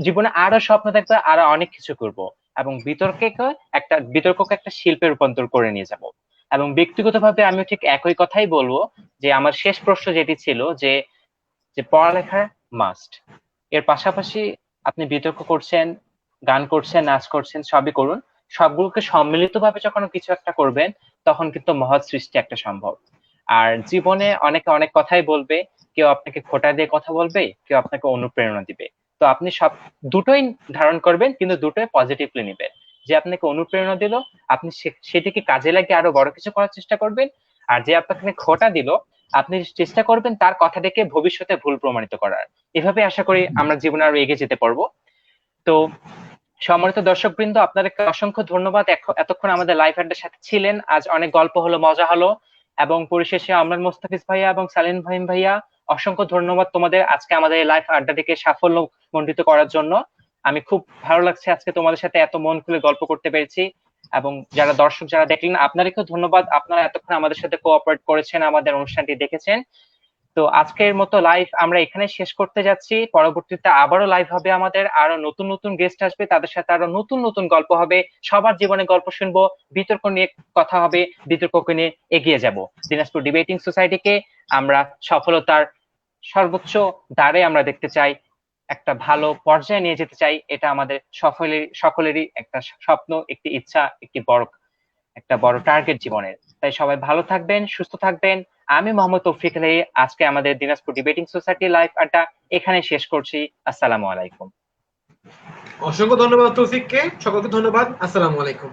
জীবনে আরো স্বপ্ন থাকবে, আরো অনেক কিছু করব এবং বিতর্ককে একটা শিল্পে রূপান্তর করে নিয়ে যাব। এবং ব্যক্তিগতভাবে আমিও ঠিক একই কথাই বলবো, যে আমার শেষ প্রশ্ন যেটি ছিল যে যে পড়ালেখা মাস্ট, এর পাশাপাশি আপনি বিতর্ক করছেন, গান করছেন, নাচ করছেন, সবই করুন। সবগুলোকে সম্মিলিতভাবে যখন কিছু একটা করবেন, তখন কিন্তু মহৎ সৃষ্টি একটা সম্ভব। আর জীবনে অনেকে অনেক কথাই বলবে, কেউ আপনাকে খোঁটা দিয়ে কথা বলবে, কেউ আপনাকে অনুপ্রেরণা দিবে। তো আপনি সব দুটোই ধারণ করবেন, কিন্তু দুটোই পজিটিভলি নিবেন। যে আপনাকে অনুপ্রেরণা দিল, আপনি সেটিকে কাজে লাগিয়ে আরো বড় কিছু করার চেষ্টা করবেন। আর যে আপনাকে খোঁটা দিল, আপনি চেষ্টা করবেন তার কথাটাকে ভবিষ্যতে ভুল প্রমাণিত করার। এভাবে আশা করি আমরা জীবনে আরো এগিয়ে যেতে পারবো। তো সম্মানিত দর্শকবৃন্দ, আপনাদেরকে অসংখ্য ধন্যবাদ এতক্ষণ আমাদের লাইভ আড্ডার সাথে ছিলেন। আজ অনেক গল্প হলো, মজা হলো। এবং পরিশেষে আমরান মোস্তাফিজ ভাইয়া এবং সালিন ভাইম ভাইয়া, অসংখ্য ধন্যবাদ তোমাদের আজকে আমাদের এই লাইভ আড্ডাটিকে সাফল্য মণ্ডিত করার জন্য। আমি খুব ভালো লাগছে আজকে তোমাদের সাথে এত মন খুলে গল্প করতে পেরেছি। এবং যারা দর্শক যারা দেখলেন, আপনাদেরকেও ধন্যবাদ, আপনারা এতক্ষণ আমাদের সাথে কোঅপারেট করেছেন, আমাদের অনুষ্ঠানটি দেখেছেন। তো আজকের মতো লাইভ আমরা এখানে শেষ করতে যাচ্ছি। পরবর্তীতে আবারও লাইভ হবে আমাদের, আরো নতুন নতুন গেস্ট আসবে, তাদের সাথে আরো নতুন নতুন গল্প হবে, সবার জীবনে গল্প শুনবো, বিতর্ক নিয়ে কথা হবে, বিতর্ককে নিয়ে এগিয়ে যাব। দিনাজপুর ডিবেটিং সোসাইটিকে আমরা সফলতার সর্বোচ্চ দ্বারে আমরা দেখতে চাই, একটা ভালো পর্যায়ে নিয়ে যেতে চাই। এটা আমাদের সকলেরই একটা স্বপ্ন, একটি ইচ্ছা, একটা বড় টার্গেট জীবনের। তাই সবাই ভালো থাকবেন, সুস্থ থাকবেন। আমি মোহাম্মদ তৌফিক আলী আজকে আমাদের দিনাজপুর ডিবেটিং সোসাইটি লাইভ আড্ডা এখানে শেষ করছি। আসসালামু আলাইকুম। অসংখ্য ধন্যবাদ তৌফিককে, সকলকে ধন্যবাদ। আসসালামু আলাইকুম।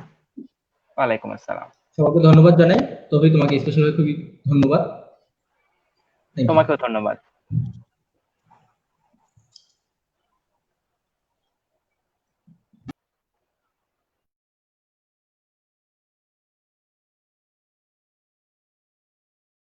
ওয়ালাইকুম আসসালাম। সবাইকে ধন্যবাদ জানাই, তবে তোমাকে স্পেশাল খুবই ধন্যবাদ। Thank you. তোমাকেও ধন্যবাদ।